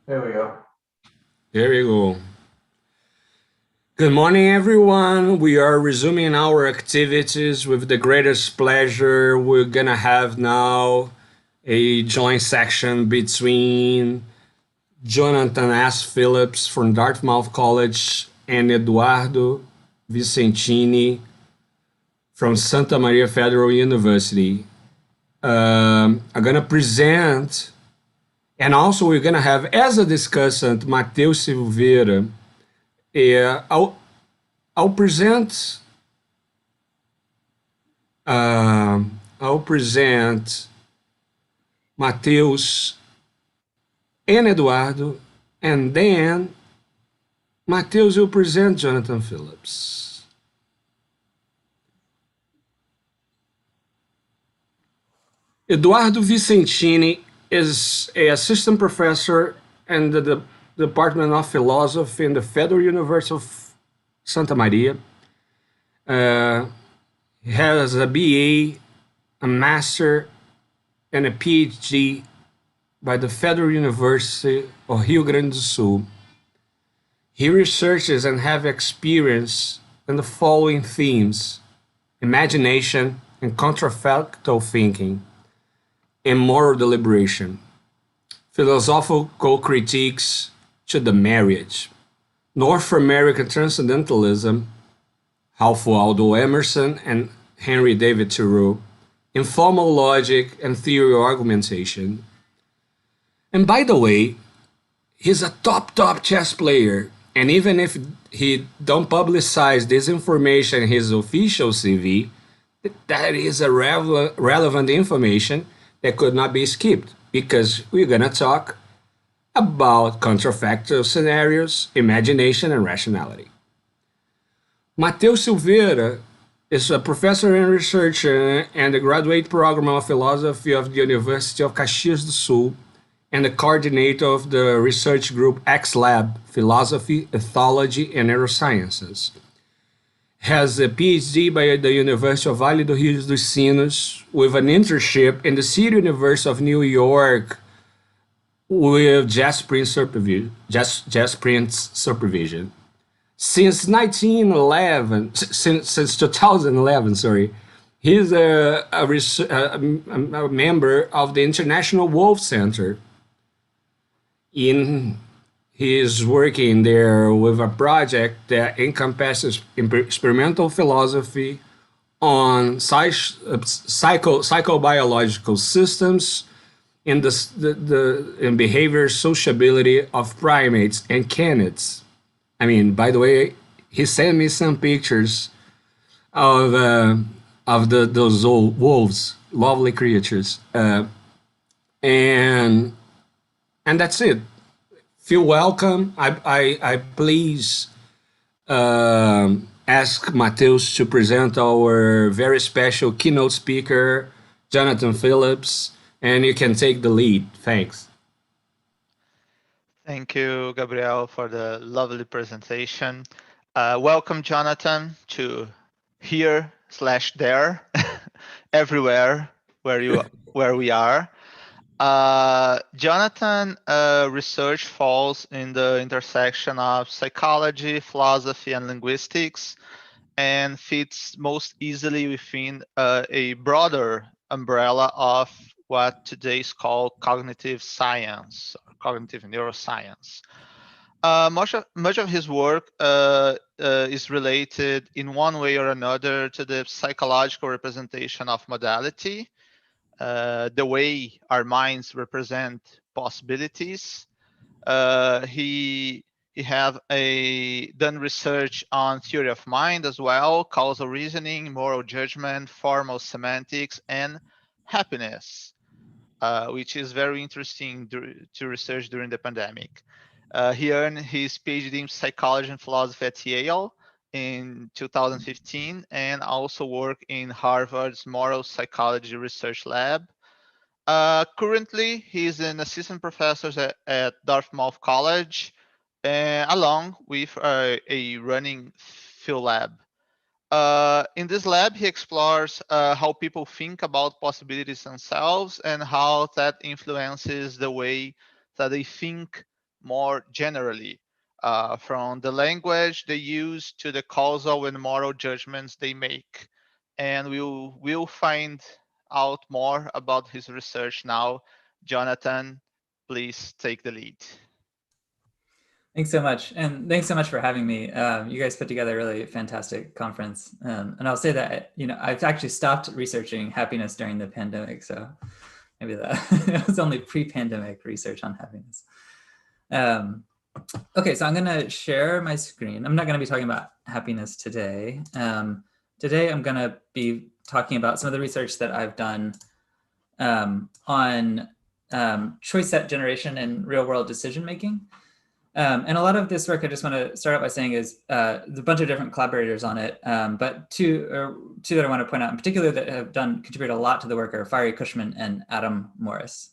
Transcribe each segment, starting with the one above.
There we go. There you go. Good morning, everyone. We are resuming our activities with the greatest pleasure. We're gonna have now a joint section between Jonathan S. Phillips from Dartmouth College and Eduardo Vicentini from Santa Maria Federal University. I'm gonna present, and also we're gonna have as a discussant Matheus Silveira. Yeah, I'll present I'll present Matheus and Eduardo, and then Matheus will present Jonathan Phillips. Eduardo Vicentini is a assistant professor in the Department of Philosophy in the Federal University of Santa Maria. Uh, he has a BA, a master, and a PhD by the Federal University of Rio Grande do Sul. He researches and has experience in the following themes: imagination and contrafactual thinking, and moral deliberation, philosophical critiques to the marriage, North American transcendentalism, Ralph Waldo Emerson and Henry David Thoreau, informal logic and theory argumentation. And by the way, he's a top chess player, and even if he don't publicize this information in his official CV, that is a relevant information that could not be skipped because we're gonna talk about contrafactual scenarios, imagination, and rationality. Matheus Silveira is a professor and researcher in the graduate program of philosophy of the University of Caxias do Sul and the coordinator of the research group X Lab Philosophy, Ethology, and Neurosciences. Has a PhD by the University of Vale do Rio dos Sinos with an internship in the City University of New York with Jazz Prince supervision. Since 1911, since 2011, sorry, he's a member of the International Wolf Center. In He is working there with a project that encompasses experimental philosophy on psychobiological systems in in behavior sociability of primates and canids. I mean, by the way, he sent me some pictures of those old wolves, lovely creatures, and that's it. Feel welcome. I please ask Mateus to present our very special keynote speaker, Jonathan Phillips, and you can take the lead. Thanks. Thank you, Gabriel, for the lovely presentation. Welcome, Jonathan, to here/there, everywhere where we are. Jonathan research falls in the intersection of psychology, philosophy, and linguistics, and fits most easily within a broader umbrella of what today is called cognitive science, or cognitive neuroscience. Much of his work is related in one way or another to the psychological representation of modality, the way our minds represent possibilities. He have done research on theory of mind as well, causal reasoning, moral judgment, formal semantics, and happiness, which is very interesting to research during the pandemic. He earned his PhD in psychology and philosophy at Yale in 2015 and also worked in Harvard's moral psychology research lab. Currently, he's an assistant professor at Dartmouth College, along with a running field lab. In this lab, he explores how people think about possibilities themselves and how that influences the way that they think more generally, from the language they use to the causal and moral judgments they make. And we'll find out more about his research now. Jonathan, please take the lead. Thanks so much. And thanks so much for having me. You guys put together a really fantastic conference. And I'll say that, I've actually stopped researching happiness during the pandemic. So maybe that it was only pre-pandemic research on happiness. Okay, so I'm going to share my screen. I'm not going to be talking about happiness today. Today, I'm going to be talking about some of the research that I've done on choice set generation and real-world decision-making. And a lot of this work, I just want to start out by saying, is there's a bunch of different collaborators on it, but two that I want to point out in particular that have contributed a lot to the work are Fari Cushman and Adam Morris.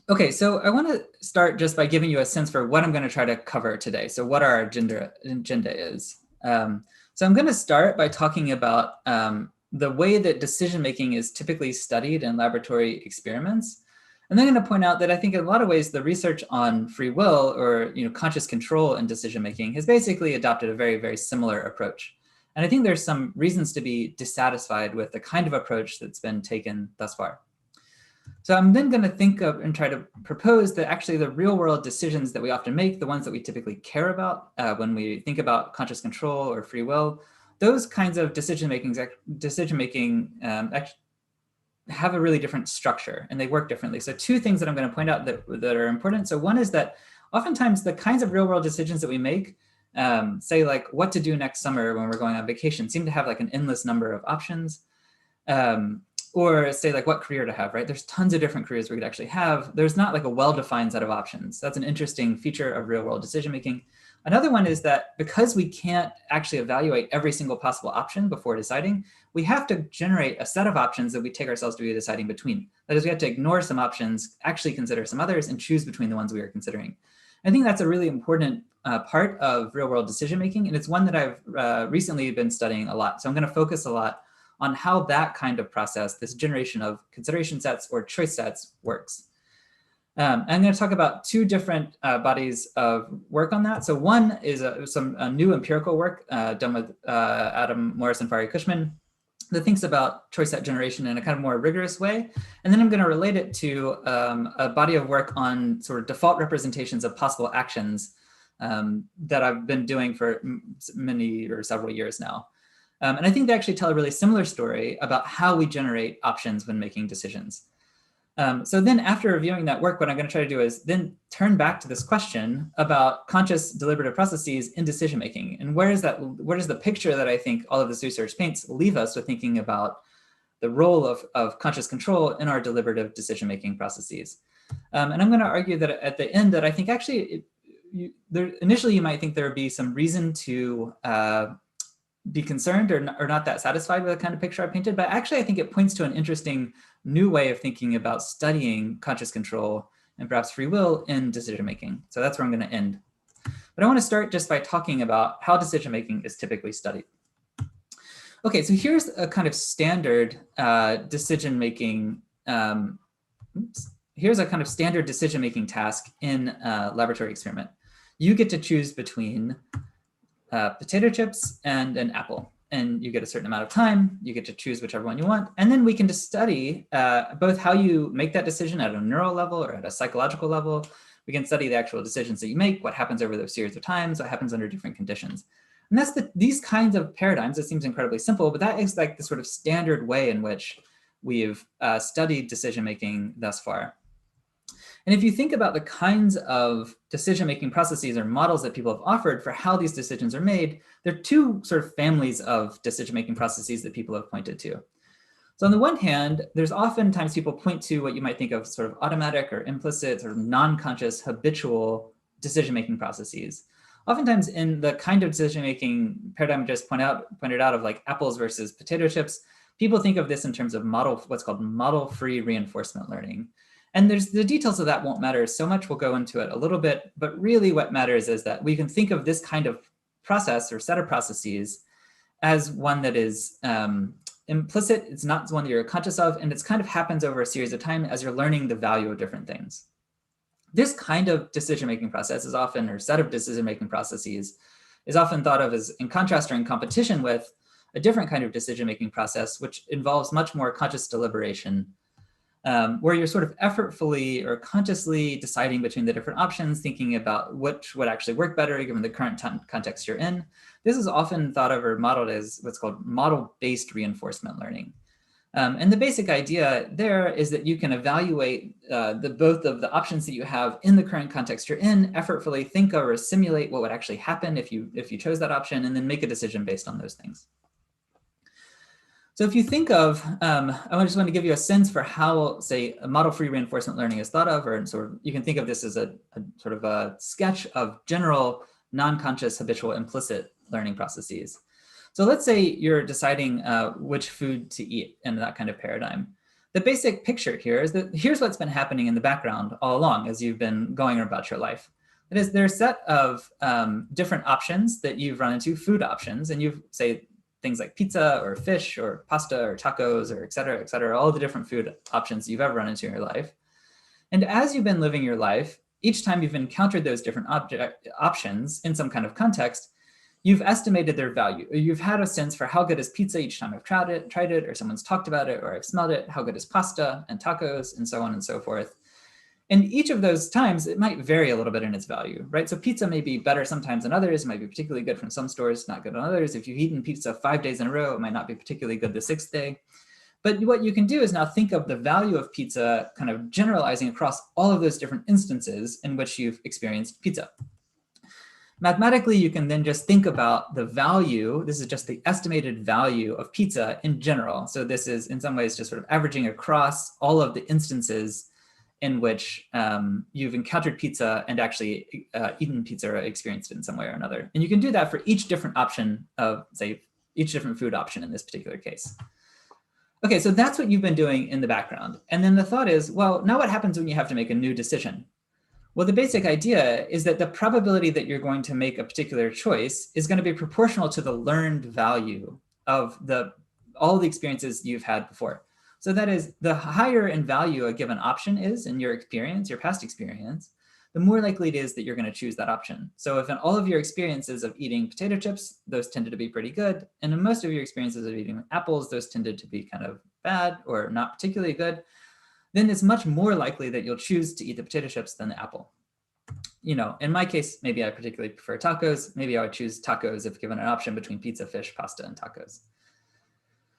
Okay, so I want to start just by giving you a sense for what I'm going to try to cover today. So what our agenda is. So I'm going to start by talking about the way that decision-making is typically studied in laboratory experiments. And then I'm going to point out that I think in a lot of ways, the research on free will or conscious control in decision-making has basically adopted a very, very similar approach. And I think there's some reasons to be dissatisfied with the kind of approach that's been taken thus far. So I'm then going to think of and try to propose that actually the real world decisions that we often make, the ones that we typically care about when we think about conscious control or free will, those kinds of decision-making have a really different structure and they work differently. So two things that I'm going to point out that are important. So one is that oftentimes the kinds of real world decisions that we make, say like what to do next summer when we're going on vacation, seem to have like an endless number of options. Or say like what career to have, right? There's tons of different careers we could actually have. There's not like a well-defined set of options. That's an interesting feature of real world decision-making. Another one is that because we can't actually evaluate every single possible option before deciding, we have to generate a set of options that we take ourselves to be deciding between. That is, we have to ignore some options, actually consider some others, and choose between the ones we are considering. I think that's a really important part of real world decision-making, and it's one that I've recently been studying a lot. So I'm going to focus a lot on how that kind of process, this generation of consideration sets or choice sets, works. I'm going to talk about two different bodies of work on that. So one is some new empirical work done with Adam Morris and Fari Cushman that thinks about choice set generation in a kind of more rigorous way. And then I'm going to relate it to a body of work on sort of default representations of possible actions that I've been doing for many or several years now. And I think they actually tell a really similar story about how we generate options when making decisions. So then after reviewing that work, what I'm going to try to do is then turn back to this question about conscious deliberative processes in decision-making. And where does the picture that I think all of this research paints leave us with thinking about the role of conscious control in our deliberative decision-making processes? And I'm going to argue that at the end that I think actually, initially you might think there would be some reason to be concerned or not that satisfied with the kind of picture I painted, but actually I think it points to an interesting new way of thinking about studying conscious control and perhaps free will in decision-making. So that's where I'm going to end. But I want to start just by talking about how decision-making is typically studied. Okay, so here's a kind of standard decision-making, here's a kind of standard decision-making task in a laboratory experiment. You get to choose between potato chips and an apple, and you get a certain amount of time. You get to choose whichever one you want, and then we can just study both how you make that decision at a neural level or at a psychological level. We can study the actual decisions that you make, what happens over those series of times, what happens under different conditions. And that's these kinds of paradigms. It seems incredibly simple, but that is like the sort of standard way in which we've studied decision-making thus far. And if you think about the kinds of decision-making processes or models that people have offered for how these decisions are made, there are two sort of families of decision-making processes that people have pointed to. So on the one hand, there's oftentimes people point to what you might think of sort of automatic or implicit or non-conscious habitual decision-making processes. Oftentimes in the kind of decision-making paradigm I just pointed out of like apples versus potato chips, people think of this in terms of what's called model-free reinforcement learning. And the details of that won't matter so much. We'll go into it a little bit, but really what matters is that we can think of this kind of process or set of processes as one that is implicit. It's not one that you're conscious of, and it's kind of happens over a series of time as you're learning the value of different things. This kind of decision-making process is often, or set of decision-making processes, is often thought of as in contrast or in competition with a different kind of decision-making process, which involves much more conscious deliberation, where you're sort of effortfully or consciously deciding between the different options, thinking about which would actually work better given the current context you're in. This is often thought of or modeled as what's called model-based reinforcement learning. And the basic idea there is that you can evaluate both of the options that you have in the current context you're in, effortfully think of or simulate what would actually happen if you chose that option, and then make a decision based on those things. So if you think of, I just want to give you a sense for how, say, a model-free reinforcement learning is thought of, or sort of, you can think of this as a sort of a sketch of general non-conscious habitual implicit learning processes. So let's say you're deciding which food to eat in that kind of paradigm. The basic picture here is that here's what's been happening in the background all along as you've been going about your life. That is, there's a set of different options that you've run into, food options, and you've, say, things like pizza or fish or pasta or tacos or et cetera, all the different food options you've ever run into in your life. And as you've been living your life, each time you've encountered those different options in some kind of context, you've estimated their value. You've had a sense for how good is pizza each time I've tried it, or someone's talked about it, or I've smelled it, how good is pasta and tacos, and so on and so forth. And each of those times, it might vary a little bit in its value, right? So pizza may be better sometimes than others. It might be particularly good from some stores, not good on others. If you've eaten pizza 5 days in a row, it might not be particularly good the 6th day. But what you can do is now think of the value of pizza kind of generalizing across all of those different instances in which you've experienced pizza. Mathematically, you can then just think about the value. This is just the estimated value of pizza in general. So this is in some ways just sort of averaging across all of the instances in which you've encountered pizza and actually eaten pizza or experienced it in some way or another. And you can do that for each different option of, say, each different food option in this particular case. Okay, so that's what you've been doing in the background. And then the thought is, well, now what happens when you have to make a new decision? Well, the basic idea is that the probability that you're going to make a particular choice is going to be proportional to the learned value of all the experiences you've had before. So that is, the higher in value a given option is in your experience, your past experience, the more likely it is that you're going to choose that option. So if in all of your experiences of eating potato chips, those tended to be pretty good, and in most of your experiences of eating apples, those tended to be kind of bad or not particularly good, then it's much more likely that you'll choose to eat the potato chips than the apple. You know, in my case, maybe I particularly prefer tacos. Maybe I would choose tacos if given an option between pizza, fish, pasta, and tacos.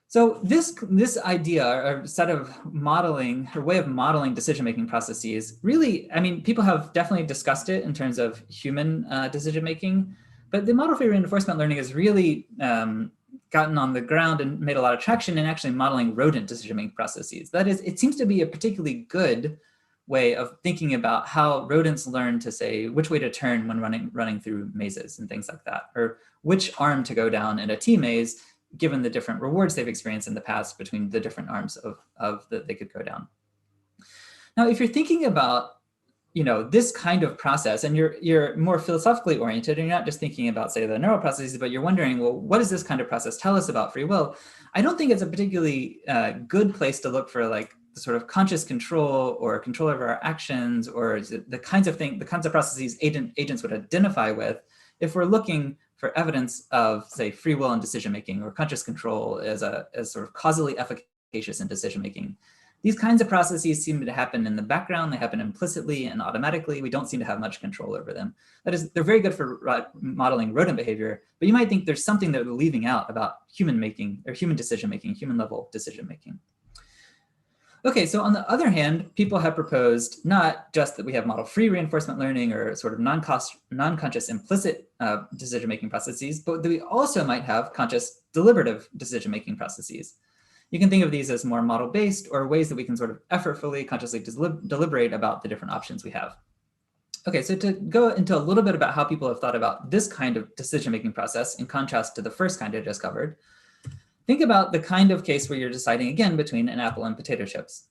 So this idea or set of modeling or way of modeling decision-making processes really, I mean, people have definitely discussed it in terms of human decision-making, but the model-free reinforcement learning has really gotten on the ground and made a lot of traction in actually modeling rodent decision-making processes. That is, it seems to be a particularly good way of thinking about how rodents learn to say which way to turn when running through mazes and things like that, or which arm to go down in a T maze, given the different rewards they've experienced in the past between the different arms of that they could go down. Now, if you're thinking about, you know, this kind of process, and you're more philosophically oriented, and you're not just thinking about, say, the neural processes, but you're wondering, well, what does this kind of process tell us about free will? I don't think it's a particularly good place to look for like the sort of conscious control or control over our actions, or the kinds of processes agents would identify with if we're looking for evidence of, say, free will and decision-making, or conscious control as sort of causally efficacious in decision-making. These kinds of processes seem to happen in the background. They happen implicitly and automatically. We don't seem to have much control over them. That is, they're very good for modeling rodent behavior, but you might think there's something that we're leaving out about human making or human decision-making, human level decision-making. Okay, so on the other hand, people have proposed not just that we have model-free reinforcement learning or sort of non-conscious implicit decision-making processes, but that we also might have conscious deliberative decision-making processes. You can think of these as more model-based, or ways that we can sort of effortfully, consciously deliberate about the different options we have. Okay, so to go into a little bit about how people have thought about this kind of decision-making process in contrast to the first kind I just covered, think about the kind of case where you're deciding, again, between an apple and potato chips.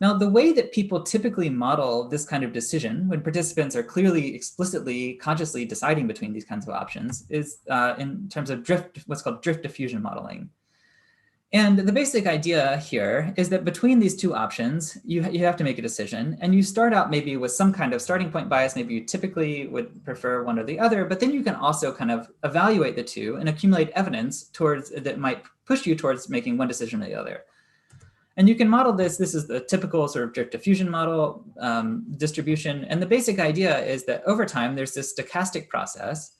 Now, the way that people typically model this kind of decision when participants are clearly, explicitly, consciously deciding between these kinds of options is in terms of what's called drift diffusion modeling. And the basic idea here is that between these two options, you have to make a decision, and you start out maybe with some kind of starting point bias. Maybe you typically would prefer one or the other, but then you can also kind of evaluate the two and accumulate evidence towards that might push you towards making one decision or the other. And you can model this. This is the typical sort of drift diffusion model distribution. And the basic idea is that over time, there's this stochastic process,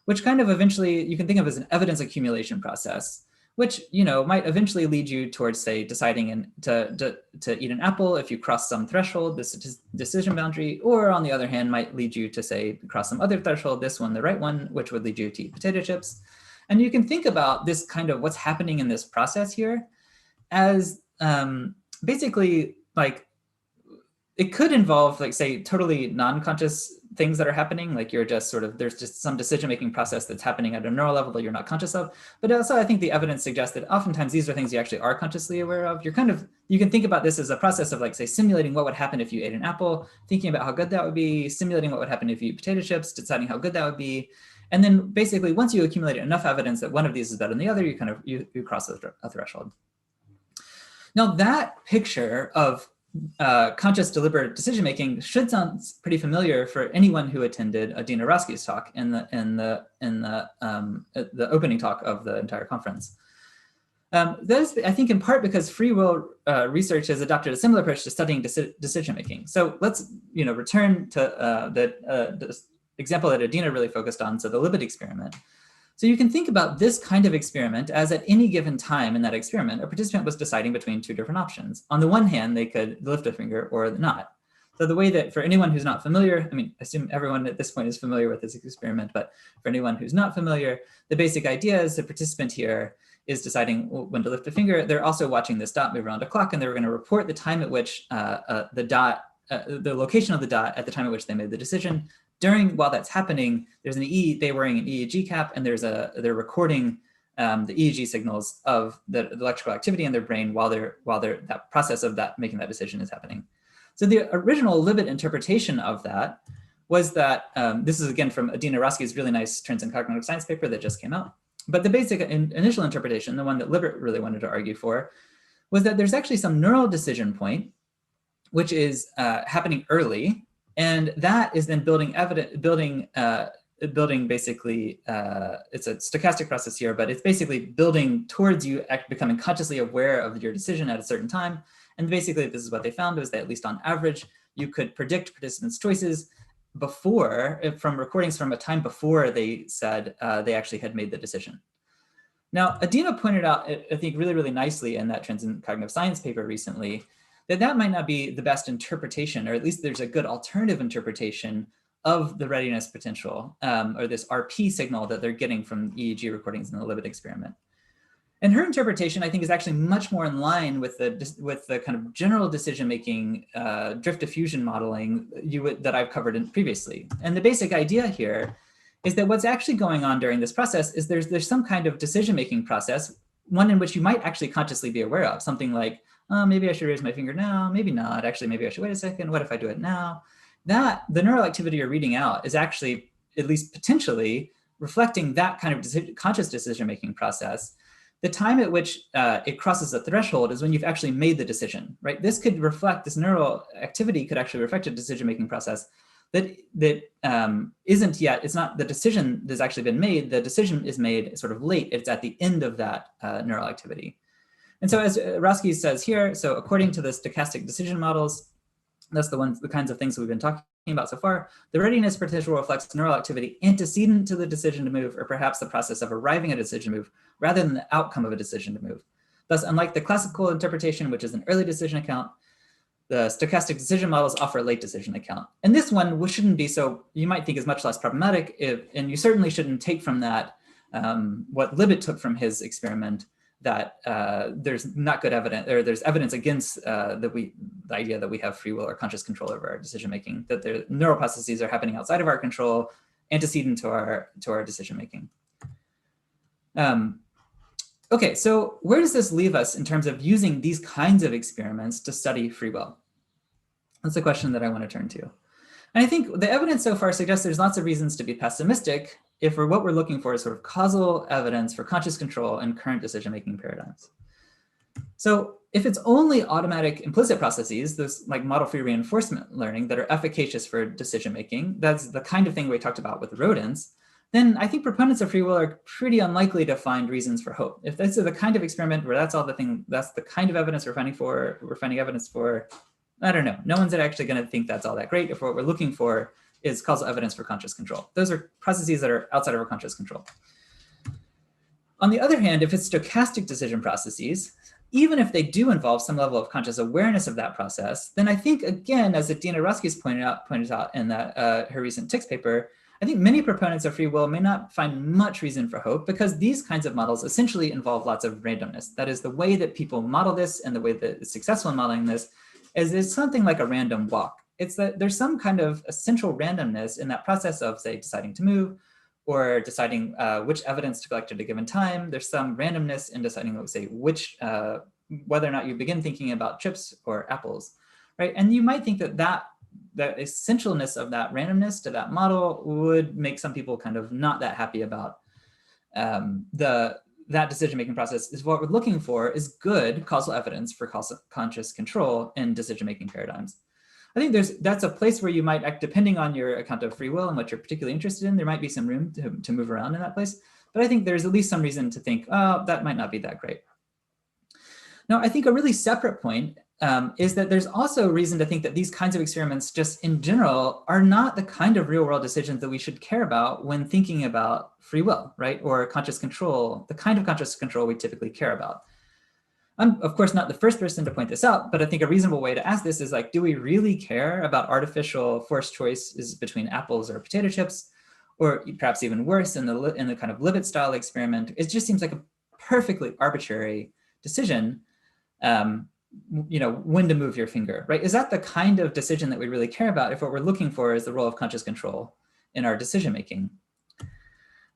which kind of eventually you can think of as an evidence accumulation process, which might eventually lead you towards, say, deciding to eat an apple if you cross some threshold, this decision boundary, or on the other hand, might lead you to, say, cross some other threshold, this one, the right one, which would lead you to eat potato chips. And you can think about this kind of what's happening in this process here as basically like it could involve, like, say, totally non-conscious things that are happening, like you're just sort of, there's just some decision-making process that's happening at a neural level that you're not conscious of. But also I think the evidence suggests that oftentimes these are things you actually are consciously aware of. You can think about this as a process of, like, say, simulating what would happen if you ate an apple, thinking about how good that would be, simulating what would happen if you eat potato chips, deciding how good that would be. And then basically once you accumulate enough evidence that one of these is better than the other, you cross a threshold. Now that picture of conscious deliberate decision-making should sound pretty familiar for anyone who attended Adina Roskies' talk in the opening talk of the entire conference. That is, I think, in part because free will research has adopted a similar approach to studying decision-making. So let's return to the example that Adina really focused on, so the Libet experiment. So you can think about this kind of experiment as at any given time in that experiment, a participant was deciding between two different options. On the one hand, they could lift a finger or not. So the way that, for anyone who's not familiar, I mean, I assume everyone at this point is familiar with this experiment, but for anyone who's not familiar, the basic idea is the participant here is deciding when to lift a finger. They're also watching this dot move around a clock, and they're going to report the time at which the location of the dot at the time at which they made the decision. While that's happening, there's they're wearing an EEG cap, and they're recording the EEG signals of the electrical activity in their brain while that process of making that decision is happening. So the original Libet interpretation of that was that, this is again from Adina Roskies' really nice Trends in Cognitive Science paper that just came out. But the basic initial interpretation, the one that Libet really wanted to argue for, was that there's actually some neural decision point, which is happening early. And that is then building basically, it's a stochastic process here, but it's basically building towards you becoming consciously aware of your decision at a certain time. And basically this is what they found, was that at least on average, you could predict participants' choices from recordings from a time before they said they actually had made the decision. Now, Adina pointed out, I think really, really nicely in that Trends in Cognitive Science paper recently, that might not be the best interpretation, or at least there's a good alternative interpretation of the readiness potential, or this RP signal that they're getting from EEG recordings in the Libet experiment. And her interpretation, I think, is actually much more in line with the kind of general decision-making drift diffusion modeling that I've covered previously. And the basic idea here is that what's actually going on during this process is there's some kind of decision-making process, one in which you might actually consciously be aware of, something like, maybe I should raise my finger now, maybe not. Actually, maybe I should wait a second. What if I do it now? The neural activity you're reading out is actually, at least potentially, reflecting that kind of conscious decision-making process. The time at which it crosses the threshold is when you've actually made the decision, right? This neural activity could actually reflect a decision-making process that isn't yet, it's not the decision that's actually been made. The decision is made sort of late. It's at the end of that neural activity. And so as Roskies says here, so according to the stochastic decision models, that's the kinds of things we've been talking about so far, the readiness potential reflects neural activity antecedent to the decision to move, or perhaps the process of arriving at a decision to move, rather than the outcome of a decision to move. Thus, unlike the classical interpretation, which is an early decision account, the stochastic decision models offer a late decision account. And this one shouldn't be so, you might think is much less problematic, and you certainly shouldn't take from that what Libet took from his experiment, that there's not good evidence, or there's evidence against the idea that we have free will or conscious control over our decision making, that the neural processes are happening outside of our control, antecedent to our decision making. Okay, so where does this leave us in terms of using these kinds of experiments to study free will? That's the question that I want to turn to. And I think the evidence so far suggests there's lots of reasons to be pessimistic if what we're looking for is sort of causal evidence for conscious control in current decision-making paradigms. So if it's only automatic implicit processes, those like model-free reinforcement learning that are efficacious for decision-making, that's the kind of thing we talked about with rodents, then I think proponents of free will are pretty unlikely to find reasons for hope. If this is the kind of experiment where that's all the thing, that's the kind of evidence we're finding evidence for, I don't know. No one's actually going to think that's all that great if what we're looking for is causal evidence for conscious control. Those are processes that are outside of our conscious control. On the other hand, if it's stochastic decision processes, even if they do involve some level of conscious awareness of that process, then I think, again, as Adina Roskies pointed out in that her recent TICS paper, I think many proponents of free will may not find much reason for hope because these kinds of models essentially involve lots of randomness. That is, the way that people model this and the way that is successful in modeling this is something like a random walk. It's that there's some kind of essential randomness in that process of, say, deciding to move or deciding which evidence to collect at a given time. There's some randomness in deciding, let's say, whether or not you begin thinking about chips or apples, right? And you might think that the essentialness of that randomness to that model would make some people kind of not that happy about that decision-making process. Is what we're looking for is good causal evidence for conscious control in decision-making paradigms. I think that's a place where you might act, depending on your account of free will and what you're particularly interested in, there might be some room to move around in that place. But I think there's at least some reason to think, oh, that might not be that great. Now, I think a really separate point is that there's also reason to think that these kinds of experiments just in general are not the kind of real world decisions that we should care about when thinking about free will, right? Or conscious control, the kind of conscious control we typically care about. I'm, of course, not the first person to point this out, but I think a reasonable way to ask this is like, do we really care about artificial forced choices between apples or potato chips? Or perhaps even worse, in the kind of Libet style experiment, it just seems like a perfectly arbitrary decision, when to move your finger, right? Is that the kind of decision that we really care about if what we're looking for is the role of conscious control in our decision making?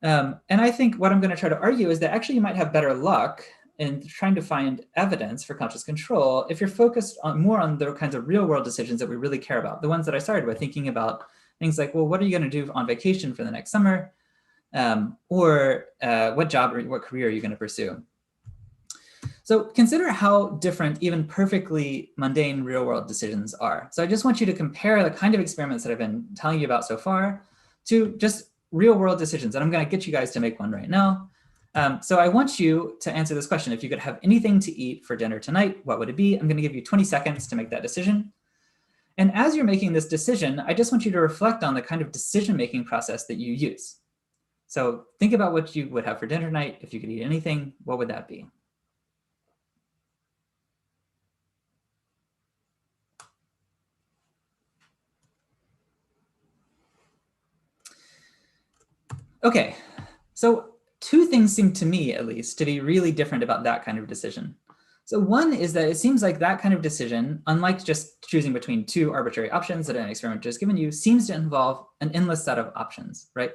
And I think what I'm going to try to argue is that actually you might have better luck in trying to find evidence for conscious control if you're focused more on the kinds of real world decisions that we really care about, the ones that I started with, thinking about things like, well, what are you going to do on vacation for the next summer? Or what job or what career are you going to pursue? So consider how different even perfectly mundane real world decisions are. So I just want you to compare the kind of experiments that I've been telling you about so far to just real world decisions. And I'm going to get you guys to make one right now. So I want you to answer this question. If you could have anything to eat for dinner tonight, what would it be? I'm going to give you 20 seconds to make that decision. And as you're making this decision, I just want you to reflect on the kind of decision-making process that you use. So think about what you would have for dinner tonight. If you could eat anything, what would that be? Okay, so two things seem to me, at least, to be really different about that kind of decision. So one is that it seems like that kind of decision, unlike just choosing between two arbitrary options that an experiment has given you, seems to involve an endless set of options, right?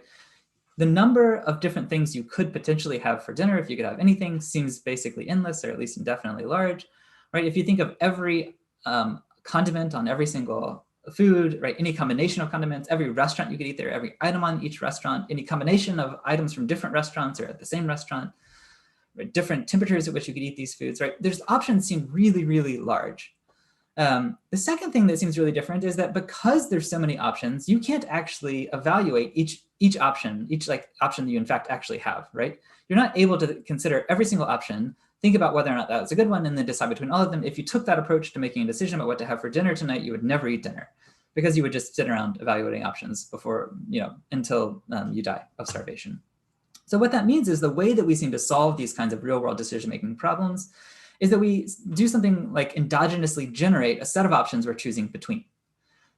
The number of different things you could potentially have for dinner, if you could have anything, seems basically endless, or at least indefinitely large, right? If you think of every condiment on every single food, right? Any combination of condiments, every restaurant you could eat there, every item on each restaurant, any combination of items from different restaurants or at the same restaurant, right? Different temperatures at which you could eat these foods, right? There's options seem really, really large. The second thing that seems really different is that because there's so many options, you can't actually evaluate each option that you in fact actually have, right? You're not able to consider every single option, think about whether or not that was a good one, and then decide between all of them. If you took that approach to making a decision about what to have for dinner tonight, you would never eat dinner because you would just sit around evaluating options until you die of starvation. So what that means is the way that we seem to solve these kinds of real world decision-making problems is that we do something like endogenously generate a set of options we're choosing between.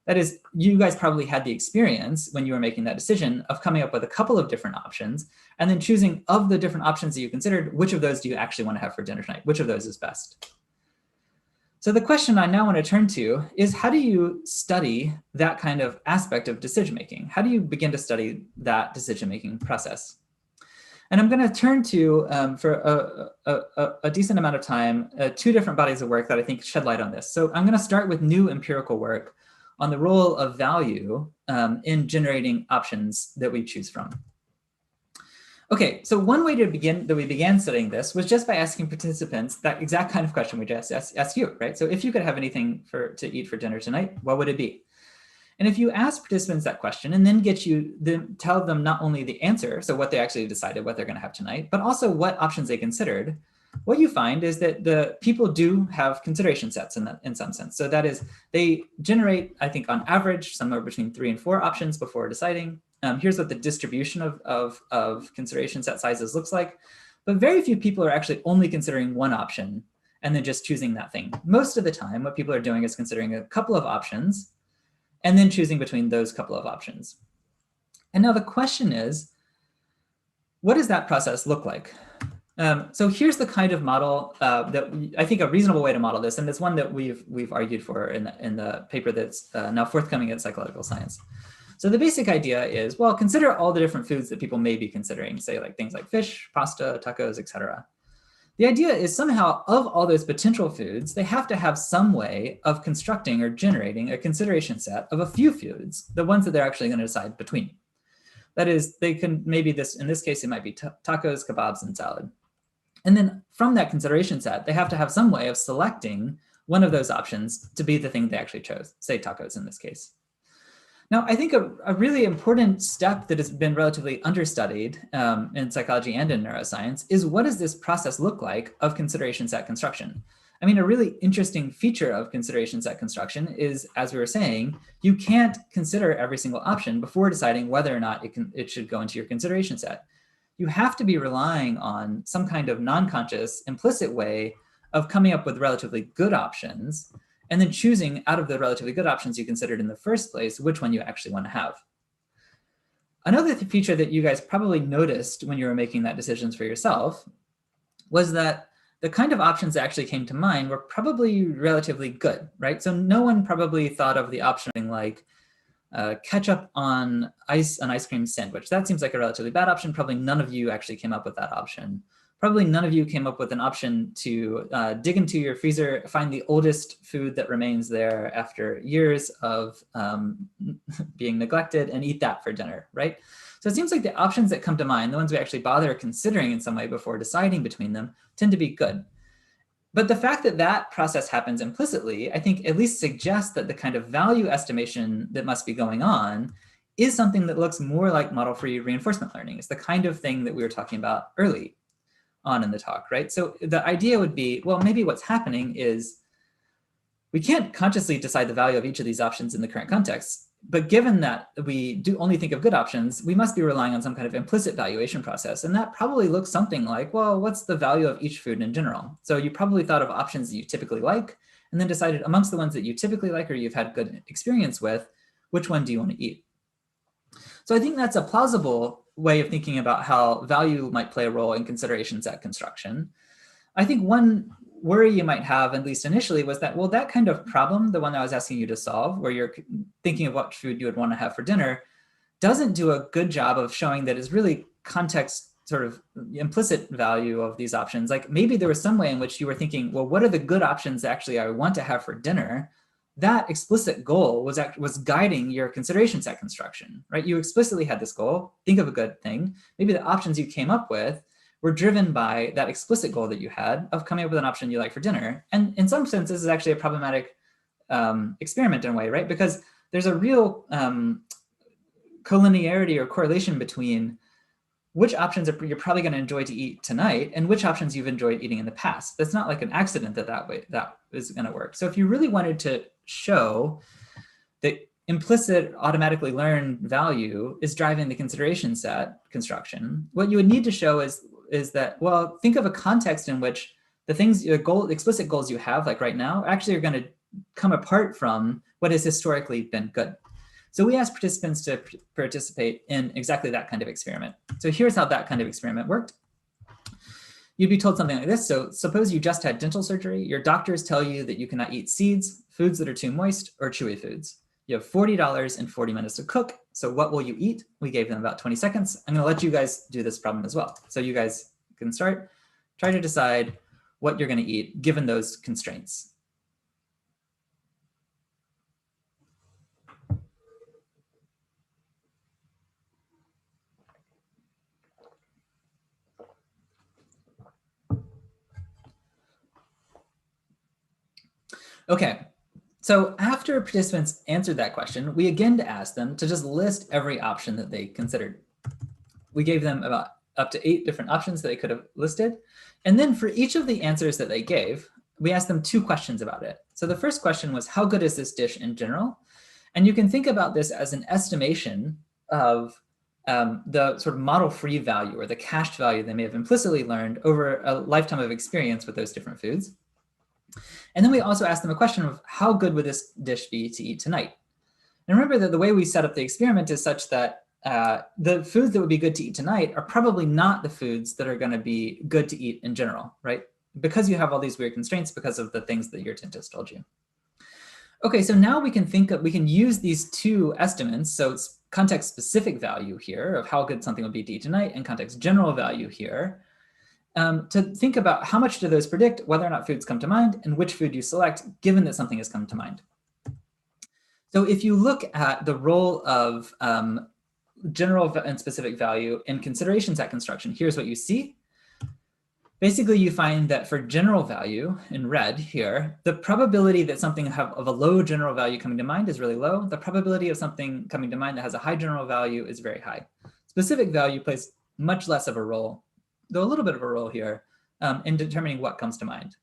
That is, you guys probably had the experience when you were making that decision of coming up with a couple of different options and then choosing of the different options that you considered, which of those do you actually want to have for dinner tonight? Which of those is best? So the question I now want to turn to is, how do you study that kind of aspect of decision-making? How do you begin to study that decision-making process? And I'm going to turn to, for a decent amount of time, two different bodies of work that I think shed light on this. So I'm going to start with new empirical work on the role of value in generating options that we choose from. Okay, so one way to begin that we began studying this was just by asking participants that exact kind of question we just asked you, right? So if you could have anything to eat for dinner tonight, what would it be? And if you ask participants that question and then tell them not only the answer, so what they actually decided what they're going to have tonight, but also what options they considered, what you find is that the people do have consideration sets in some sense. So that is, they generate, I think on average, somewhere between 3 and 4 options before deciding. Here's what the distribution of consideration set sizes looks like. But very few people are actually only considering one option and then just choosing that thing. Most of the time, what people are doing is considering a couple of options and then choosing between those couple of options. And now the question is, what does that process look like? So here's the kind of model that I think a reasonable way to model this, and it's one that we've argued for in the paper that's now forthcoming at Psychological Science. So the basic idea is, well, consider all the different foods that people may be considering, say like things like fish, pasta, tacos, etc. The idea is somehow of all those potential foods, they have to have some way of constructing or generating a consideration set of a few foods, the ones that they're actually going to decide between. That is, they can maybe in this case, it might be tacos, kebabs, and salad. And then from that consideration set, they have to have some way of selecting one of those options to be the thing they actually chose, say tacos in this case. Now, I think a really important step that has been relatively understudied in psychology and in neuroscience is what does this process look like of consideration set construction? I mean, a really interesting feature of consideration set construction is, as we were saying, you can't consider every single option before deciding whether or not it should go into your consideration set. You have to be relying on some kind of non-conscious, implicit way of coming up with relatively good options and then choosing out of the relatively good options you considered in the first place, which one you actually want to have. Another feature that you guys probably noticed when you were making that decisions for yourself was that the kind of options that actually came to mind were probably relatively good, right? So no one probably thought of the option like ketchup on an ice cream sandwich. That seems like a relatively bad option. Probably none of you actually came up with that option. Probably none of you came up with an option to dig into your freezer, find the oldest food that remains there after years of being neglected and eat that for dinner, right? So it seems like the options that come to mind, the ones we actually bother considering in some way before deciding between them, tend to be good. But the fact that that process happens implicitly, I think at least suggests that the kind of value estimation that must be going on is something that looks more like model-free reinforcement learning. It's the kind of thing that we were talking about early on in the talk, right? So the idea would be, well, maybe what's happening is we can't consciously decide the value of each of these options in the current context, but given that we do only think of good options, we must be relying on some kind of implicit valuation process. And that probably looks something like, well, what's the value of each food in general? So you probably thought of options that you typically like, and then decided amongst the ones that you typically like or you've had good experience with, which one do you want to eat? So I think that's a plausible way of thinking about how value might play a role in consideration set construction. I think one worry you might have, at least initially, was that, well, that kind of problem, the one I was asking you to solve, where you're thinking of what food you would want to have for dinner, doesn't do a good job of showing that it's really context sort of implicit value of these options. Like maybe there was some way in which you were thinking, well, what are the good options actually I want to have for dinner? That explicit goal was guiding your consideration set construction, right? You explicitly had this goal, think of a good thing. Maybe the options you came up with were driven by that explicit goal that you had of coming up with an option you like for dinner. And in some sense, this is actually a problematic experiment in a way, right? Because there's a real collinearity or correlation between which options you're probably going to enjoy to eat tonight and which options you've enjoyed eating in the past. That's not like an accident that is going to work. So if you really wanted to show that implicit automatically learned value is driving the consideration set construction, what you would need to show is that, well, think of a context in which the things, the explicit goals you have, like right now, actually are going to come apart from what has historically been good. So we asked participants to participate in exactly that kind of experiment. So here's how that kind of experiment worked. You'd be told something like this. So suppose you just had dental surgery. Your doctors tell you that you cannot eat seeds, foods that are too moist, or chewy foods. You have $40 and 40 minutes to cook. So what will you eat? We gave them about 20 seconds. I'm going to let you guys do this problem as well. So you guys can start. Try to decide what you're going to eat given those constraints. Okay, so after participants answered that question, we again asked them to just list every option that they considered. We gave them about up to 8 different options that they could have listed. And then for each of the answers that they gave, we asked them 2 questions about it. So the first question was, how good is this dish in general? And you can think about this as an estimation of the sort of model-free value or the cached value they may have implicitly learned over a lifetime of experience with those different foods. And then we also asked them a question of how good would this dish be to eat tonight? And remember that the way we set up the experiment is such that the foods that would be good to eat tonight are probably not the foods that are going to be good to eat in general, right? Because you have all these weird constraints because of the things that your dentist told you. Okay, so now we can use these 2 estimates. So it's context specific value here of how good something would be to eat tonight and context general value here to think about how much do those predict whether or not foods come to mind and which food you select given that something has come to mind. So if you look at the role of general and specific value in consideration set construction, here's what you see. Basically, you find that for general value in red here, the probability that something of a low general value coming to mind is really low. The probability of something coming to mind that has a high general value is very high. Specific value plays much less of a role, though a little bit of a role here, in determining what comes to mind.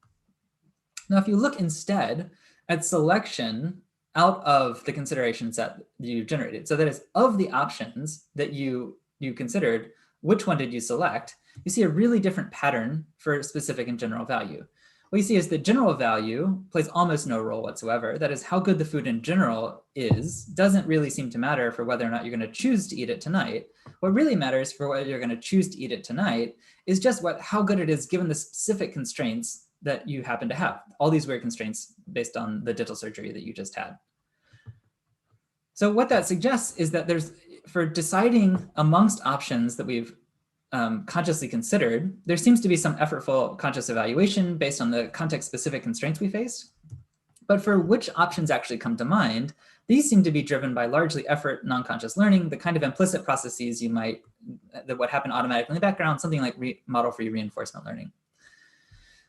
Now, if you look instead at selection out of the consideration set that you generated, so that is of the options that you considered, which one did you select? You see a really different pattern for specific and general value. What you see is that general value plays almost no role whatsoever. That is, how good the food in general is doesn't really seem to matter for whether or not you're going to choose to eat it tonight. What really matters for whether you're going to choose to eat it tonight is just how good it is given the specific constraints that you happen to have, all these weird constraints based on the dental surgery that you just had. So what that suggests is that for deciding amongst options that we've consciously considered, there seems to be some effortful conscious evaluation based on the context-specific constraints we faced. But for which options actually come to mind, these seem to be driven by largely effort, non-conscious learning, the kind of implicit processes that would happen automatically in the background, something like model-free reinforcement learning.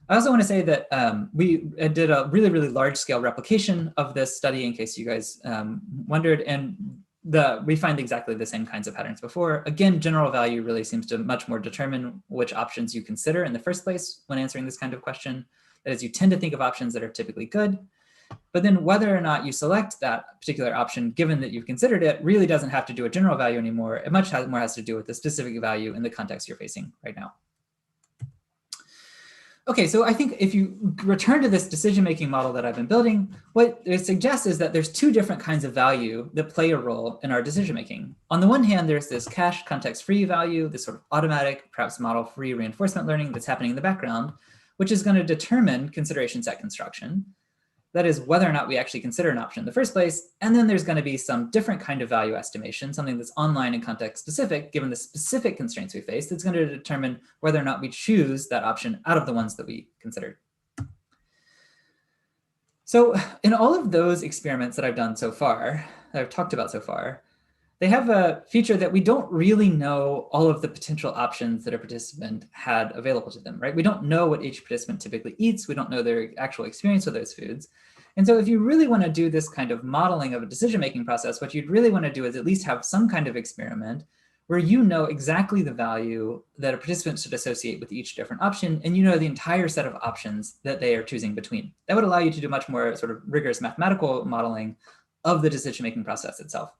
I also want to say that we did a really, really large-scale replication of this study in case you guys wondered, and we find exactly the same kinds of patterns before. Again, general value really seems to much more determine which options you consider in the first place when answering this kind of question. That is, you tend to think of options that are typically good, but then whether or not you select that particular option, given that you've considered it, really doesn't have to do with general value anymore. It much more has to do with the specific value in the context you're facing right now. Okay, so I think if you return to this decision-making model that I've been building, what it suggests is that there's 2 different kinds of value that play a role in our decision-making. On the one hand, there's this cache context-free value, this sort of automatic, perhaps model-free reinforcement learning that's happening in the background, which is going to determine consideration set construction. That is, whether or not we actually consider an option in the first place. And then there's going to be some different kind of value estimation, something that's online and context specific, given the specific constraints we face, that's going to determine whether or not we choose that option out of the ones that we considered. So in all of those experiments that I've done so far, that I've talked about so far, they have a feature that we don't really know all of the potential options that a participant had available to them, right? We don't know what each participant typically eats. We don't know their actual experience with those foods. And so if you really want to do this kind of modeling of a decision-making process, what you'd really want to do is at least have some kind of experiment where you know exactly the value that a participant should associate with each different option, and you know the entire set of options that they are choosing between. That would allow you to do much more sort of rigorous mathematical modeling of the decision-making process itself.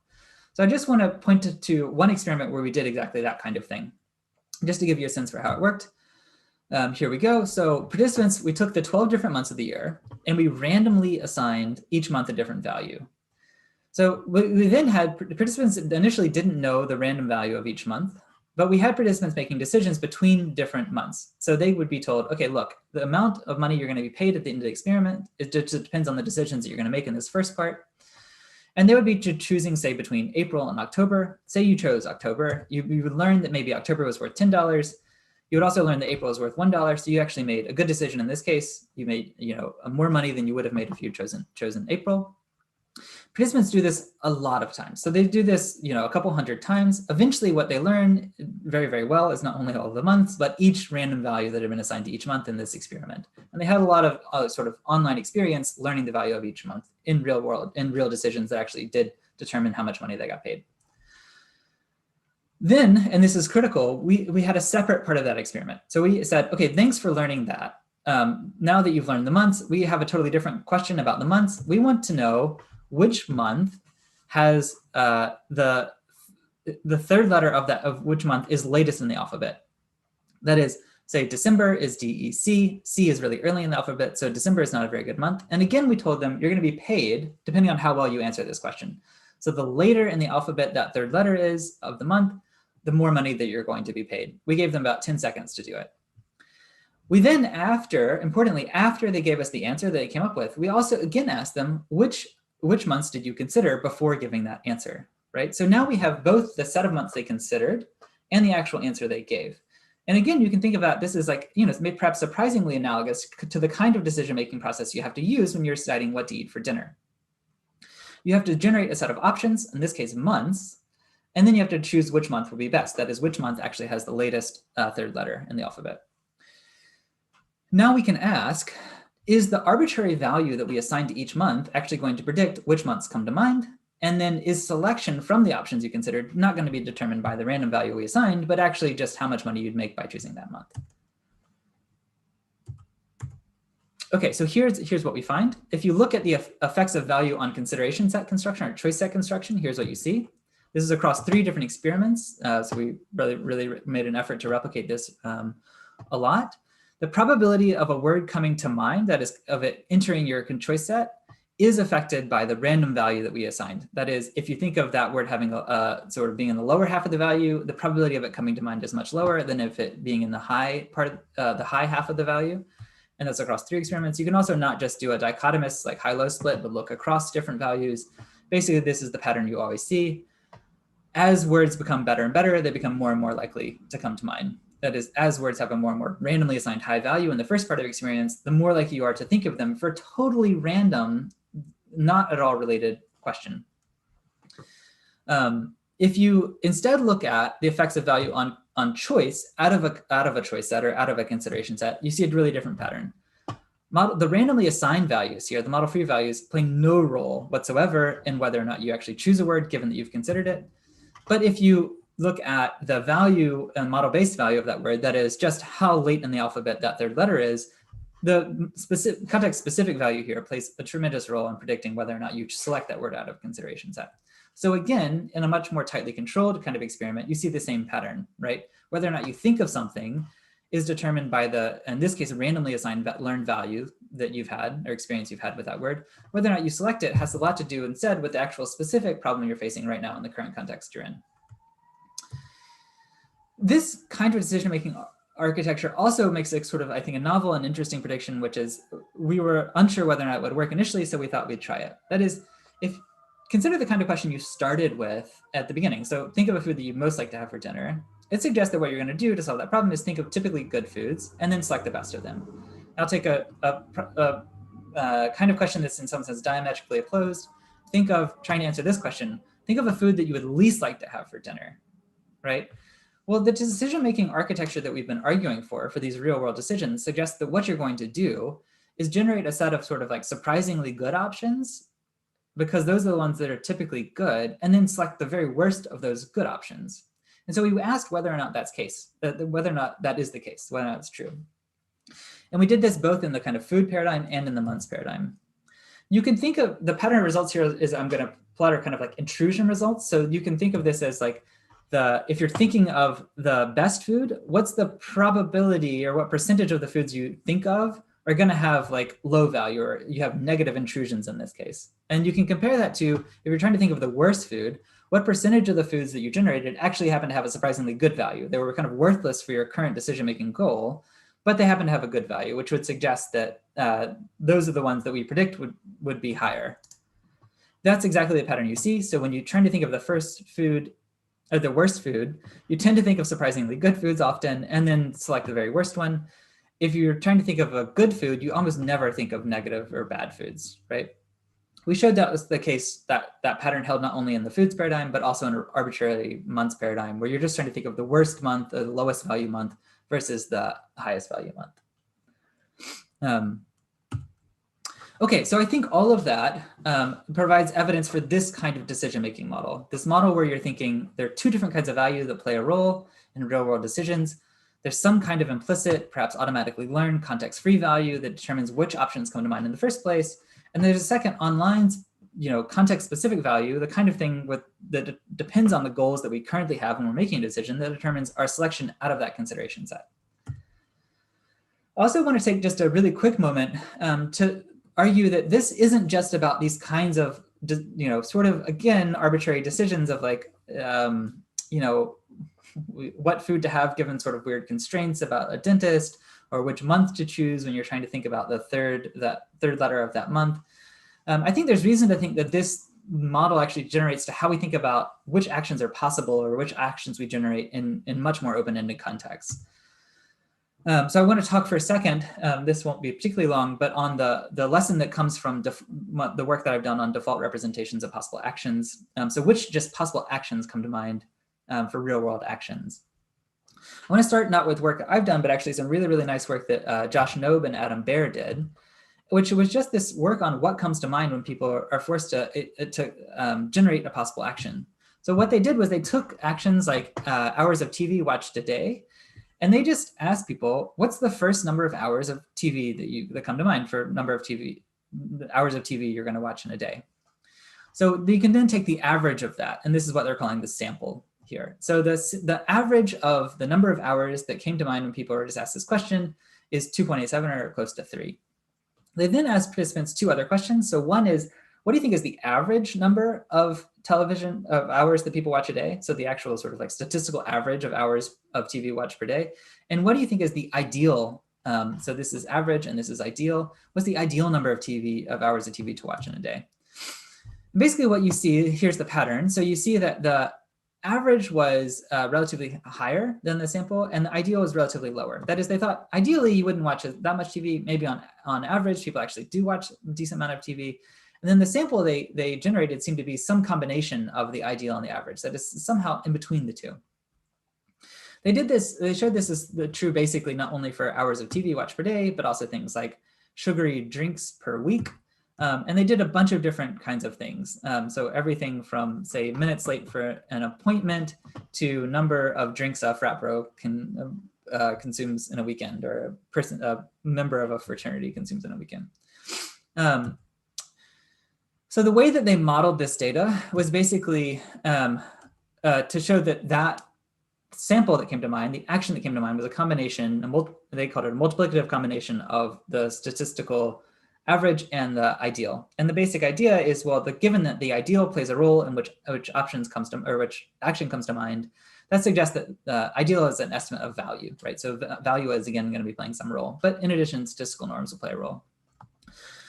So I just want to point to one experiment where we did exactly that kind of thing, just to give you a sense for how it worked. Here we go. So participants, we took the 12 different months of the year, and we randomly assigned each month a different value. So we then had participants initially didn't know the random value of each month, but we had participants making decisions between different months. So they would be told, okay, look, the amount of money you're going to be paid at the end of the experiment, it just depends on the decisions that you're going to make in this first part. And they would be choosing, say, between April and October. Say you chose October, you would learn that maybe October was worth $10. You would also learn that April is worth $1. So you actually made a good decision in this case. You made, more money than you would have made if you chosen April. Participants do this a lot of times. So they do this, a couple hundred times. Eventually what they learn very, very well is not only all of the months, but each random value that had been assigned to each month in this experiment. And they had a lot of sort of online experience learning the value of each month in real decisions that actually did determine how much money they got paid. Then, and this is critical, we had a separate part of that experiment. So we said, okay, thanks for learning that. Now that you've learned the months, we have a totally different question about the months. We want to know which month has the third letter of which month is latest in the alphabet. That is, say December is DEC, C is really early in the alphabet, so December is not a very good month. And again, we told them you're going to be paid depending on how well you answer this question. So the later in the alphabet that third letter is of the month, the more money that you're going to be paid. We gave them about 10 seconds to do it. We then, importantly, after they gave us the answer that they came up with, we also again asked them, which months did you consider before giving that answer, right? So now we have both the set of months they considered and the actual answer they gave. And again, you can think of that, this is like, it's perhaps surprisingly analogous to the kind of decision-making process you have to use when you're deciding what to eat for dinner. You have to generate a set of options, in this case, months, and then you have to choose which month will be best. That is, which month actually has the latest third letter in the alphabet. Now we can ask, is the arbitrary value that we assign to each month actually going to predict which months come to mind? And then is selection from the options you considered not going to be determined by the random value we assigned, but actually just how much money you'd make by choosing that month? Okay, so here's what we find. If you look at the effects of value on consideration set construction or choice set construction, here's what you see. This is across 3 different experiments. So we really made an effort to replicate this a lot. The probability of a word coming to mind, that is of it entering your choice set, is affected by the random value that we assigned. That is, if you think of that word having sort of being in the lower half of the value, the probability of it coming to mind is much lower than if it being in the high half of the value. And that's across 3 experiments. You can also not just do a dichotomous like high-low split, but look across different values. Basically, this is the pattern you always see. As words become better and better, they become more and more likely to come to mind. That is, as words have a more and more randomly assigned high value in the first part of experience, the more likely you are to think of them for a totally random, not at all related question. If you instead look at the effects of value on choice out of a choice set or out of a consideration set, you see a really different pattern. The randomly assigned values here, the model free values, play no role whatsoever in whether or not you actually choose a word given that you've considered it. But if you look at the value and model-based value of that word, that is just how late in the alphabet that third letter is, the context-specific value here plays a tremendous role in predicting whether or not you select that word out of consideration set. So again, in a much more tightly controlled kind of experiment, you see the same pattern, right? Whether or not you think of something is determined by the, in this case, a randomly assigned learned value that you've had or experience you've had with that word. Whether or not you select it has a lot to do instead with the actual specific problem you're facing right now in the current context you're in. This kind of decision-making architecture also makes a sort of, I think, a novel and interesting prediction, which is we were unsure whether or not it would work initially, so we thought we'd try it. That is, consider the kind of question you started with at the beginning. So think of a food that you most like to have for dinner. It suggests that what you're going to do to solve that problem is think of typically good foods and then select the best of them. I'll take a kind of question that's in some sense diametrically opposed. Think of trying to answer this question. Think of a food that you would least like to have for dinner, right? Well, the decision-making architecture that we've been arguing for these real-world decisions suggests that what you're going to do is generate a set of sort of like surprisingly good options, because those are the ones that are typically good, and then select the very worst of those good options. And so we asked whether or not that's case, whether or not that is the case, whether or not it's true. And we did this both in the kind of food paradigm and in the months paradigm. You can think of the pattern of results here is I'm going to plot are kind of like intrusion results. So you can think of this as like if you're thinking of the best food, what's the probability or what percentage of the foods you think of are going to have like low value, or you have negative intrusions in this case. And you can compare that to, if you're trying to think of the worst food, what percentage of the foods that you generated actually happen to have a surprisingly good value? They were kind of worthless for your current decision-making goal, but they happen to have a good value, which would suggest that those are the ones that we predict would be higher. That's exactly the pattern you see. So when you're trying to think of the first food, or the worst food, you tend to think of surprisingly good foods often, and then select the very worst one. If you're trying to think of a good food, you almost never think of negative or bad foods, right? We showed that was the case, that that pattern held not only in the foods paradigm, but also in an arbitrary months paradigm, where you're just trying to think of the worst month or the lowest value month versus the highest value month. Okay, so I think all of that provides evidence for this kind of decision-making model. This model where you're thinking there are two different kinds of value that play a role in real-world decisions. There's some kind of implicit, perhaps automatically learned, context-free value that determines which options come to mind in the first place. And there's a second online, context-specific value, the kind of thing that depends on the goals that we currently have when we're making a decision that determines our selection out of that consideration set. I also want to take just a really quick moment to argue that this isn't just about these kinds of, sort of, again, arbitrary decisions of like, what food to have given sort of weird constraints about a dentist, or which month to choose when you're trying to think about that third letter of that month. I think there's reason to think that this model actually generates to how we think about which actions are possible or which actions we generate in much more open-ended contexts. So I want to talk for a second, this won't be particularly long, but on the lesson that comes from the work that I've done on default representations of possible actions. So which just possible actions come to mind for real world actions? I want to start not with work that I've done, but actually some really, really nice work that Josh Knobe and Adam Baer did, which was just this work on what comes to mind when people are forced to generate a possible action. So what they did was they took actions like hours of TV watched a day, and they just asked people, what's the first number of hours of TV that come to mind for number of hours of TV you're going to watch in a day? So you can then take the average of that, and this is what they're calling the sample here. So the average of the number of hours that came to mind when people were just asked this question is 2.87 or close to 3. They then asked participants two other questions. So one is, what do you think is the average number of television hours that people watch a day? So the actual sort of like statistical average of hours of TV watched per day. And what do you think is the ideal? So this is average and this is ideal. What's the ideal number of hours of TV to watch in a day? Basically what you see, here's the pattern. So you see that the average was relatively higher than the sample, and the ideal was relatively lower. That is, they thought ideally you wouldn't watch that much TV. Maybe on average, people actually do watch a decent amount of TV. And then the sample they generated seemed to be some combination of the ideal and the average, that is somehow in between the two. They showed this as true basically not only for hours of TV watched per day, but also things like sugary drinks per week. And they did a bunch of different kinds of things. So everything from, say, minutes late for an appointment to number of drinks a frat bro consumes in a weekend, or a member of a fraternity consumes in a weekend. So the way that they modeled this data was basically to show that sample that came to mind, the action that came to mind, was a combination, they called it a multiplicative combination of the statistical average and the ideal. And the basic idea is, well, given that the ideal plays a role in which action comes to mind, that suggests that the ideal is an estimate of value, right? So value is, again, going to be playing some role. But in addition, statistical norms will play a role.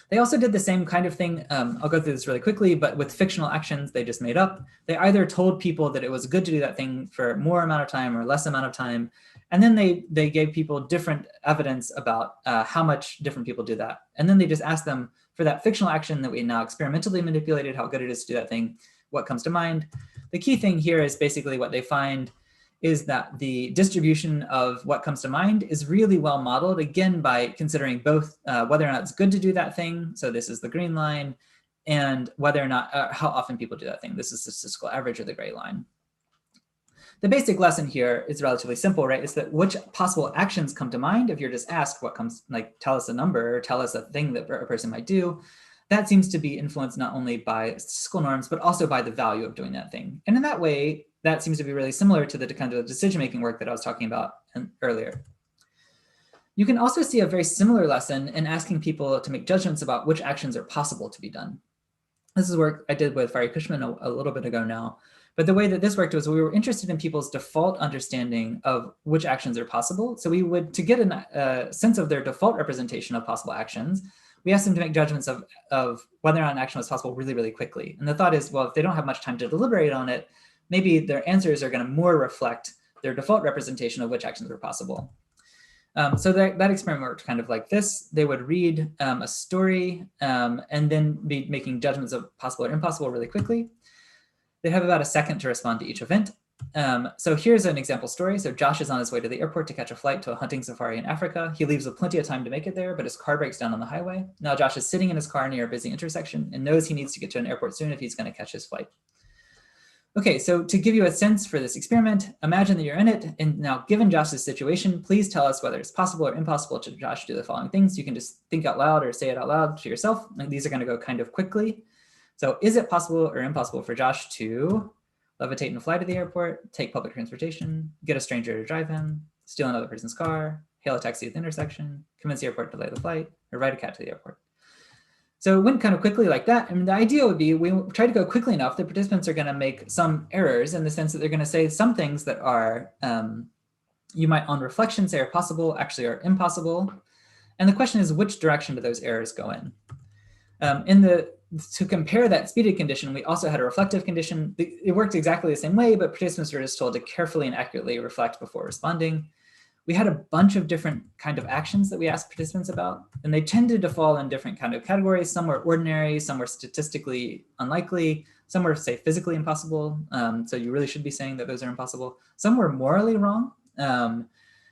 They also did the same kind of thing. I'll go through this really quickly, but with fictional actions they just made up. They either told people that it was good to do that thing for more amount of time or less amount of time. And then they gave people different evidence about how much different people do that. And then they just asked them, for that fictional action that we now experimentally manipulated, how good it is to do that thing, what comes to mind. The key thing here is basically what they find is that the distribution of what comes to mind is really well modeled, again, by considering both whether or not it's good to do that thing, so this is the green line, and whether or not, how often people do that thing. This is the statistical average, or the gray line. The basic lesson here is relatively simple, right? It's that which possible actions come to mind if you're just asked what comes, like tell us a number, or tell us a thing that a person might do. That seems to be influenced not only by statistical norms, but also by the value of doing that thing. And in that way, that seems to be really similar to the kind of decision-making work that I was talking about earlier. You can also see a very similar lesson in asking people to make judgments about which actions are possible to be done. This is work I did with Fari Cushman a little bit ago now. But the way that this worked was we were interested in people's default understanding of which actions are possible. So we would, to get a sense of their default representation of possible actions, we asked them to make judgments of whether or not an action was possible really, really quickly. And the thought is, well, if they don't have much time to deliberate on it, maybe their answers are going to more reflect their default representation of which actions are possible. So that experiment worked kind of like this. They would read a story and then be making judgments of possible or impossible really quickly. They'd have about a second to respond to each event. So here's an example story. So Josh is on his way to the airport to catch a flight to a hunting safari in Africa. He leaves with plenty of time to make it there, but his car breaks down on the highway. Now Josh is sitting in his car near a busy intersection and knows he needs to get to an airport soon if he's going to catch his flight. Okay, so to give you a sense for this experiment, imagine that you're in it, and now given Josh's situation, please tell us whether it's possible or impossible to Josh do the following things. You can just think out loud or say it out loud to yourself, and these are going to go kind of quickly. So is it possible or impossible for Josh to levitate and fly to the airport, take public transportation, get a stranger to drive him, steal another person's car, hail a taxi at the intersection, convince the airport to delay the flight, or ride a cat to the airport? So it went kind of quickly like that. I mean, the idea would be we try to go quickly enough that participants are going to make some errors in the sense that they're going to say some things that are, you might on reflection say are possible, actually are impossible. And the question is, which direction do those errors go in? To compare that speeded condition, we also had a reflective condition. It worked exactly the same way, but participants were just told to carefully and accurately reflect before responding. We had a bunch of different kind of actions that we asked participants about, and they tended to fall in different kind of categories. Some were ordinary, some were statistically unlikely, some were, say, physically impossible. So you really should be saying that those are impossible. Some were morally wrong,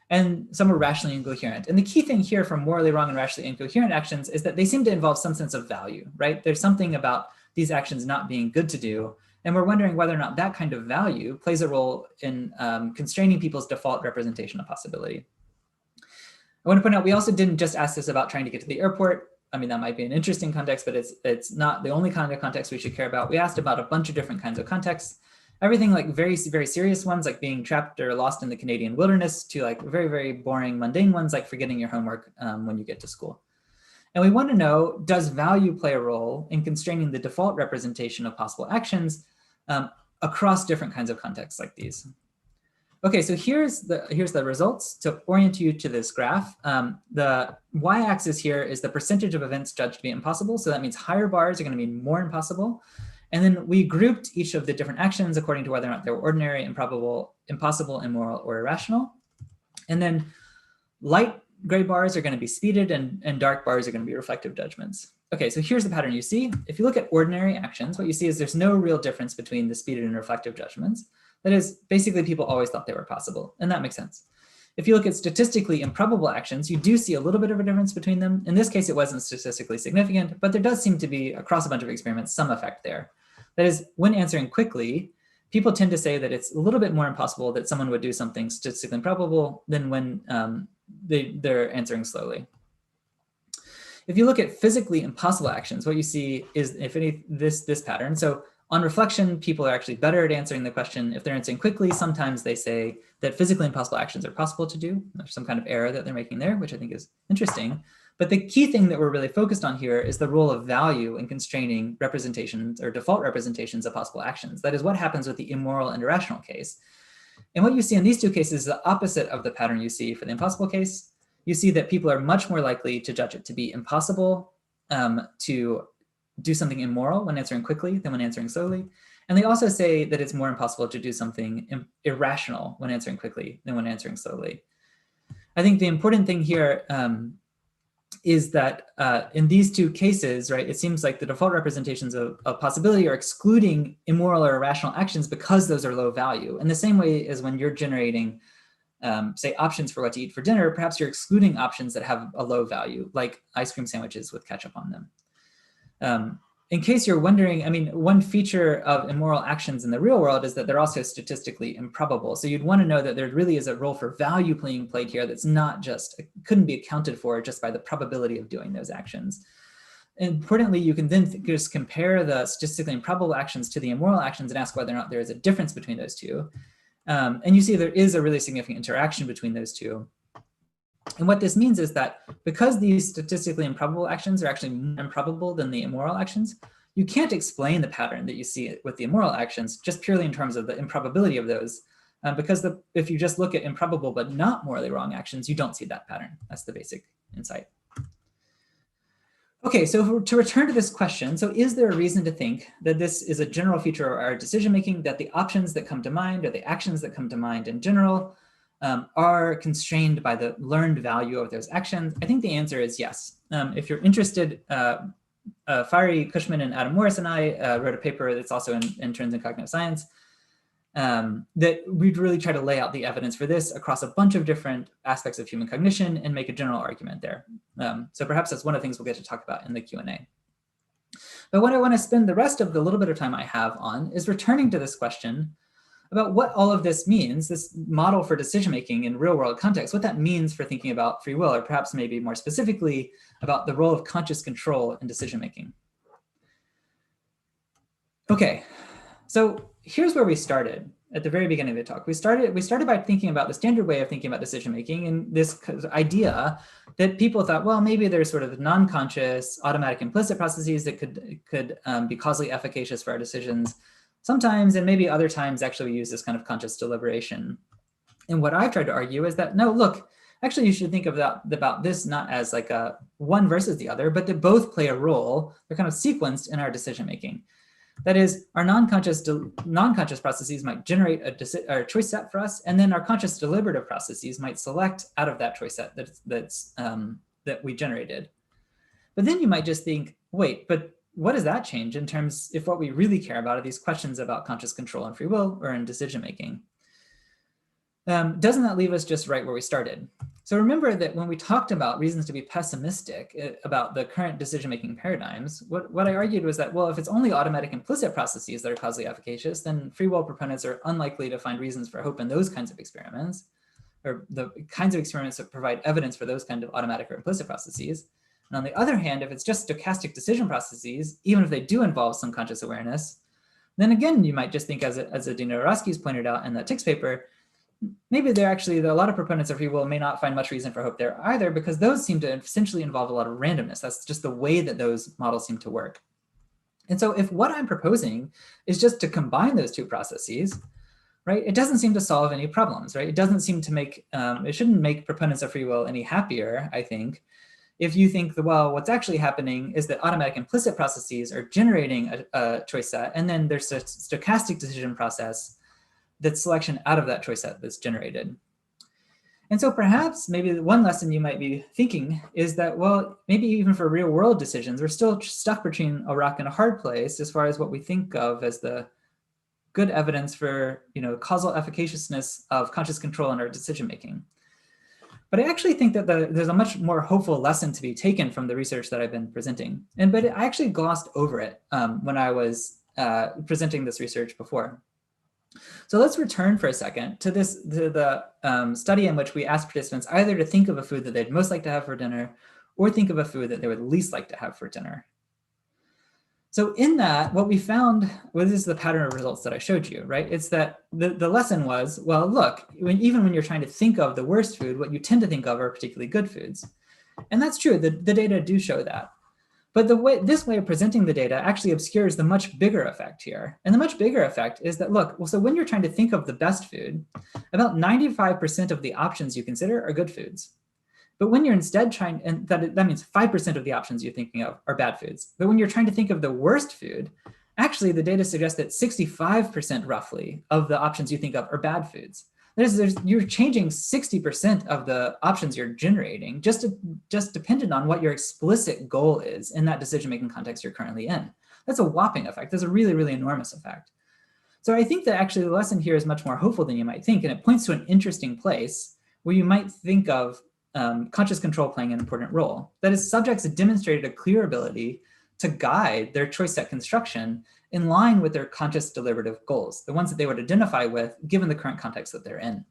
and some were rationally incoherent. And the key thing here for morally wrong and rationally incoherent actions is that they seem to involve some sense of value, right? There's something about these actions not being good to do, and we're wondering whether or not that kind of value plays a role in constraining people's default representation of possibility. I want to point out, we also didn't just ask this about trying to get to the airport. I mean, that might be an interesting context, but it's not the only kind of context we should care about. We asked about a bunch of different kinds of contexts, everything like very, very serious ones, like being trapped or lost in the Canadian wilderness, to like very, very boring, mundane ones, like forgetting your homework when you get to school. And we want to know, does value play a role in constraining the default representation of possible actions across different kinds of contexts like these? Okay, so here's the results to orient you to this graph. The y-axis here is the percentage of events judged to be impossible. So that means higher bars are going to mean more impossible. And then we grouped each of the different actions according to whether or not they were ordinary, improbable, impossible, immoral, or irrational. And then light gray bars are going to be speeded, and dark bars are going to be reflective judgments. Okay, so here's the pattern you see. If you look at ordinary actions, what you see is there's no real difference between the speeded and reflective judgments. That is, basically people always thought they were possible, and that makes sense. If you look at statistically improbable actions, you do see a little bit of a difference between them. In this case, it wasn't statistically significant, but there does seem to be, across a bunch of experiments, some effect there. That is, when answering quickly, people tend to say that it's a little bit more impossible that someone would do something statistically improbable than when they're answering slowly. If you look at physically impossible actions, what you see is, if any, this pattern. So on reflection, people are actually better at answering the question. If they're answering quickly, sometimes they say that physically impossible actions are possible to do. There's some kind of error that they're making there, which I think is interesting. But the key thing that we're really focused on here is the role of value in constraining representations or default representations of possible actions. That is what happens with the immoral and irrational case. And what you see in these two cases is the opposite of the pattern you see for the impossible case. You see that people are much more likely to judge it to be impossible to do something immoral when answering quickly than when answering slowly. And they also say that it's more impossible to do something irrational when answering quickly than when answering slowly. I think the important thing here is that in these two cases, right, it seems like the default representations of possibility are excluding immoral or irrational actions because those are low value. In the same way as when you're generating, say, options for what to eat for dinner, perhaps you're excluding options that have a low value, like ice cream sandwiches with ketchup on them. In case you're wondering, I mean, one feature of immoral actions in the real world is that they're also statistically improbable. So you'd want to know that there really is a role for value being played here that's not just, couldn't be accounted for just by the probability of doing those actions. Importantly, you can then just compare the statistically improbable actions to the immoral actions and ask whether or not there is a difference between those two. And you see there is a really significant interaction between those two. And what this means is that because these statistically improbable actions are actually more improbable than the immoral actions, you can't explain the pattern that you see with the immoral actions just purely in terms of the improbability of those. Because if you just look at improbable but not morally wrong actions, you don't see that pattern. That's the basic insight. Okay, so to return to this question, so is there a reason to think that this is a general feature of our decision-making, that the options that come to mind or the actions that come to mind in general are constrained by the learned value of those actions? I think the answer is yes. If you're interested, Fari Cushman and Adam Morris and I wrote a paper that's also in Intrusion in Cognitive Science that we'd really try to lay out the evidence for this across a bunch of different aspects of human cognition and make a general argument there. So perhaps that's one of the things we'll get to talk about in the Q&A. But what I want to spend the rest of the little bit of time I have on is returning to this question about what all of this means, this model for decision-making in real-world context, what that means for thinking about free will, or perhaps maybe more specifically about the role of conscious control in decision-making. Okay, so here's where we started at the very beginning of the talk. We started by thinking about the standard way of thinking about decision-making and this idea that people thought, well, maybe there's sort of non-conscious, automatic, implicit processes that could be causally efficacious for our decisions sometimes, and maybe other times actually we use this kind of conscious deliberation. And what I've tried to argue is that, no, look, actually you should think about this not as like a one versus the other, but that both play a role. They're kind of sequenced in our decision-making. That is, our non-conscious processes might generate a choice set for us, and then our conscious deliberative processes might select out of that choice set that we generated. But then you might just think, wait, but what does that change in terms if what we really care about are these questions about conscious control and free will or in decision-making? Doesn't that leave us just right where we started? So remember that when we talked about reasons to be pessimistic about the current decision-making paradigms, what I argued was that, well, if it's only automatic implicit processes that are causally efficacious, then free will proponents are unlikely to find reasons for hope in those kinds of experiments, or the kinds of experiments that provide evidence for those kind of automatic or implicit processes. And on the other hand, if it's just stochastic decision processes, even if they do involve some conscious awareness, then again, you might just think, as Adina Roskies pointed out in that TICS paper, maybe a lot of proponents of free will may not find much reason for hope there either, because those seem to essentially involve a lot of randomness. That's just the way that those models seem to work. And so if what I'm proposing is just to combine those two processes, right, it doesn't seem to solve any problems, right? It doesn't seem to make, it shouldn't make proponents of free will any happier, I think, if you think that, well, what's actually happening is that automatic implicit processes are generating a choice set, and then there's a stochastic decision process that's selection out of that choice set that's generated. And so perhaps maybe one lesson you might be thinking is that, well, maybe even for real world decisions, we're still stuck between a rock and a hard place as far as what we think of as the good evidence for, causal efficaciousness of conscious control in our decision making. But I actually think that there's a much more hopeful lesson to be taken from the research that I've been presenting. But I actually glossed over it when I was presenting this research before. So let's return for a second to the study in which we asked participants either to think of a food that they'd most like to have for dinner or think of a food that they would least like to have for dinner. So in that, what we found, well, this is the pattern of results that I showed you, right? It's that the lesson was, well, look, even when you're trying to think of the worst food, what you tend to think of are particularly good foods. And that's true, the data do show that. But this way of presenting the data actually obscures the much bigger effect here. And the much bigger effect is that, look, well, so when you're trying to think of the best food, about 95% of the options you consider are good foods. But when you're instead trying, and that means 5% of the options you're thinking of are bad foods. But when you're trying to think of the worst food, actually the data suggests that 65% roughly of the options you think of are bad foods. You're changing 60% of the options you're generating just dependent on what your explicit goal is in that decision-making context you're currently in. That's a whopping effect. That's a really, really enormous effect. So I think that actually the lesson here is much more hopeful than you might think, and it points to an interesting place where you might think of conscious control playing an important role. That is, subjects have demonstrated a clear ability to guide their choice set construction in line with their conscious deliberative goals, the ones that they would identify with given the current context that they're in.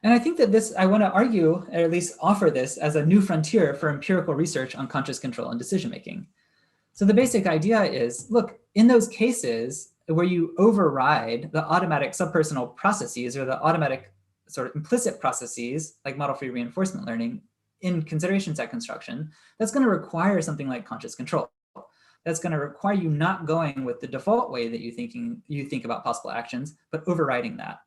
And I think that I want to argue, or at least offer this as a new frontier for empirical research on conscious control and decision-making. So the basic idea is, look, in those cases where you override the automatic subpersonal processes or the automatic sort of implicit processes like model-free reinforcement learning in consideration set construction, that's going to require something like conscious control. That's going to require you not going with the default way that you think about possible actions, but overriding that.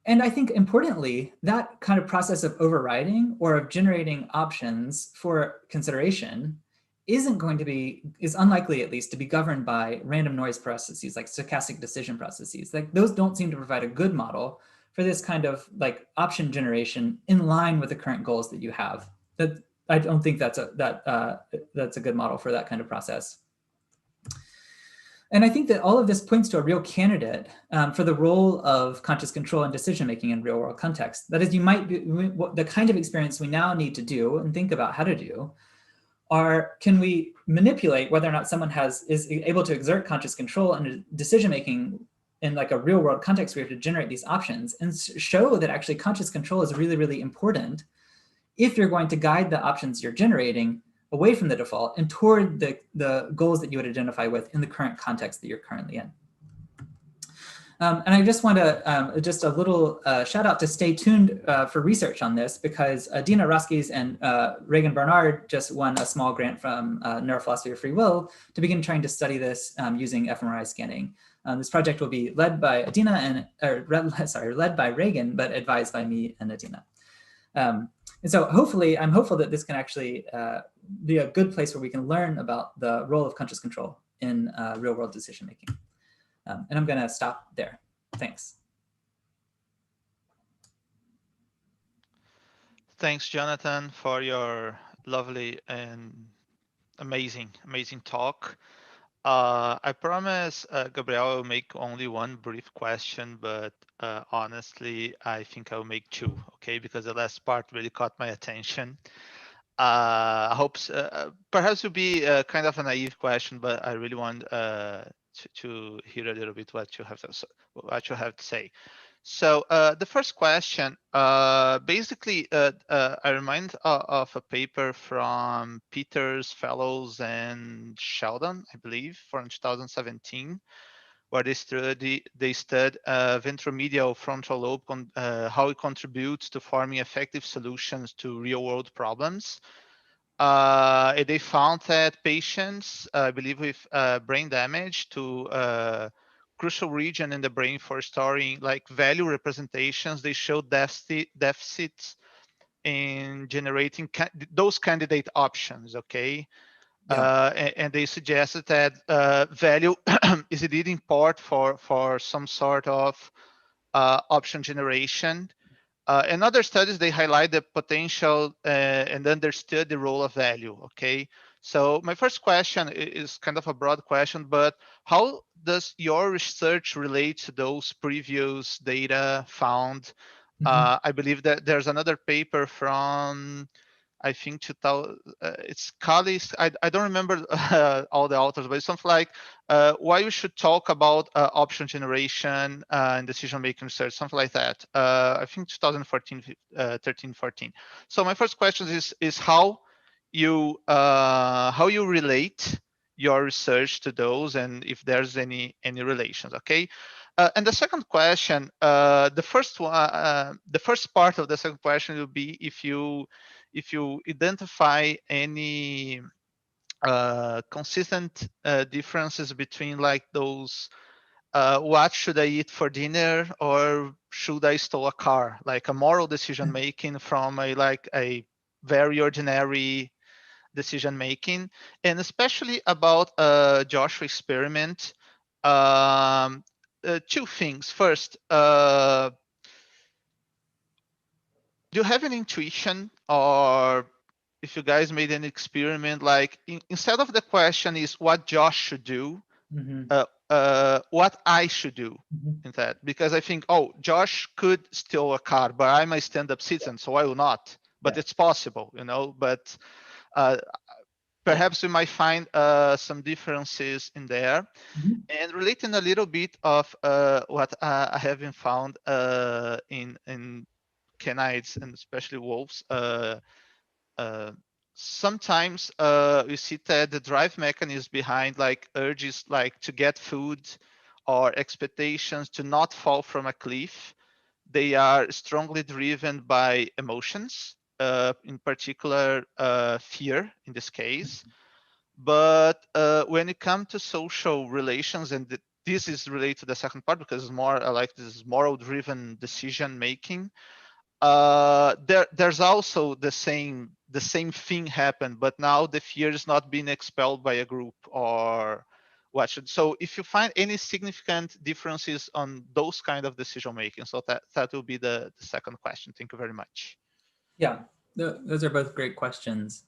And I think importantly, that kind of process of overriding or of generating options for consideration is unlikely at least to be governed by random noise processes like stochastic decision processes. Like those don't seem to provide a good model for this kind of like option generation in line with the current goals that you have. That I don't think that's a good model for that kind of process. And I think that all of this points to a real candidate for the role of conscious control and decision-making in real-world context. That is, you might be, the kind of experience we now need to do and think about how to do can we manipulate whether or not someone is able to exert conscious control and decision-making in like a real-world context where we have to generate these options and show that actually conscious control is really, really important if you're going to guide the options you're generating away from the default and toward the goals that you would identify with in the current context that you're currently in. And I just want to, just a little shout out to stay tuned for research on this, because Dina Roskies and Reagan Barnard just won a small grant from Neurophilosophy of Free Will to begin trying to study this using fMRI scanning. This project will be led by Adina led by Reagan, but advised by me and Adina. And so hopefully, I'm hopeful that this can actually be a good place where we can learn about the role of conscious control in real world decision making. And I'm going to stop there. Thanks. Thanks, Jonathan, for your lovely and amazing talk. I promise, Gabriel, will make only one brief question, but honestly, I think I'll make two, okay? Because the last part really caught my attention. I hope perhaps it will be kind of a naive question, but I really want to hear a little bit what you have to say. So the first question, basically, I remind of a paper from Peters, Fellows, and Sheldon, I believe, from 2017, where they studied ventromedial frontal lobe, how it contributes to forming effective solutions to real-world problems. They found that patients, I believe, with brain damage to crucial region in the brain for storing like value representations, they showed deficits in generating those candidate options, okay? Yeah. And they suggested that value is a leading part for some sort of option generation. In other studies, they highlight the potential and understood the role of value, okay? So my first question is kind of a broad question, but how does your research relate to those previous data found? I believe that there's another paper from, I think 2000, it's Callis. I don't remember all the authors, but it's something like why you should talk about option generation and decision-making research, something like that. I think 2014, 13, 14. So my first question is how you relate your research to those, and if there's any relations, okay? And the second question, the first part of the second question will be if you identify any consistent differences between like those what should I eat for dinner or should I steal a car, like a moral decision making from a very ordinary decision making, and especially about Joshua experiment. Two things. First, do you have an intuition, or if you guys made an experiment, like instead of the question is what Josh should do, what I should do in that? Because I think, oh, Josh could steal a car, but I'm a stand-up citizen, so I will not. But it's possible, you know. But perhaps we might find some differences in there. And relating a little bit of what I haven't found in canines and especially wolves, sometimes you see that the drive mechanism behind like urges like to get food or expectations to not fall from a cliff, they are strongly driven by emotions, in particular fear in this case. But when it comes to social relations, and this is related to the second part because it's more like this moral driven decision making, there's also the same thing happen, but now the fear is not being expelled by a group or what should. So if you find any significant differences on those kind of decision making, so that will be the second question. Thank you very much. Yeah, those are both great questions.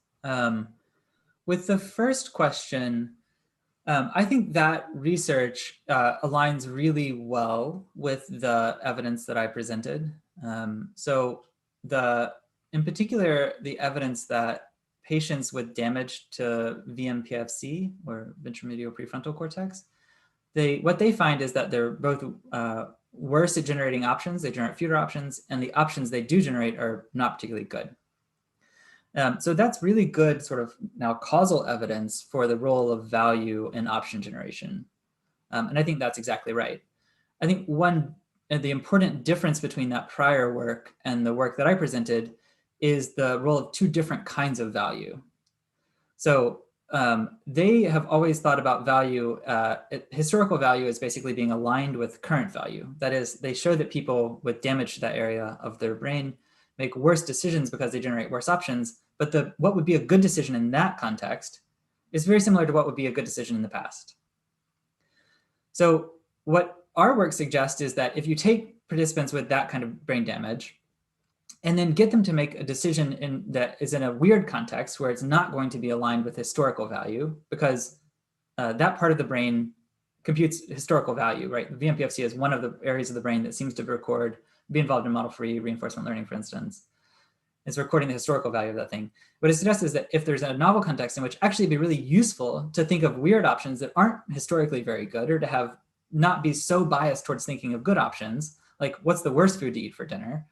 With the first question, I think that research aligns really well with the evidence that I presented. So in particular, the evidence that patients with damage to VMPFC, or ventromedial prefrontal cortex, what they find is that they're both worse at generating options. They generate fewer options, and the options they do generate are not particularly good. So that's really good sort of now causal evidence for the role of value in option generation. And I think that's exactly right. I think the important difference between that prior work and the work that I presented is the role of two different kinds of value. So they have always thought about value, historical value as basically being aligned with current value. That is, they show that people with damage to that area of their brain make worse decisions because they generate worse options, but what would be a good decision in that context is very similar to what would be a good decision in the past. So what our work suggests is that if you take participants with that kind of brain damage and then get them to make a decision that is in a weird context where it's not going to be aligned with historical value, because that part of the brain computes historical value, right? The VMPFC is one of the areas of the brain that seems to be involved in model-free reinforcement learning, for instance. It's recording the historical value of that thing. What it suggests is that if there's a novel context in which actually it'd be really useful to think of weird options that aren't historically very good, or to not be so biased towards thinking of good options, like what's the worst food to eat for dinner,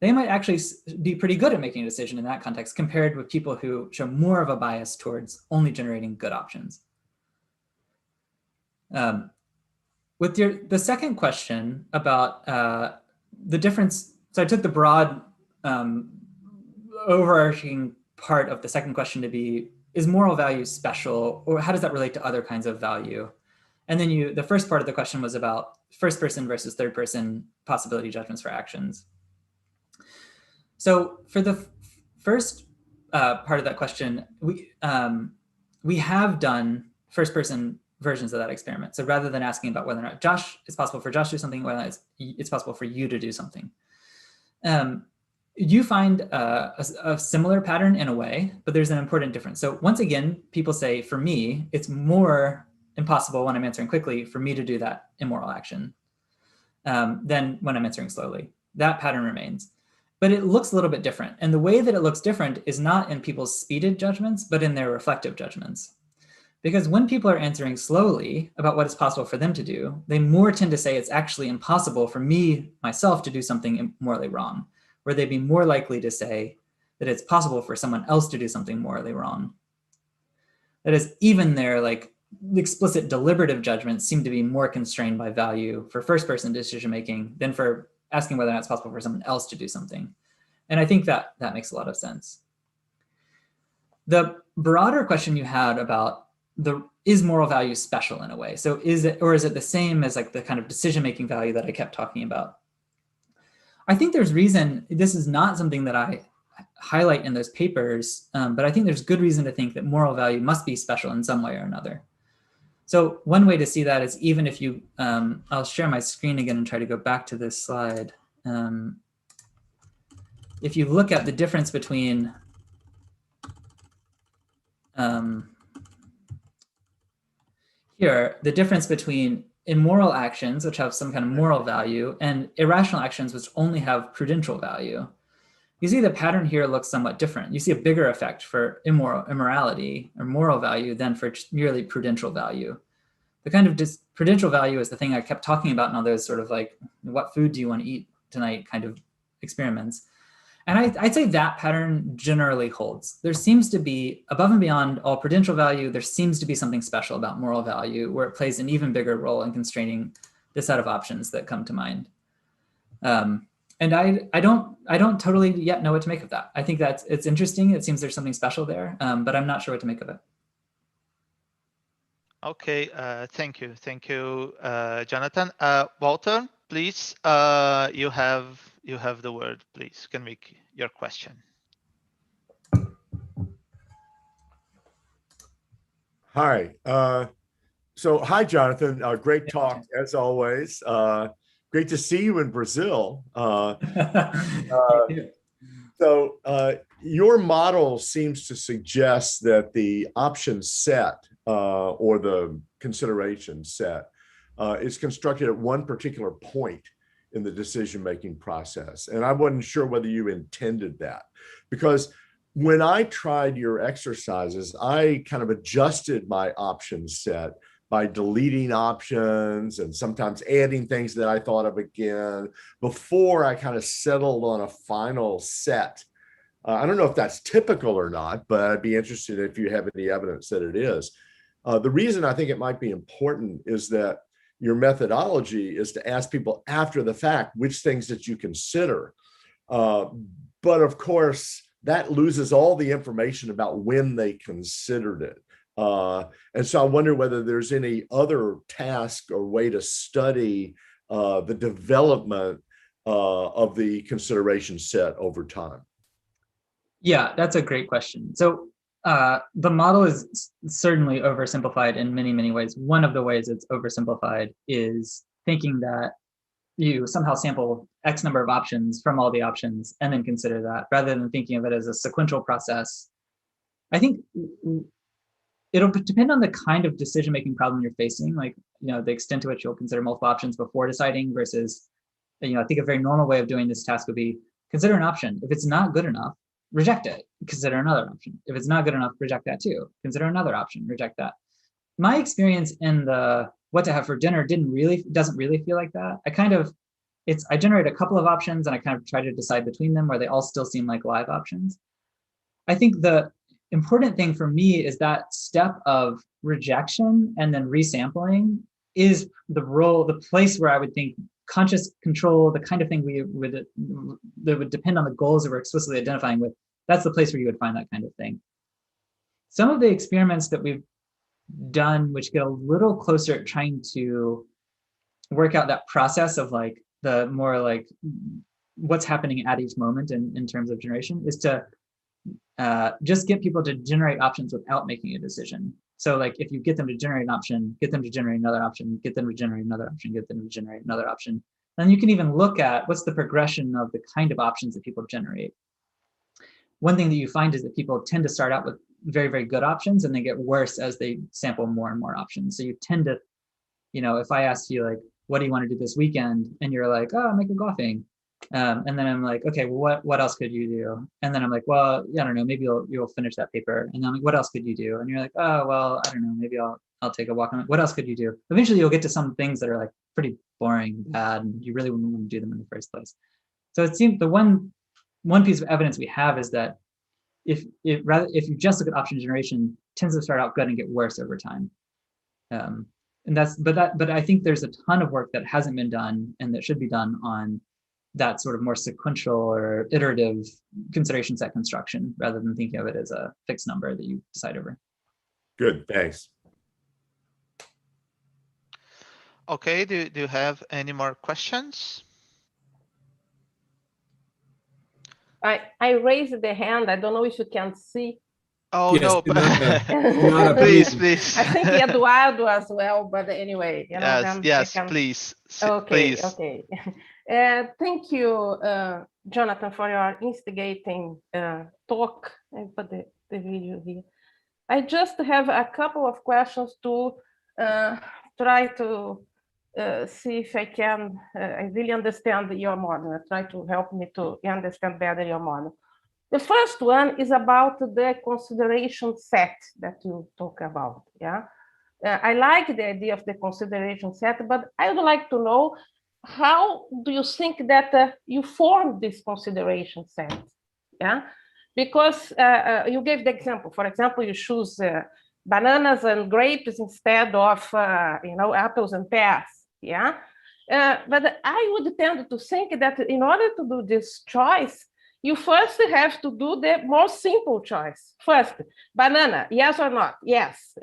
they might actually be pretty good at making a decision in that context compared with people who show more of a bias towards only generating good options. With the second question about the difference, so I took the broad overarching part of the second question to be, is moral value special, or how does that relate to other kinds of value? And then the first part of the question was about first person versus third person possibility judgments for actions. So for the first part of that question, we have done first person versions of that experiment. So rather than asking about whether or not it's possible for Josh to do something, whether it's possible for you to do something. You find a similar pattern in a way, but there's an important difference. So once again, people say, for me, it's more impossible when I'm answering quickly for me to do that immoral action than when I'm answering slowly. That pattern remains. But it looks a little bit different. And the way that it looks different is not in people's speeded judgments, but in their reflective judgments. Because when people are answering slowly about what is possible for them to do, they more tend to say it's actually impossible for myself to do something morally wrong, where they'd be more likely to say that it's possible for someone else to do something morally wrong. That is, even their explicit deliberative judgments seem to be more constrained by value for first-person decision-making than for asking whether or not it's possible for someone else to do something. And I think that makes a lot of sense. The broader question you had about is moral value special in a way? So is it the same as the kind of decision-making value that I kept talking about? I think there's reason, this is not something that I highlight in those papers, but I think there's good reason to think that moral value must be special in some way or another. So one way to see that is even if you, I'll share my screen again and try to go back to this slide. If you look at the difference between here, the difference between immoral actions, which have some kind of moral value, and irrational actions, which only have prudential value. You see the pattern here looks somewhat different. You see a bigger effect for immorality or moral value than for merely prudential value. The kind of prudential value is the thing I kept talking about in all those sort of what food do you want to eat tonight kind of experiments. And I'd say that pattern generally holds. There seems to be, above and beyond all prudential value, there seems to be something special about moral value where it plays an even bigger role in constraining the set of options that come to mind. And I don't totally yet know what to make of that. I think it's interesting. It seems there's something special there, but I'm not sure what to make of it. Okay, thank you, Jonathan. Walter, please, you have the word. Please, you can make your question. Hi. So hi, Jonathan. Great talk as always. Great to see you in Brazil. Your model seems to suggest that the option set or the consideration set is constructed at one particular point in the decision-making process. And I wasn't sure whether you intended that, because when I tried your exercises, I kind of adjusted my option set by deleting options and sometimes adding things that I thought of again before I kind of settled on a final set. I don't know if that's typical or not, but I'd be interested if you have any evidence that it is. The reason I think it might be important is that your methodology is to ask people after the fact which things that you consider. But of course, that loses all the information about when they considered it. And so I wonder whether there's any other task or way to study the development of the consideration set over time. Yeah, that's a great question. So the model is certainly oversimplified in many, many ways. One of the ways it's oversimplified is thinking that you somehow sample X number of options from all the options and then consider that, rather than thinking of it as a sequential process. I think it'll depend on the kind of decision-making problem you're facing, like, the extent to which you'll consider multiple options before deciding versus, I think a very normal way of doing this task would be consider an option. If it's not good enough, reject it, consider another option. If it's not good enough, reject that too. Consider another option, reject that. My experience in the what to have for dinner doesn't really feel like that. I generate a couple of options and I kind of try to decide between them where they all still seem like live options. I think the important thing for me is that step of rejection and then resampling is the place where I would think conscious control, the kind of thing that would depend on the goals that we're explicitly identifying with. That's the place where you would find that kind of thing. Some of the experiments that we've done, which get a little closer at trying to work out that process of like the more like what's happening at each moment in terms of generation, is to just get people to generate options without making a decision. So like if you get them to generate an option, get them to generate another option, get them to generate another option, get them to generate another option. And you can even look at what's the progression of the kind of options that people generate. One thing that you find is that people tend to start out with very, very good options and they get worse as they sample more and more options. So you tend to, if I asked you like, what do you want to do this weekend? And you're like, oh, I'm like golfing. And then I'm like, okay, well, what else could you do? And then I'm like, well, I don't know, maybe you'll finish that paper. And then I'm like, what else could you do? And you're like, oh, well, I don't know, maybe I'll take a walk. I'm like, what else could you do? Eventually you'll get to some things that are like pretty boring, bad, and you really wouldn't want to do them in the first place. So it seems the one piece of evidence we have is that if you just look at option generation, it tends to start out good and get worse over time. But I think there's a ton of work that hasn't been done and that should be done on that sort of more sequential or iterative consideration set construction, rather than thinking of it as a fixed number that you decide over. Good, thanks. Okay, do you have any more questions? I raised the hand. I don't know if you can see. Oh, yes, no, but please. I think Eduardo as well, but anyway. Yes, please. Okay, please. okay. Thank you, Jonathan, for your instigating talk. I put the video here. I just have a couple of questions to try to see if I can I really understand your model. Try to help me to understand better your model. The first one is about the consideration set that you talk about. Yeah, I like the idea of the consideration set, but I would like to know, how do you think that you form this consideration set? Yeah, because you gave the example. For example, you choose bananas and grapes instead of apples and pears. Yeah, but I would tend to think that in order to do this choice, you first have to do the more simple choice. First, banana, yes or not? Yes.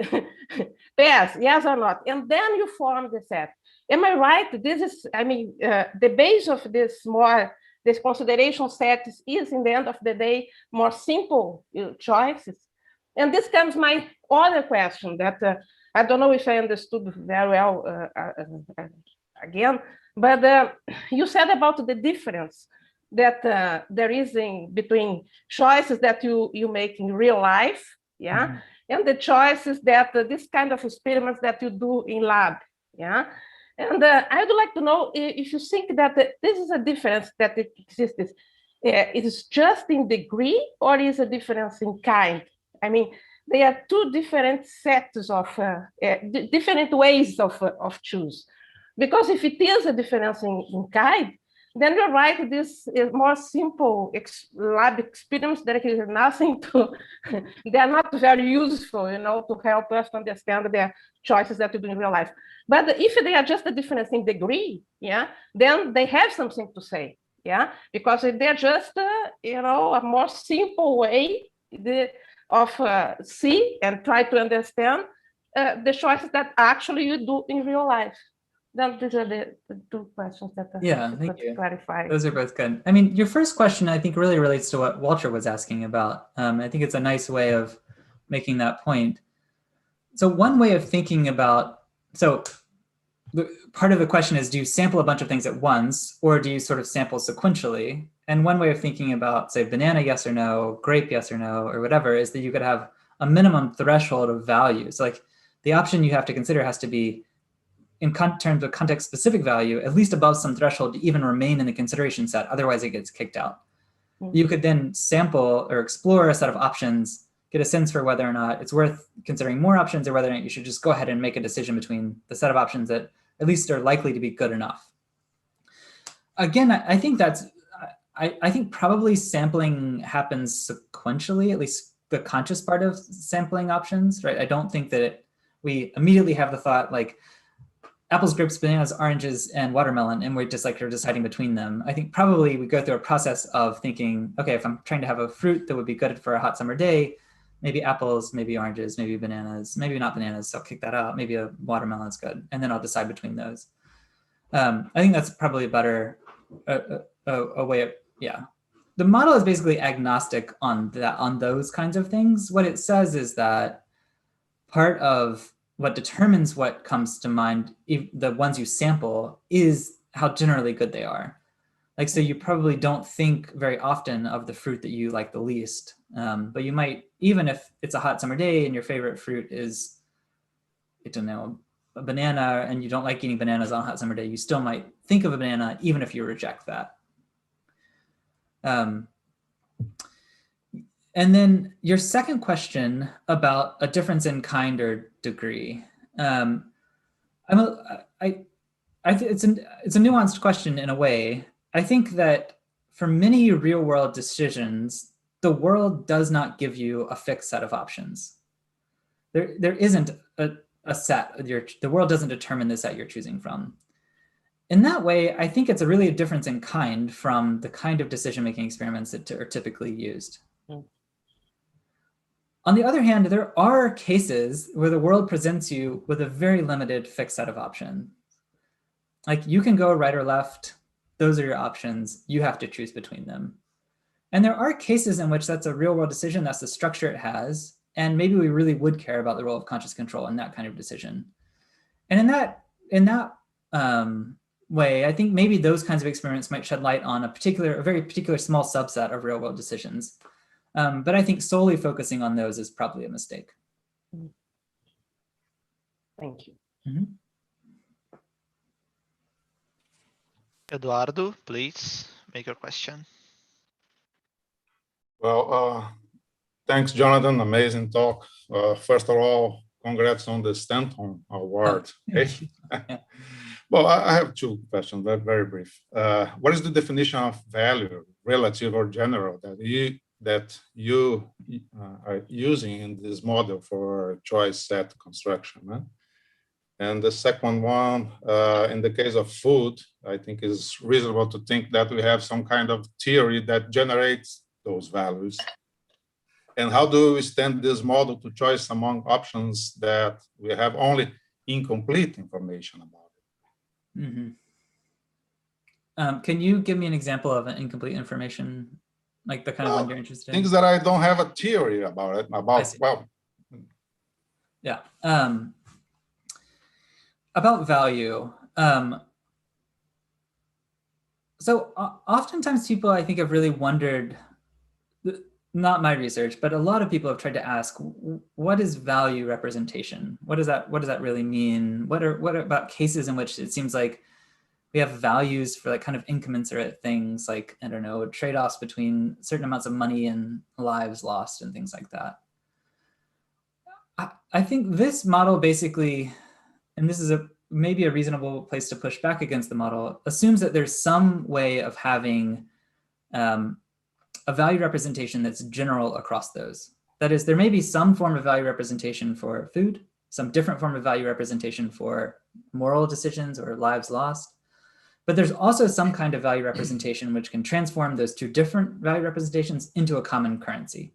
Pears, yes or not? And then you form the set. Am I right? This is, the base of this consideration set is, in the end of the day, more simple choices. And this comes my other question, that I don't know if I understood very well again, but you said about the difference that there is between choices that you make in real life, yeah, mm-hmm. and the choices that this kind of experiments that you do in lab, yeah. And I would like to know if you think that this is a difference that it exists. It is just in degree, or is a difference in kind? I mean, they are two different sets of different ways of choose. Because if it is a difference in kind, then you're right, this is more simple lab experiments that have nothing to, they are not very useful, you know, to help us to understand the choices that we do in real life. But if they are just a difference in degree, yeah, then they have something to say, yeah, because they're just, you know, a more simple way of see and try to understand the choices that actually you do in real life. Then these are the two questions that I thank you. Clarify. Those are both good. I mean, your first question, I think, really relates to what Walter was asking about. I think it's a nice way of making that point. So one way of thinking about, so part of the question is, do you sample a bunch of things at once, or do you sort of sample sequentially? And one way of thinking about, say, banana, yes or no, grape, yes or no, or whatever, is that you could have a minimum threshold of values. Like the option you have to consider has to be, in terms of context-specific value, at least above some threshold to even remain in the consideration set. Otherwise, it gets kicked out. Mm-hmm. You could then sample or explore a set of options, get a sense for whether or not it's worth considering more options, or whether or not you should just go ahead and make a decision between the set of options that at least are likely to be good enough. Again, I think that's, I think probably sampling happens sequentially, at least the conscious part of sampling options, right? I don't think that we immediately have the thought like, apples, grapes, bananas, oranges, and watermelon, and we're just like, we're deciding between them. I think probably we go through a process of thinking, okay, if I'm trying to have a fruit that would be good for a hot summer day, maybe apples, maybe oranges, maybe bananas, maybe not bananas, so I'll kick that out. Maybe a watermelon is good, and then I'll decide between those. I think that's probably a better a way of, yeah. The model is basically agnostic on that, on those kinds of things. What it says is that part of what determines what comes to mind, the ones you sample, is how generally good they are. Like, so you probably don't think very often of the fruit that you like the least, but you might, even if it's a hot summer day and your favorite fruit is, I don't know, a banana, and you don't like eating bananas on a hot summer day, you still might think of a banana even if you reject that. And then your second question about a difference in kind or degree. It's a nuanced question in a way. I think that for many real world decisions, the world does not give you a fixed set of options. There isn't a set, the world doesn't determine the set you're choosing from. In that way, I think it's really a difference in kind from the kind of decision-making experiments that are typically used. On the other hand, there are cases where the world presents you with a very limited fixed set of options. Like, you can go right or left, those are your options, you have to choose between them. And there are cases in which that's a real world decision, that's the structure it has, and maybe we really would care about the role of conscious control in that kind of decision. And in that way, I think maybe those kinds of experiments might shed light on a very particular small subset of real world decisions. But I think solely focusing on those is probably a mistake. Thank you. Mm-hmm. Eduardo, please make your question. Well, thanks, Jonathan. Amazing talk. First of all, congrats on the Stanton Award. Okay. Well, I have two questions, very brief. What is the definition of value, relative or general, that you are using in this model for choice set construction? Huh? And the second one, in the case of food, I think it's reasonable to think that we have some kind of theory that generates those values. And how do we extend this model to choice among options that we have only incomplete information about it? Mm-hmm. Can you give me an example of an incomplete information, like the kind of one you're interested in? Things that I don't have a theory about it, well. Yeah. about value. So oftentimes people, I think, have really wondered, not my research, but a lot of people have tried to ask, what is value representation? What does that really mean? What about cases in which it seems like we have values for like kind of incommensurate things, like, I don't know, trade-offs between certain amounts of money and lives lost and things like that. I think this model basically, and this is maybe a reasonable place to push back against the model, assumes that there's some way of having a value representation that's general across those. That is, there may be some form of value representation for food, some different form of value representation for moral decisions or lives lost, but there's also some kind of value representation which can transform those two different value representations into a common currency.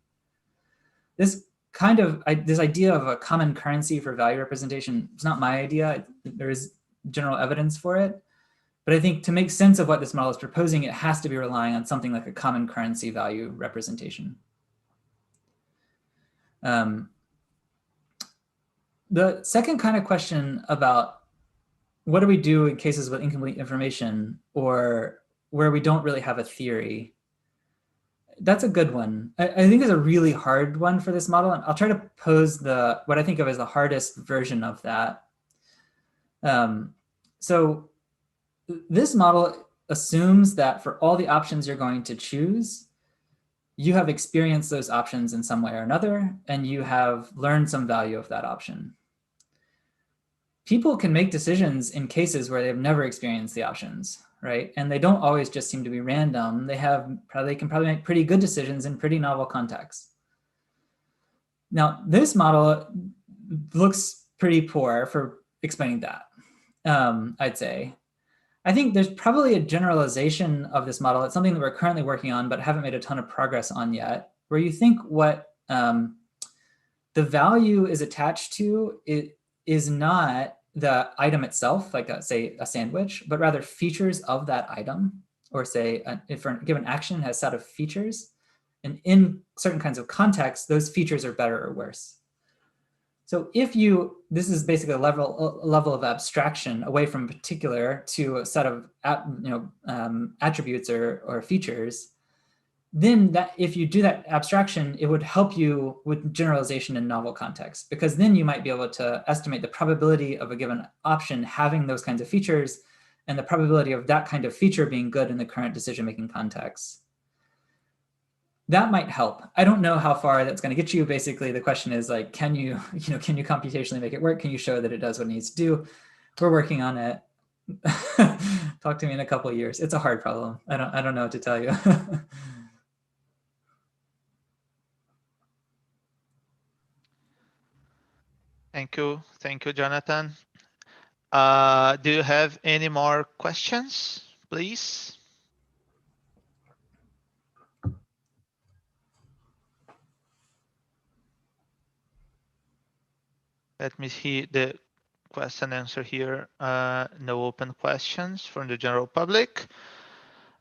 This idea of a common currency for value representation is not my idea. There is general evidence for it. But I think to make sense of what this model is proposing, it has to be relying on something like a common currency value representation. The second kind of question about what do we do in cases with incomplete information or where we don't really have a theory, that's a good one. I think it's a really hard one for this model. And I'll try to pose what I think of as the hardest version of that. So this model assumes that for all the options you're going to choose, you have experienced those options in some way or another, and you have learned some value of that option. People can make decisions in cases where they've never experienced the options, right? And they don't always just seem to be random. They can probably make pretty good decisions in pretty novel contexts. Now, this model looks pretty poor for explaining that, I'd say. I think there's probably a generalization of this model. It's something that we're currently working on, but haven't made a ton of progress on yet, where you think what the value is attached to is not the item itself, like say a sandwich, but rather features of that item, or say if a given action has a set of features, and in certain kinds of contexts, those features are better or worse. So this is basically a level of abstraction away from particular to a set of attributes or features. Then if you do that abstraction, it would help you with generalization in novel contexts, because then you might be able to estimate the probability of a given option having those kinds of features and the probability of that kind of feature being good in the current decision-making context. That might help. I don't know how far that's going to get you. Basically, the question is like, can you computationally make it work? Can you show that it does what it needs to do? We're working on it. Talk to me in a couple of years. It's a hard problem. I don't know what to tell you. Thank you, Jonathan. Do you have any more questions, please? Let me see the question answer here. No open questions from the general public.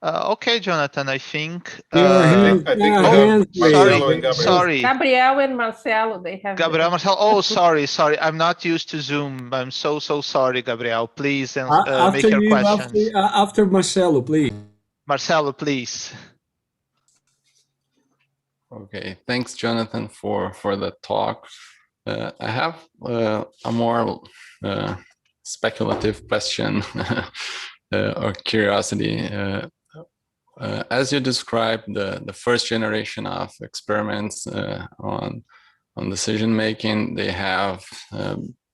Okay, Jonathan, I think. Sorry. Gabriel and Marcelo, they have. Gabriel, Marcelo. Oh, sorry. I'm not used to Zoom. I'm so sorry, Gabriel. Please make your questions. After Marcelo, please. Marcelo, please. Okay, thanks, Jonathan, for the talk. I have a more speculative question or curiosity. As you described the first generation of experiments on decision making, they have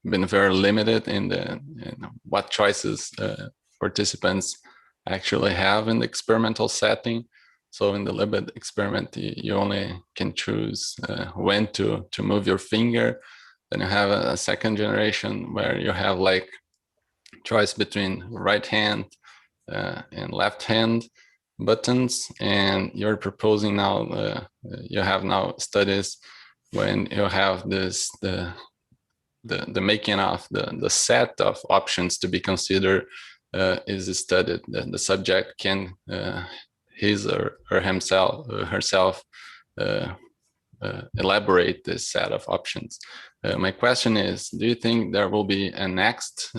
been very limited in what choices participants actually have in the experimental setting. So in the Libet experiment, you only can choose when to move your finger. Then you have a second generation where you have like choice between right hand and left hand buttons. And you're proposing now, you have now studies when you have the making of the set of options to be considered is studied. The subject can his or herself elaborate this set of options. My question is, do you think there will be a next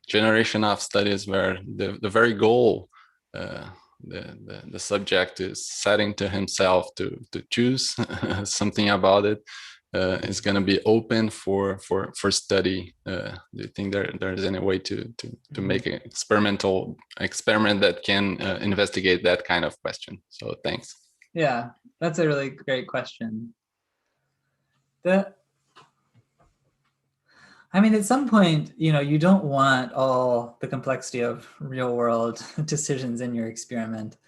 generation of studies where the very goal the subject is setting to himself to choose something about it is going to be open for study? Do you think there is any way to make an experiment that can investigate that kind of question? So thanks. Yeah, that's a really great question. I mean, at some point, you don't want all the complexity of real world decisions in your experiment.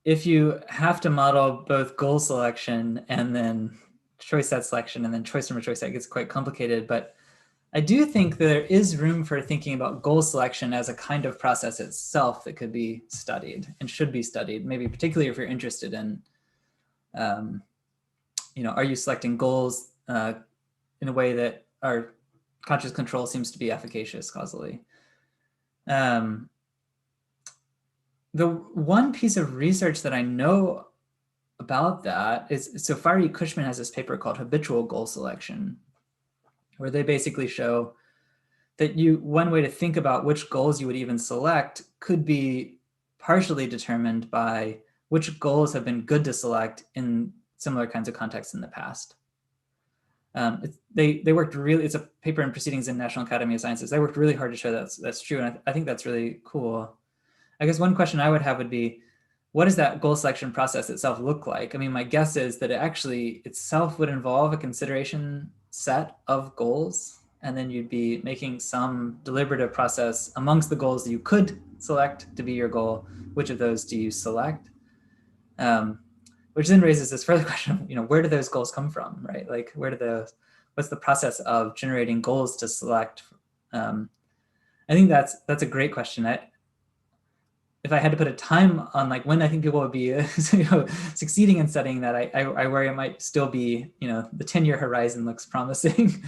If you have to model both goal selection and then choice set selection and then choice from a choice set, it gets quite complicated. But I do think there is room for thinking about goal selection as a kind of process itself that could be studied and should be studied, maybe particularly if you're interested in, are you selecting goals in a way that our conscious control seems to be efficacious causally? The one piece of research that I know about that is, so Fari Cushman has this paper called Habitual Goal Selection, where they basically show that one way to think about which goals you would even select could be partially determined by which goals have been good to select in similar kinds of contexts in the past. They worked really, it's a paper in Proceedings in National Academy of Sciences. They worked really hard to show that's true. And I think that's really cool. I guess one question I would have would be, what does that goal selection process itself look like? I mean, my guess is that it actually itself would involve a consideration set of goals, and then you'd be making some deliberative process amongst the goals that you could select to be your goal. Which of those do you select? Which then raises this further question of, where do those goals come from, right? Like, what's the process of generating goals to select? I think that's a great question. If I had to put a time on like when I think people would be succeeding in studying that, I worry it might still be, the 10-year horizon looks promising.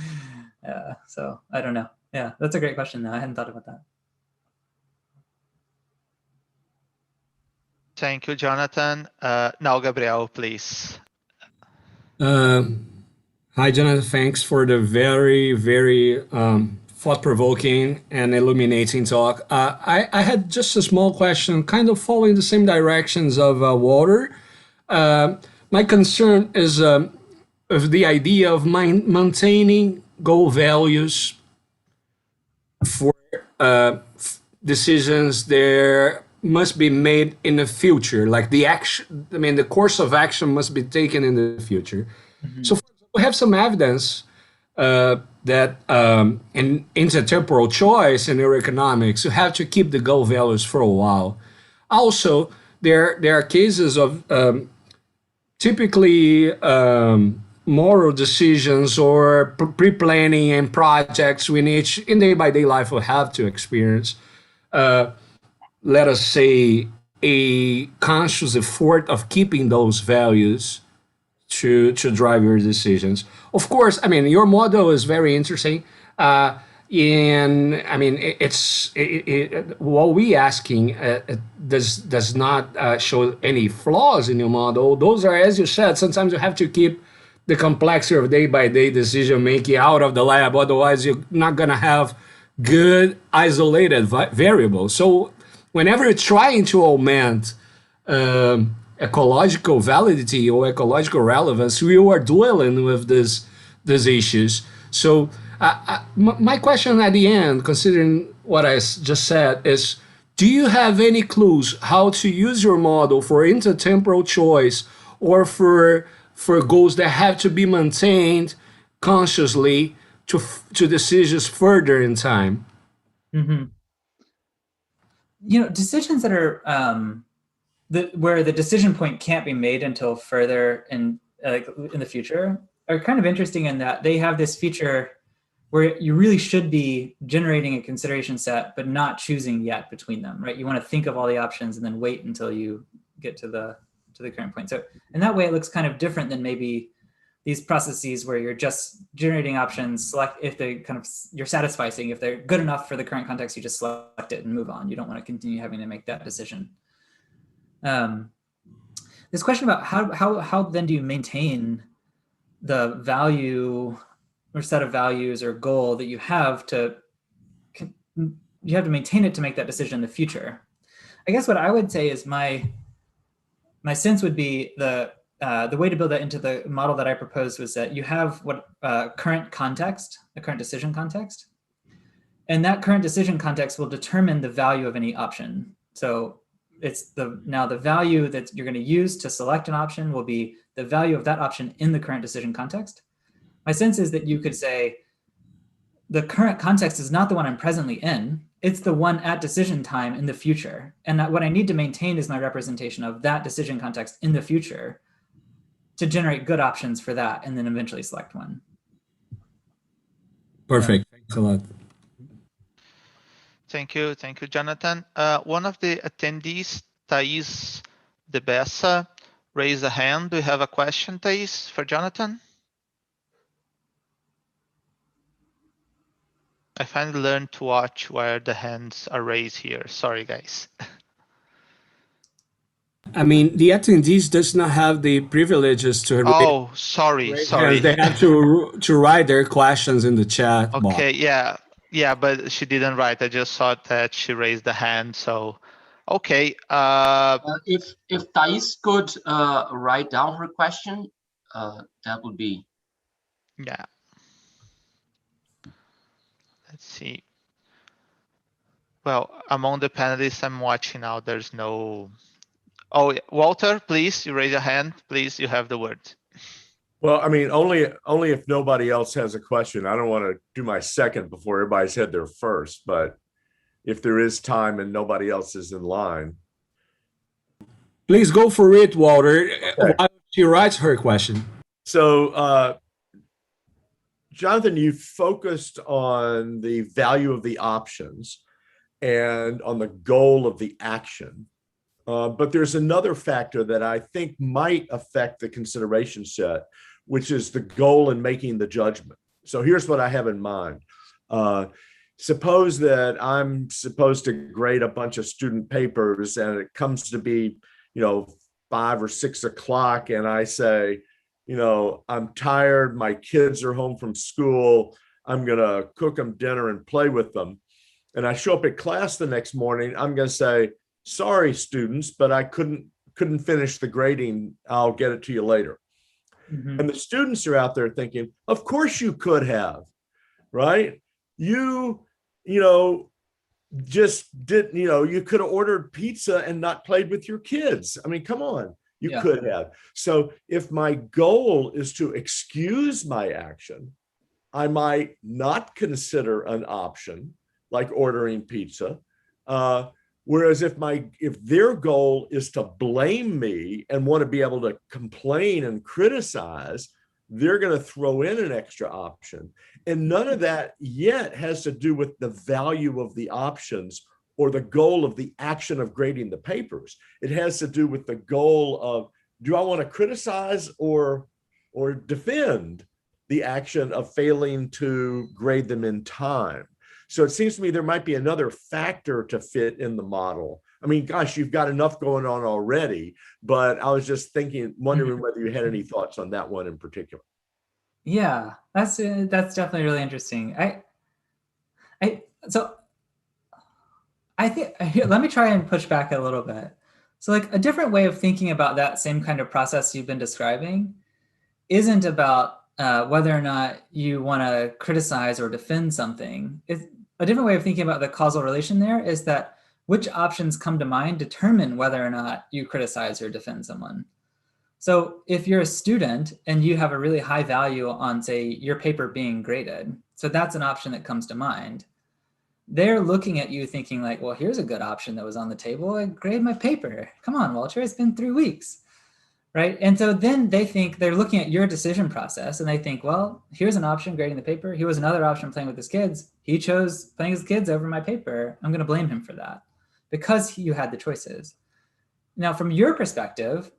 So I don't know. Yeah, that's a great question though. I hadn't thought about that. Thank you, Jonathan. Now, Gabriel, please. Hi, Jonathan. Thanks for the very, very thought-provoking and illuminating talk. I had just a small question, kind of following the same directions of Walter. My concern is of the idea of maintaining goal values for decisions there must be made in the future, like the course of action must be taken in the future. Mm-hmm. So we have some evidence that in intertemporal choice in neuroeconomics, you have to keep the goal values for a while. Also, there are cases of typically moral decisions or pre-planning and projects we in day-by-day life will have to experience. Let us say, a conscious effort of keeping those values to drive your decisions. Of course, I mean, your model is very interesting. And I mean, what we asking does not show any flaws in your model. Those are, as you said, sometimes you have to keep the complexity of day-by-day decision-making out of the lab. Otherwise, you're not going to have good isolated variables. So whenever you're trying to augment ecological validity or ecological relevance, we are dwelling with these issues. So my question at the end, considering what I just said, is do you have any clues how to use your model for intertemporal choice or for goals that have to be maintained consciously to decisions further in time? Mm-hmm. Decisions that are where the decision point can't be made until further in the future are kind of interesting in that they have this feature where you really should be generating a consideration set, but not choosing yet between them, right? You want to think of all the options and then wait until you get to the current point. So in that way, it looks kind of different than maybe these processes where you're just generating options, select if they you're satisficing, if they're good enough for the current context, you just select it and move on. You don't want to continue having to make that decision. this question about how then do you maintain the value or set of values or goal that you have to maintain it to make that decision in the future. I guess what I would say is my sense would be the way to build that into the model that I proposed was that you have what current context, the current decision context, and that current decision context will determine the value of any option. So it's the value that you're going to use to select an option will be the value of that option in the current decision context. My sense is that you could say the current context is not the one I'm presently in, it's the one at decision time in the future. And that what I need to maintain is my representation of that decision context in the future to generate good options for that and then eventually select one. Perfect. Thanks a lot. Thank you, Jonathan. One of the attendees, Thais de Bessa, raised a hand. Do you have a question, Thais, for Jonathan? I finally learned to watch where the hands are raised here. Sorry, guys. I mean, the attendees does not have the privileges to Oh, sorry. They have to write their questions in the chat box. Okay, yeah, but she didn't write. I just saw that she raised the hand. So, okay. If Thais could write down her question, that would be. Yeah. Let's see. Well, among the panelists I'm watching now, there's no. Oh, Walter, please, you raise your hand. Please, you have the word. Well, I mean, only if nobody else has a question. I don't want to do my second before everybody's had their first, but if there is time and nobody else is in line. Please go for it, Walter, Okay. while she writes her question. So, Jonathan, you focused on the value of the options and on the goal of the action. But there's another factor that I think might affect the consideration set, which is the goal in making the judgment. So here's what I have in mind. Suppose that I'm supposed to grade a bunch of student papers and it comes to be, 5 or 6 o'clock, and I say, I'm tired, my kids are home from school, I'm gonna cook them dinner and play with them. And I show up at class the next morning, I'm gonna say, sorry, students, but I couldn't finish the grading. I'll get it to you later. Mm-hmm. And the students are out there thinking, of course you could have, right? You just didn't, you could have ordered pizza and not played with your kids. I mean, come on, you could have. So if my goal is to excuse my action, I might not consider an option like ordering pizza. Whereas if their goal is to blame me and want to be able to complain and criticize, they're going to throw in an extra option. And none of that yet has to do with the value of the options or the goal of the action of grading the papers. It has to do with the goal of, do I want to criticize or defend the action of failing to grade them in time? So it seems to me there might be another factor to fit in the model. I mean, gosh, you've got enough going on already, but I was just wondering whether you had any thoughts on that one in particular. Yeah, that's definitely really interesting. I think, let me try and push back a little bit. So like a different way of thinking about that same kind of process you've been describing isn't about whether or not you want to criticize or defend something. A different way of thinking about the causal relation there is that which options come to mind determine whether or not you criticize or defend someone. So if you're a student and you have a really high value on, say, your paper being graded, so that's an option that comes to mind, they're looking at you thinking like, well, here's a good option that was on the table. I grade my paper. Come on, Walter, it's been 3 weeks. Right. And so then they think they're looking at your decision process and they think, well, here's an option, grading the paper. Here was another option, playing with his kids. He chose playing with his kids over my paper. I'm going to blame him for that because you had the choices. Now, from your perspective,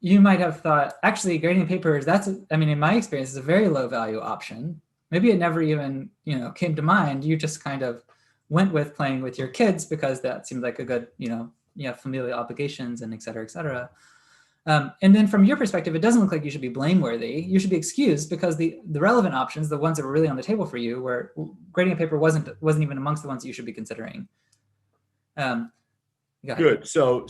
you might have thought, actually, grading papers, in my experience, is a very low value option. Maybe it never even, came to mind. You just kind of went with playing with your kids because that seemed like a good, familial obligations and et cetera, et cetera. And then from your perspective, it doesn't look like you should be blameworthy. You should be excused because the relevant options, the ones that were really on the table for you, were grading a paper wasn't even amongst the ones that you should be considering. Good. So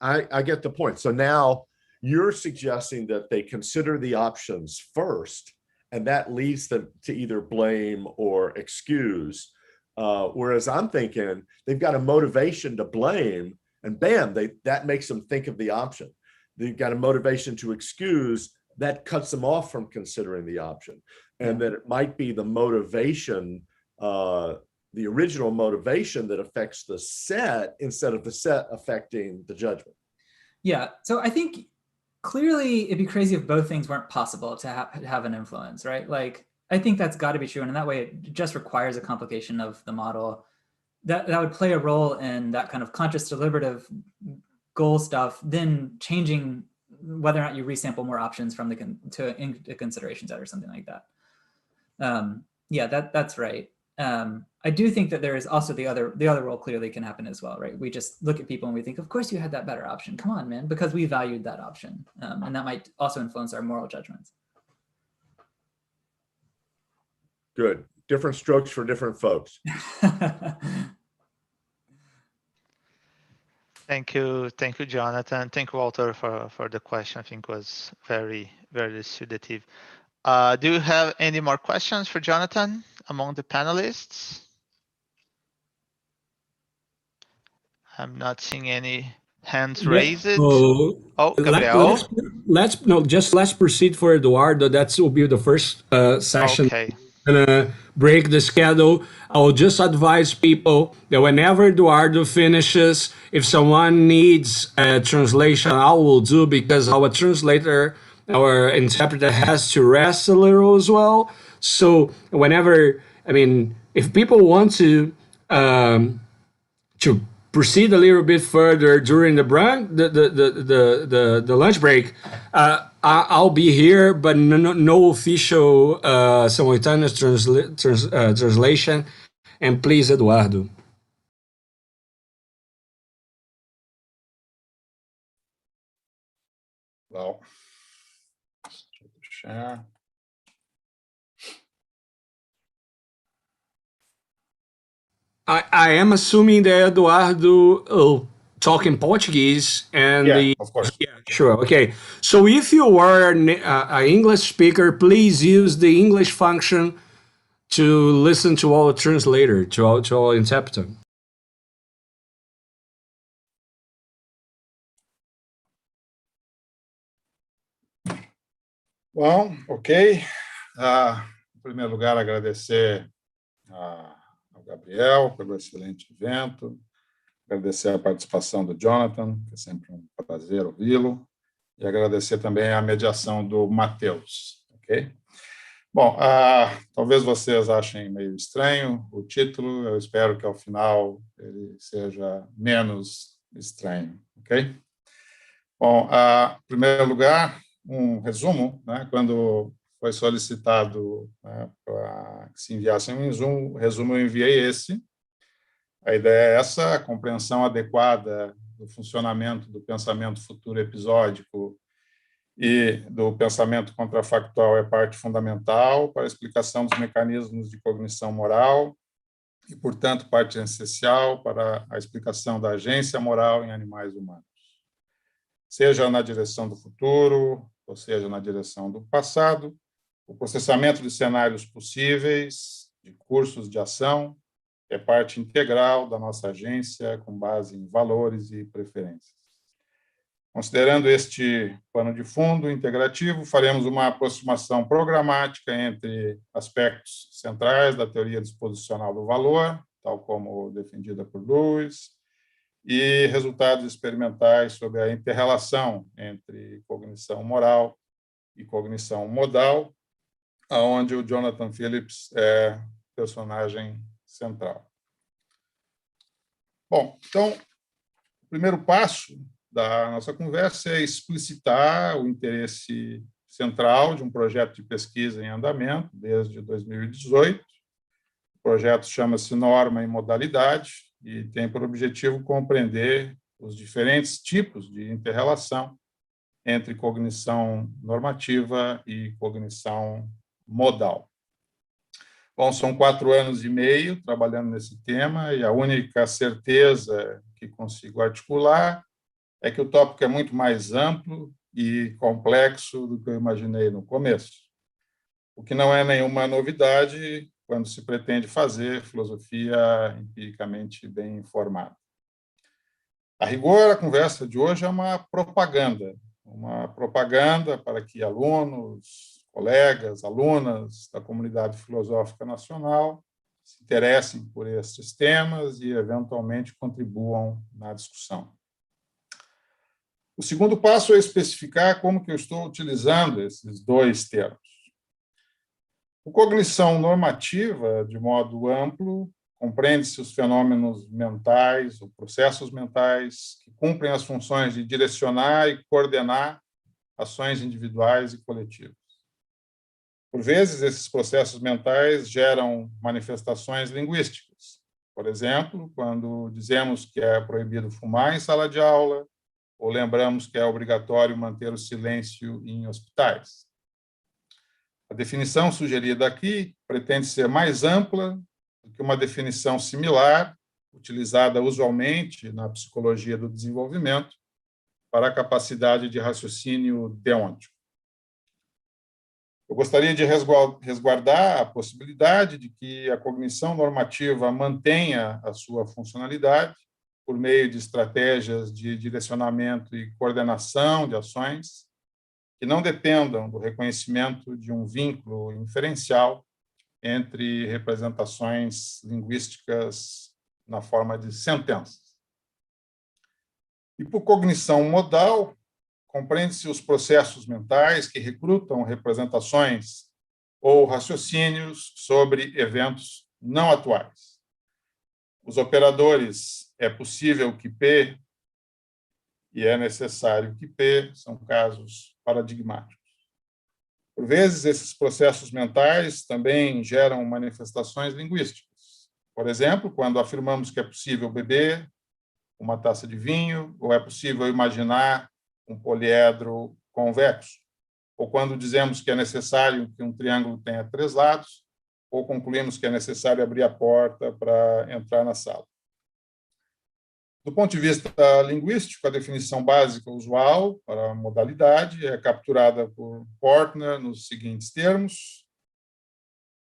I get the point. So now you're suggesting that they consider the options first, and that leads them to either blame or excuse. Whereas I'm thinking they've got a motivation to blame, and bam, that makes them think of the option. They've got a motivation to excuse, that cuts them off from considering the option. And that it might be the motivation, the original motivation that affects the set instead of the set affecting the judgment. Yeah, so I think clearly it'd be crazy if both things weren't possible to have an influence, right? Like, I think that's got to be true. And in that way, it just requires a complication of the model that would play a role in that kind of conscious deliberative goal stuff, then changing whether or not you resample more options from the consideration set or something like that. Yeah, that's right. I do think that there is also the other role clearly can happen as well, right? We just look at people and we think, of course you had that better option. Come on, man, because we valued that option. And that might also influence our moral judgments. Good. Different strokes for different folks. Thank you, Jonathan. Thank you, Walter, for the question. I think was very, very elucidative. Do you have any more questions for Jonathan among the panelists? I'm not seeing any hands raised. Gabriel. Let's proceed for Eduardo. That will be the first session. Okay. Break the schedule. I will just advise people that whenever Eduardo finishes, if someone needs a translation, I will do, because our translator, our interpreter, has to rest a little as well. So whenever, I mean, if people want to proceed a little bit further during the lunch break, I'll be here, but no official simultaneous translation. And please, Eduardo. Well, share. I am assuming that Eduardo will talk in Portuguese, and of course. Yeah, sure. Okay. So if you are an English speaker, please use the English function to listen to our translator, to our interpreter. Bom, ok. Em primeiro lugar, agradecer ao Gabriel pelo excelente evento, agradecer a participação do Jonathan, que é sempre um prazer ouvi-lo, e agradecer também a mediação do Matheus, ok? Bom, talvez vocês achem meio estranho o título, eu espero que ao final ele seja menos estranho, ok? Bom, em primeiro lugar, um resumo, né? Quando foi solicitado, né, para que se enviasse um resumo, eu enviei esse. A ideia é essa: a compreensão adequada do funcionamento do pensamento futuro episódico e do pensamento contrafactual é parte fundamental para a explicação dos mecanismos de cognição moral e, portanto, parte essencial para a explicação da agência moral em animais humanos. Seja na direção do futuro, ou seja na direção do passado, o processamento de cenários possíveis, de cursos de ação, é parte integral da nossa agência, com base em valores e preferências. Considerando este pano de fundo integrativo, faremos uma aproximação programática entre aspectos centrais da teoria disposicional do valor, tal como defendida por Lewis, e resultados experimentais sobre a inter-relação entre cognição moral e cognição modal, onde o Jonathan Phillips é personagem central. Bom, então, o primeiro passo da nossa conversa é explicitar o interesse central de um projeto de pesquisa em andamento desde 2018. O projeto chama-se Norma e Modalidade e tem por objetivo compreender os diferentes tipos de inter-relação entre cognição normativa e cognição modal. Bom, são 4 anos e meio trabalhando nesse tema, e a única certeza que consigo articular é que o tópico é muito mais amplo e complexo do que eu imaginei no começo, o que não é nenhuma novidade quando se pretende fazer filosofia empiricamente bem informada. A rigor, a conversa de hoje é uma propaganda para que alunos, colegas, alunas da comunidade filosófica nacional se interessem por estes temas e, eventualmente, contribuam na discussão. O segundo passo é especificar como que eu estou utilizando esses 2 termos. O cognição normativa, de modo amplo, compreende-se os fenômenos mentais, ou processos mentais, que cumprem as funções de direcionar e coordenar ações individuais e coletivas. Por vezes, esses processos mentais geram manifestações linguísticas. Por exemplo, quando dizemos que é proibido fumar em sala de aula, ou lembramos que é obrigatório manter o silêncio em hospitais. A definição sugerida aqui pretende ser mais ampla do que uma definição similar, utilizada usualmente na psicologia do desenvolvimento, para a capacidade de raciocínio deôntico. Eu gostaria de resguardar a possibilidade de que a cognição normativa mantenha a sua funcionalidade por meio de estratégias de direcionamento e coordenação de ações que não dependam do reconhecimento de um vínculo inferencial entre representações linguísticas na forma de sentenças. E por cognição modal, compreende-se os processos mentais que recrutam representações ou raciocínios sobre eventos não atuais. Os operadores é possível que P e é necessário que P são casos paradigmáticos. Por vezes, esses processos mentais também geram manifestações linguísticas. Por exemplo, quando afirmamos que é possível beber uma taça de vinho, ou é possível imaginar um poliedro convexo, ou quando dizemos que é necessário que um triângulo tenha 3 lados, ou concluímos que é necessário abrir a porta para entrar na sala. Do ponto de vista linguístico, a definição básica usual para a modalidade é capturada por Portner nos seguintes termos: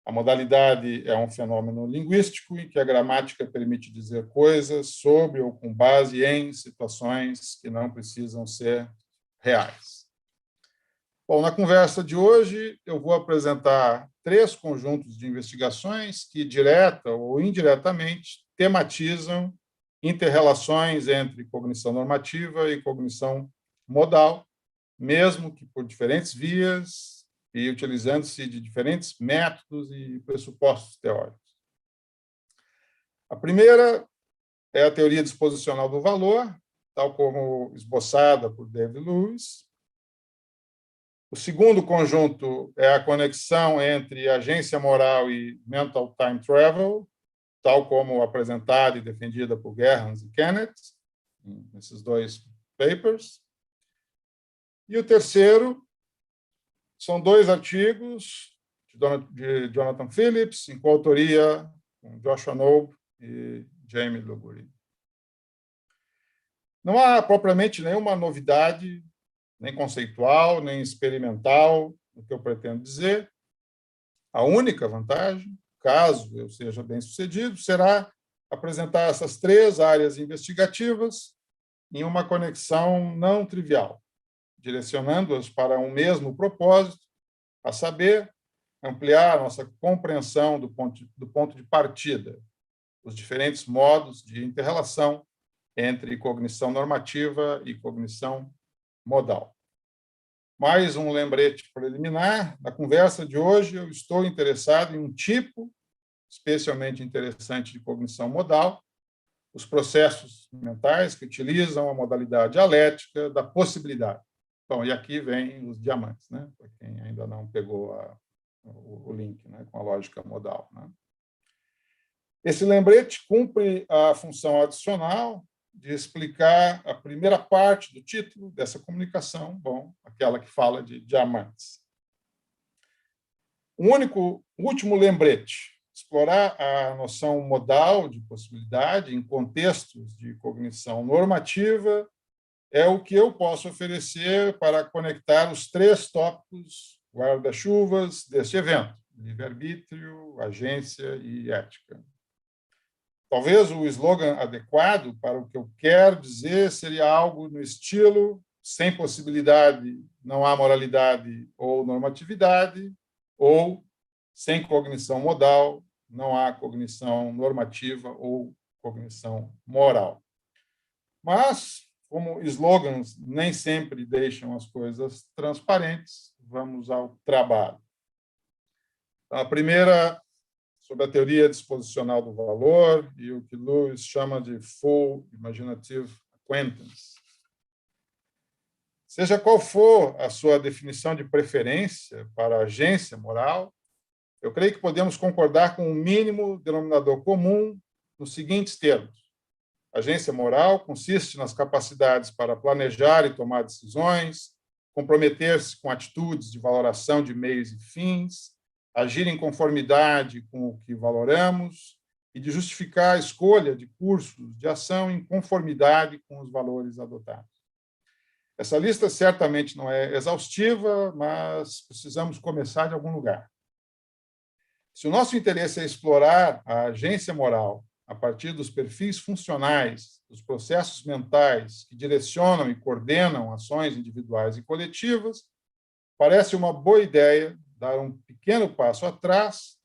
a modalidade é um fenômeno linguístico em que a gramática permite dizer coisas sobre ou com base em situações que não precisam ser reais. Bom, na conversa de hoje, eu vou apresentar 3 conjuntos de investigações que, direta ou indiretamente, tematizam interrelações entre cognição normativa e cognição modal, mesmo que por diferentes vias e utilizando-se de diferentes métodos e pressupostos teóricos. A primeira é a teoria disposicional do valor, tal como esboçada por David Lewis. O segundo conjunto é a conexão entre agência moral e mental time travel, tal como apresentada e defendida por Gerhans e Kenneth, nesses 2 papers. E o terceiro são 2 artigos de Jonathan Phillips, em coautoria com Joshua Knobe e Jamie Lugury. Não há propriamente nenhuma novidade, nem conceitual, nem experimental, no que eu pretendo dizer. A única vantagem, caso eu seja bem-sucedido, será apresentar essas 3 áreas investigativas em uma conexão não trivial, direcionando-as para um mesmo propósito, a saber, ampliar nossa compreensão do ponto de partida, os diferentes modos de interrelação entre cognição normativa e cognição modal. Mais um lembrete preliminar: na conversa de hoje, eu estou interessado em um tipo especialmente interessante de cognição modal, os processos mentais que utilizam a modalidade dialética da possibilidade. Bom, e aqui vem os diamantes, né? Para quem ainda não pegou o link, né, com a lógica modal, né? Esse lembrete cumpre a função adicional de explicar a primeira parte do título dessa comunicação, bom, aquela que fala de diamantes. Último lembrete: explorar a noção modal de possibilidade em contextos de cognição normativa é o que eu posso oferecer para conectar os 3 tópicos guarda-chuvas deste evento: livre-arbítrio, agência e ética. Talvez o slogan adequado para o que eu quero dizer seria algo no estilo: sem possibilidade não há moralidade ou normatividade, ou sem cognição modal não há cognição normativa ou cognição moral. Mas, como slogans nem sempre deixam as coisas transparentes, vamos ao trabalho. A primeira, sobre a teoria disposicional do valor e o que Lewis chama de full imaginative acquaintance. Seja qual for a sua definição de preferência para a agência moral, eu creio que podemos concordar com um mínimo denominador comum nos seguintes termos: a agência moral consiste nas capacidades para planejar e tomar decisões, comprometer-se com atitudes de valoração de meios e fins, agir em conformidade com o que valoramos e de justificar a escolha de cursos de ação em conformidade com os valores adotados. Essa lista certamente não é exaustiva, mas precisamos começar de algum lugar. Se o nosso interesse é explorar a agência moral a partir dos perfis funcionais, dos processos mentais que direcionam e coordenam ações individuais e coletivas, parece uma boa ideia dar um pequeno passo atrás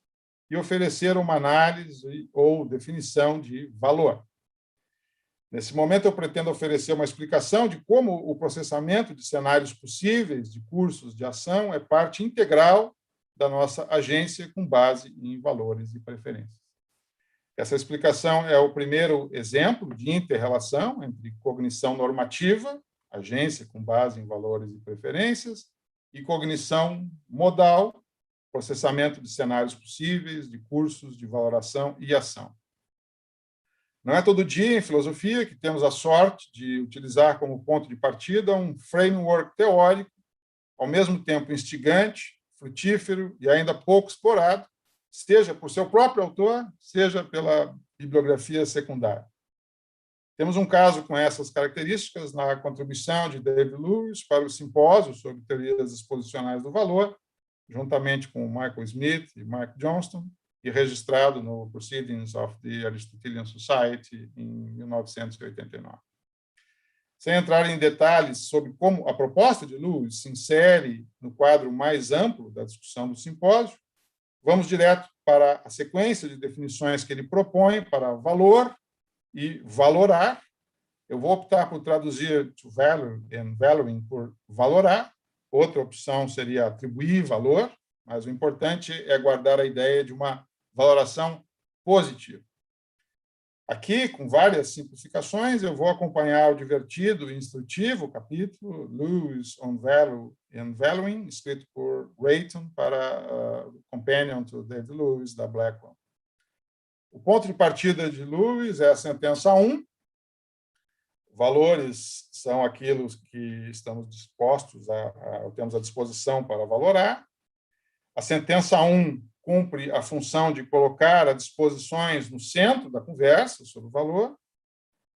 e oferecer uma análise ou definição de valor. Nesse momento, eu pretendo oferecer uma explicação de como o processamento de cenários possíveis de cursos de ação é parte integral da nossa agência com base em valores e preferências. Essa explicação é o primeiro exemplo de inter-relação entre cognição normativa, agência com base em valores e preferências, e cognição modal, processamento de cenários possíveis, de cursos de valoração e ação. Não é todo dia, em filosofia, que temos a sorte de utilizar como ponto de partida um framework teórico, ao mesmo tempo instigante, frutífero e ainda pouco explorado, seja por seu próprio autor, seja pela bibliografia secundária. Temos um caso com essas características na contribuição de David Lewis para o simpósio sobre teorias exposicionais do valor, juntamente com Michael Smith e Mark Johnston, e registrado no Proceedings of the Aristotelian Society em 1989. Sem entrar em detalhes sobre como a proposta de Lewis se insere no quadro mais amplo da discussão do simpósio, vamos direto para a sequência de definições que ele propõe para valor e valorar. Eu vou optar por traduzir to value and valuing por valorar. Outra opção seria atribuir valor, mas o importante é guardar a ideia de uma valoração positiva. Aqui, com várias simplificações, eu vou acompanhar o divertido e instrutivo capítulo Lewis on Value and Valuing, escrito por Rayton para Companion to David Lewis, da Blackwell. O ponto de partida de Lewis é a sentença 1. Valores são aquilo que estamos dispostos temos à disposição para valorar. A sentença 1 cumpre a função de colocar as disposições no centro da conversa sobre o valor,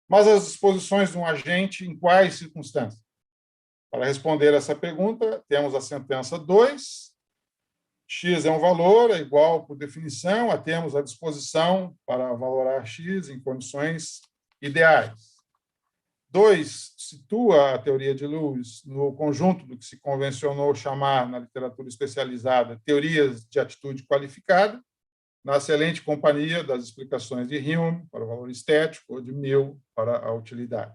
mas as disposições de um agente em quais circunstâncias? Para responder essa pergunta, temos a sentença 2. X é um valor, é igual, por definição, a termos à disposição para valorar X em condições ideais. 2 situa a teoria de Lewis no conjunto do que se convencionou chamar, na literatura especializada, teorias de atitude qualificada, na excelente companhia das explicações de Hume para o valor estético ou de Mill para a utilidade.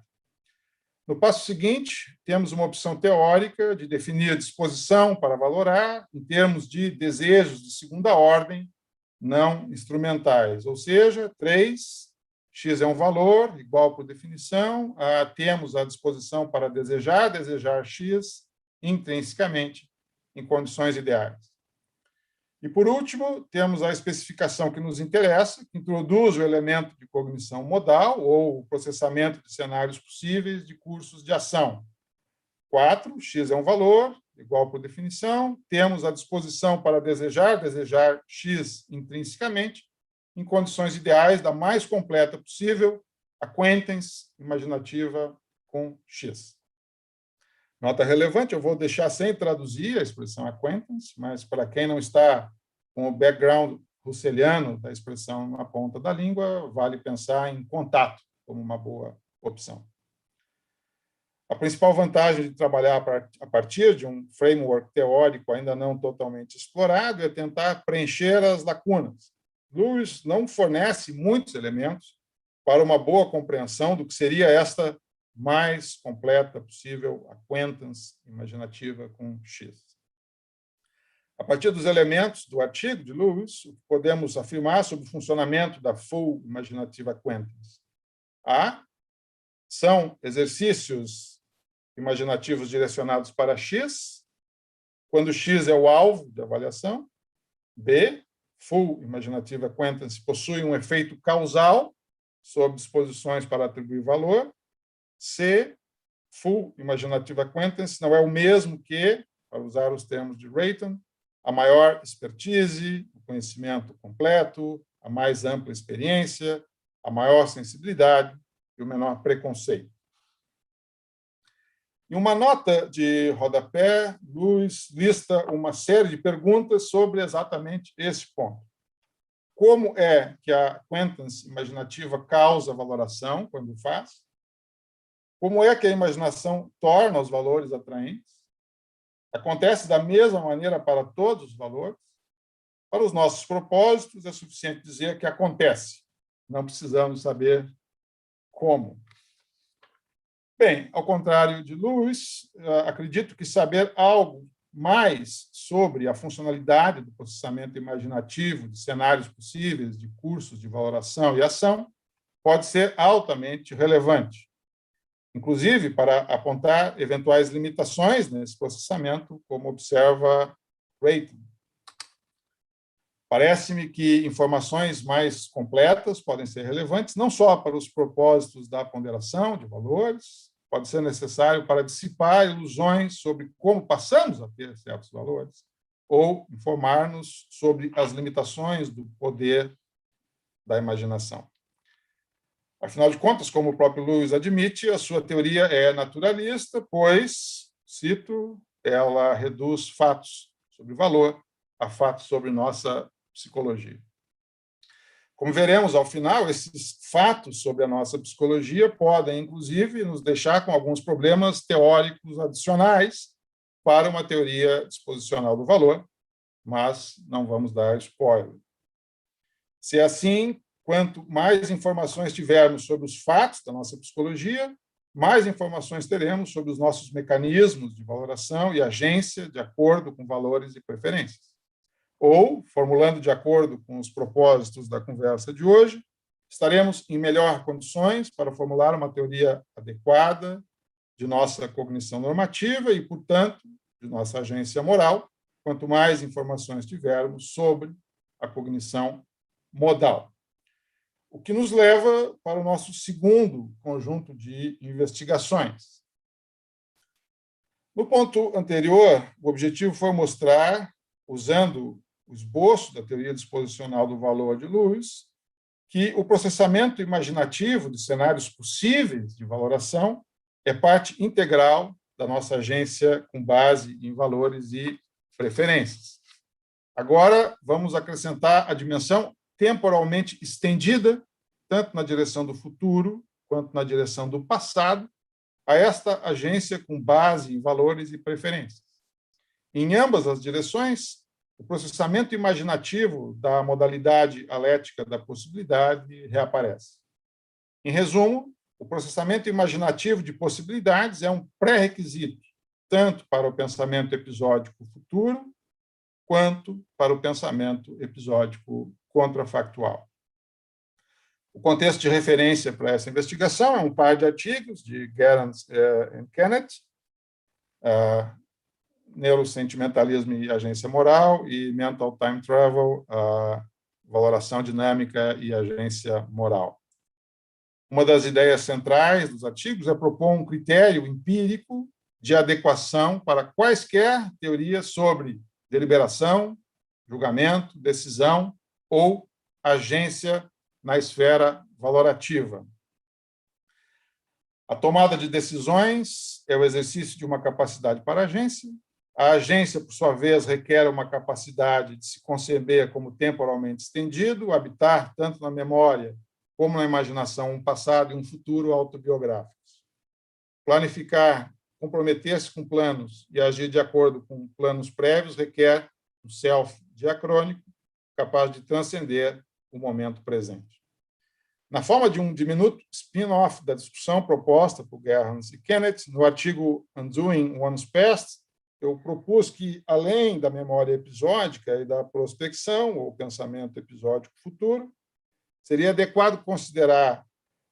No passo seguinte, temos uma opção teórica de definir a disposição para valorar em termos de desejos de segunda ordem, não instrumentais, ou seja, 3, X é um valor, igual por definição, temos a disposição para desejar X intrinsecamente em condições ideais. E, por último, temos a especificação que nos interessa, que introduz o elemento de cognição modal, ou o processamento de cenários possíveis de cursos de ação. 4, x é um valor, igual por definição, temos a disposição para desejar x intrinsecamente, em condições ideais da mais completa possível, acquaintance imaginativa com x. Nota relevante, eu vou deixar sem traduzir a expressão acquaintance, mas para quem não está com o background russeliano da expressão na ponta da língua, vale pensar em contato como uma boa opção. A principal vantagem de trabalhar a partir de um framework teórico ainda não totalmente explorado é tentar preencher as lacunas. Lewis não fornece muitos elementos para uma boa compreensão do que seria esta mais completa possível acquaintance imaginativa com x. A partir dos elementos do artigo de Lewis, podemos afirmar sobre o funcionamento da full imaginative acquaintance. A. São exercícios imaginativos direcionados para x, quando x é o alvo de avaliação. B. Full imaginative acquaintance possui um efeito causal sobre disposições para atribuir valor. C. Full imaginative acquaintance não é o mesmo que, para usar os termos de Rayton, a maior expertise, o conhecimento completo, a mais ampla experiência, a maior sensibilidade e o menor preconceito. Em uma nota de rodapé, Lewis lista uma série de perguntas sobre exatamente esse ponto. Como é que a acquaintance imaginativa causa valoração quando faz? Como é que a imaginação torna os valores atraentes? Acontece da mesma maneira para todos os valores? Para os nossos propósitos, é suficiente dizer que acontece. Não precisamos saber como. Bem, ao contrário de Lewis, acredito que saber algo mais sobre a funcionalidade do processamento imaginativo de cenários possíveis, de cursos de valoração e ação, pode ser altamente relevante, inclusive para apontar eventuais limitações nesse processamento, como observa Rayton. Parece-me que informações mais completas podem ser relevantes, não só para os propósitos da ponderação de valores, pode ser necessário para dissipar ilusões sobre como passamos a ter certos valores, ou informar-nos sobre as limitações do poder da imaginação. Afinal de contas, como o próprio Lewis admite, a sua teoria é naturalista, pois, cito, ela reduz fatos sobre valor a fatos sobre nossa psicologia. Como veremos ao final, esses fatos sobre a nossa psicologia podem, inclusive, nos deixar com alguns problemas teóricos adicionais para uma teoria disposicional do valor, mas não vamos dar spoiler. Se é assim, quanto mais informações tivermos sobre os fatos da nossa psicologia, mais informações teremos sobre os nossos mecanismos de valoração e agência de acordo com valores e preferências. Ou, formulando de acordo com os propósitos da conversa de hoje, estaremos em melhor condições para formular uma teoria adequada de nossa cognição normativa e, portanto, de nossa agência moral, quanto mais informações tivermos sobre a cognição modal. O que nos leva para o nosso segundo conjunto de investigações. No ponto anterior, o objetivo foi mostrar, usando o esboço da teoria disposicional do valor de Lewis, que o processamento imaginativo de cenários possíveis de valoração é parte integral da nossa agência com base em valores e preferências. Agora, vamos acrescentar a dimensão temporalmente estendida, tanto na direção do futuro quanto na direção do passado, a esta agência com base em valores e preferências. Em ambas as direções, o processamento imaginativo da modalidade alética da possibilidade reaparece. Em resumo, o processamento imaginativo de possibilidades é um pré-requisito, tanto para o pensamento episódico futuro, quanto para o pensamento episódico contrafactual. O contexto de referência para essa investigação é um par de artigos de Gerrans e Kennett, neurosentimentalismo e agência moral, e mental time travel, a valoração dinâmica e agência moral. Uma das ideias centrais dos artigos é propor um critério empírico de adequação para quaisquer teorias sobre deliberação, julgamento, decisão ou agência na esfera valorativa. A tomada de decisões é o exercício de uma capacidade para a agência. A agência, por sua vez, requer uma capacidade de se conceber como temporalmente estendido, habitar tanto na memória como na imaginação um passado e um futuro autobiográficos. Planificar, comprometer-se com planos e agir de acordo com planos prévios requer um self diacrônico capaz de transcender o momento presente. Na forma de um diminuto spin-off da discussão proposta por Gerhans e Kenneth, no artigo Undoing One's Past, eu propus que, além da memória episódica e da prospecção, ou pensamento episódico futuro, seria adequado considerar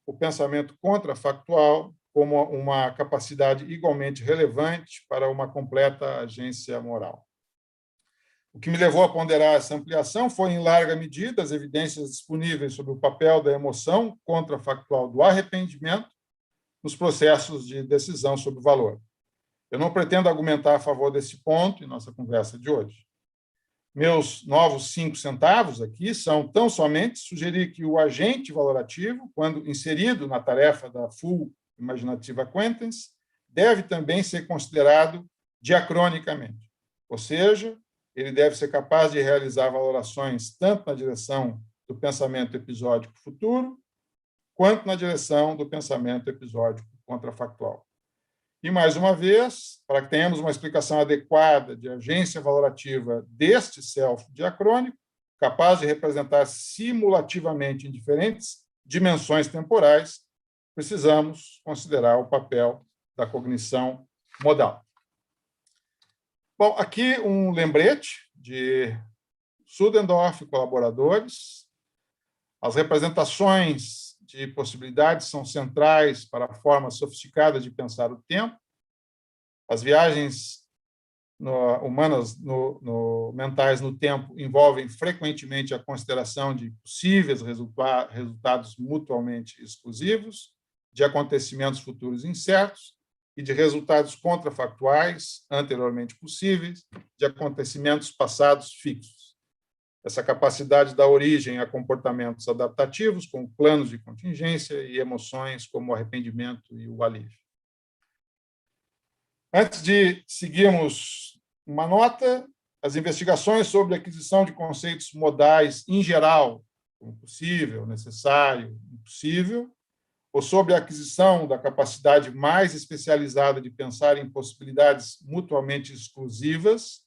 o pensamento contrafactual como uma capacidade igualmente relevante para uma completa agência moral. O que me levou a ponderar essa ampliação foi, em larga medida, as evidências disponíveis sobre o papel da emoção contrafactual do arrependimento nos processos de decisão sobre o valor. Eu não pretendo argumentar a favor desse ponto em nossa conversa de hoje. Meus novos 5 centavos aqui são tão somente sugerir que o agente valorativo, quando inserido na tarefa da Full Imaginative Acquaintance, deve também ser considerado diacronicamente, ou seja, ele deve ser capaz de realizar valorações tanto na direção do pensamento episódico futuro, quanto na direção do pensamento episódico contrafactual. E, mais uma vez, para que tenhamos uma explicação adequada de agência valorativa deste self diacrônico, capaz de representar simulativamente em diferentes dimensões temporais, precisamos considerar o papel da cognição modal. Bom, aqui um lembrete de Sudendorf e colaboradores. As representações de possibilidades são centrais para a forma sofisticada de pensar o tempo. As viagens humanas mentais no tempo envolvem frequentemente a consideração de possíveis resultados mutuamente exclusivos, de acontecimentos futuros incertos e de resultados contrafactuais anteriormente possíveis, de acontecimentos passados fixos. Essa capacidade dá origem a comportamentos adaptativos, como planos de contingência, e emoções, como o arrependimento e o alívio. Antes de seguirmos uma nota, as investigações sobre a aquisição de conceitos modais em geral, como possível, necessário, impossível, ou sobre a aquisição da capacidade mais especializada de pensar em possibilidades mutuamente exclusivas,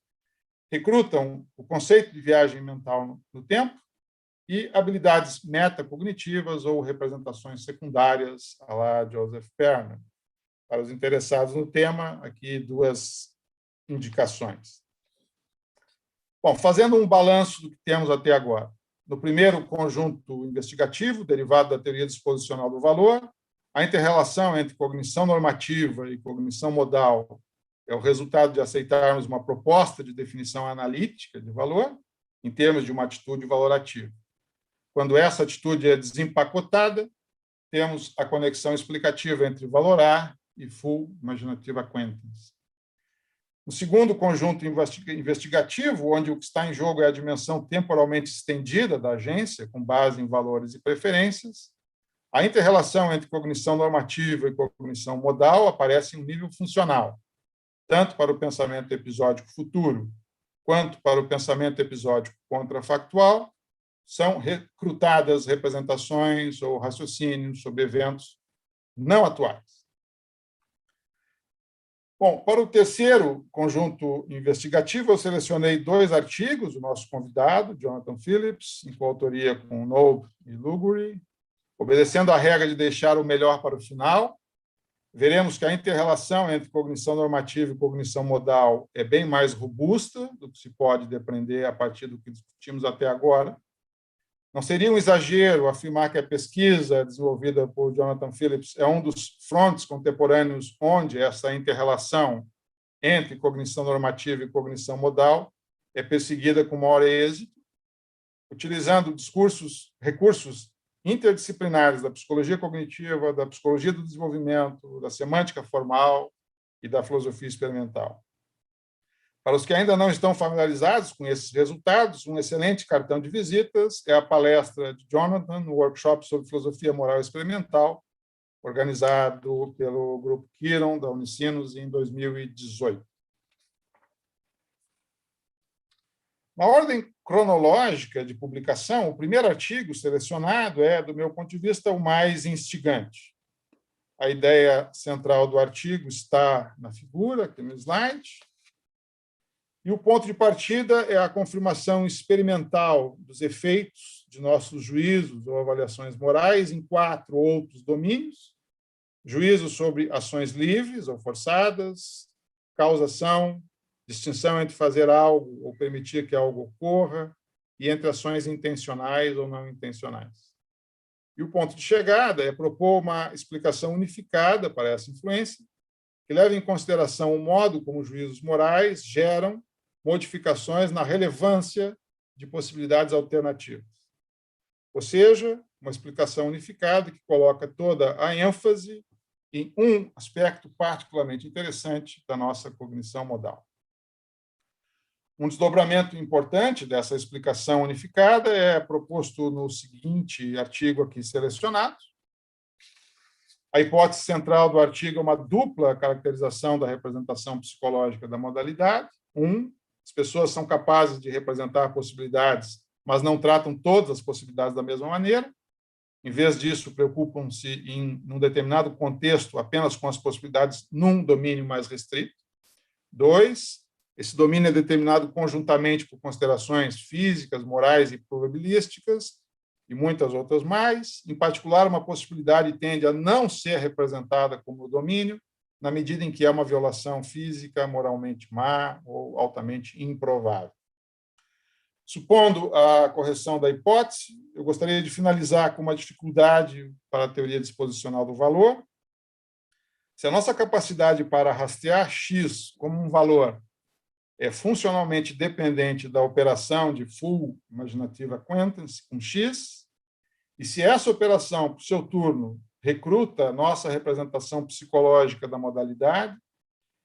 recrutam o conceito de viagem mental no tempo e habilidades metacognitivas ou representações secundárias, à la Joseph Perner. Para os interessados no tema, aqui 2 indicações. Bom, fazendo um balanço do que temos até agora. No primeiro conjunto investigativo, derivado da teoria disposicional do valor, a inter-relação entre cognição normativa e cognição modal é o resultado de aceitarmos uma proposta de definição analítica de valor em termos de uma atitude valorativa. Quando essa atitude é desempacotada, temos a conexão explicativa entre valorar e Full Imaginative Acquaintance. No segundo conjunto investigativo, onde o que está em jogo é a dimensão temporalmente estendida da agência, com base em valores e preferências, a inter-relação entre cognição normativa e cognição modal aparece em um nível funcional, tanto para o pensamento episódico futuro, quanto para o pensamento episódico contrafactual, são recrutadas representações ou raciocínios sobre eventos não atuais. Bom, para o terceiro conjunto investigativo, eu selecionei 2 artigos do nosso convidado, Jonathan Phillips, em coautoria com Knobe e Lugury, obedecendo à regra de deixar o melhor para o final. Veremos que a inter-relação entre cognição normativa e cognição modal é bem mais robusta do que se pode depreender a partir do que discutimos até agora. Não seria um exagero afirmar que a pesquisa desenvolvida por Jonathan Phillips é um dos frontes contemporâneos onde essa inter-relação entre cognição normativa e cognição modal é perseguida com maior êxito, utilizando recursos interdisciplinares da psicologia cognitiva, da psicologia do desenvolvimento, da semântica formal e da filosofia experimental. Para os que ainda não estão familiarizados com esses resultados, um excelente cartão de visitas é a palestra de Jonathan no workshop sobre filosofia moral experimental, organizado pelo Grupo Kiron, da Unicinos, em 2018. Na ordem cronológica de publicação, o primeiro artigo selecionado é, do meu ponto de vista, o mais instigante. A ideia central do artigo está na figura, aqui no slide. E o ponto de partida é a confirmação experimental dos efeitos de nossos juízos ou avaliações morais em 4 outros domínios: juízo sobre ações livres ou forçadas, causação, distinção entre fazer algo ou permitir que algo ocorra, e entre ações intencionais ou não intencionais. E o ponto de chegada é propor uma explicação unificada para essa influência, que leva em consideração o modo como juízos morais geram modificações na relevância de possibilidades alternativas. Ou seja, uma explicação unificada que coloca toda a ênfase em um aspecto particularmente interessante da nossa cognição modal. Um desdobramento importante dessa explicação unificada é proposto no seguinte artigo aqui selecionado. A hipótese central do artigo é uma dupla caracterização da representação psicológica da modalidade. As pessoas são capazes de representar possibilidades, mas não tratam todas as possibilidades da mesma maneira. Em vez disso, preocupam-se em um determinado contexto apenas com as possibilidades num domínio mais restrito. 2, esse domínio é determinado conjuntamente por considerações físicas, morais e probabilísticas, e muitas outras mais. Em particular, uma possibilidade tende a não ser representada como domínio, na medida em que é uma violação física, moralmente má ou altamente improvável. Supondo a correção da hipótese, eu gostaria de finalizar com uma dificuldade para a teoria disposicional do valor. Se a nossa capacidade para rastrear X como um valor é funcionalmente dependente da operação de full imaginative acquaintance com X, e se essa operação, por seu turno, recruta a nossa representação psicológica da modalidade,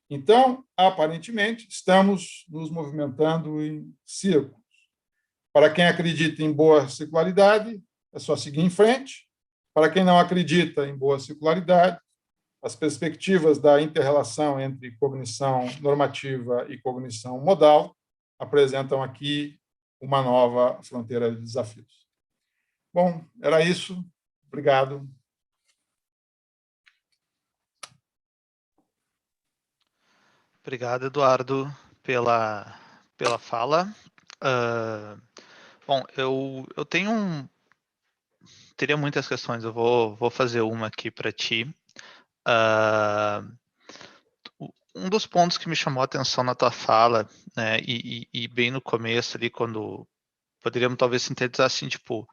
então, aparentemente, estamos nos movimentando em círculos. Para quem acredita em boa circularidade, é só seguir em frente. Para quem não acredita em boa circularidade, as perspectivas da inter-relação entre cognição normativa e cognição modal apresentam aqui uma nova fronteira de desafios. Bom, era isso. Obrigado. Obrigado, Eduardo, pela fala. Bom, eu teria muitas questões, eu vou fazer uma aqui para ti. Um dos pontos que me chamou a atenção na tua fala, né, e bem no começo ali, quando poderíamos talvez sintetizar assim, tipo,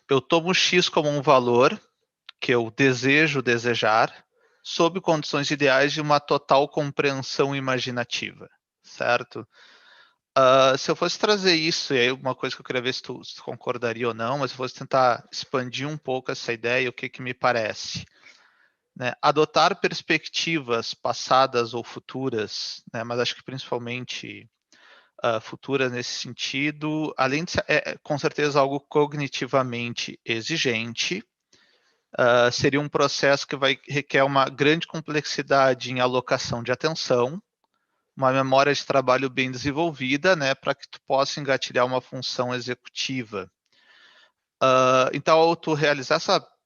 eu tomo X como um valor que eu desejar, sob condições ideais de uma total compreensão imaginativa, certo? Se eu fosse trazer isso, e aí uma coisa que eu queria ver se tu concordaria ou não, mas se eu fosse tentar expandir um pouco essa ideia, o que me parece? Né? Adotar perspectivas passadas ou futuras, né, mas acho que principalmente futuras nesse sentido, além de ser, com certeza algo cognitivamente exigente, seria um processo que requer uma grande complexidade em alocação de atenção, uma memória de trabalho bem desenvolvida, né, para que tu possa engatilhar uma função executiva. Então, ao tu realizar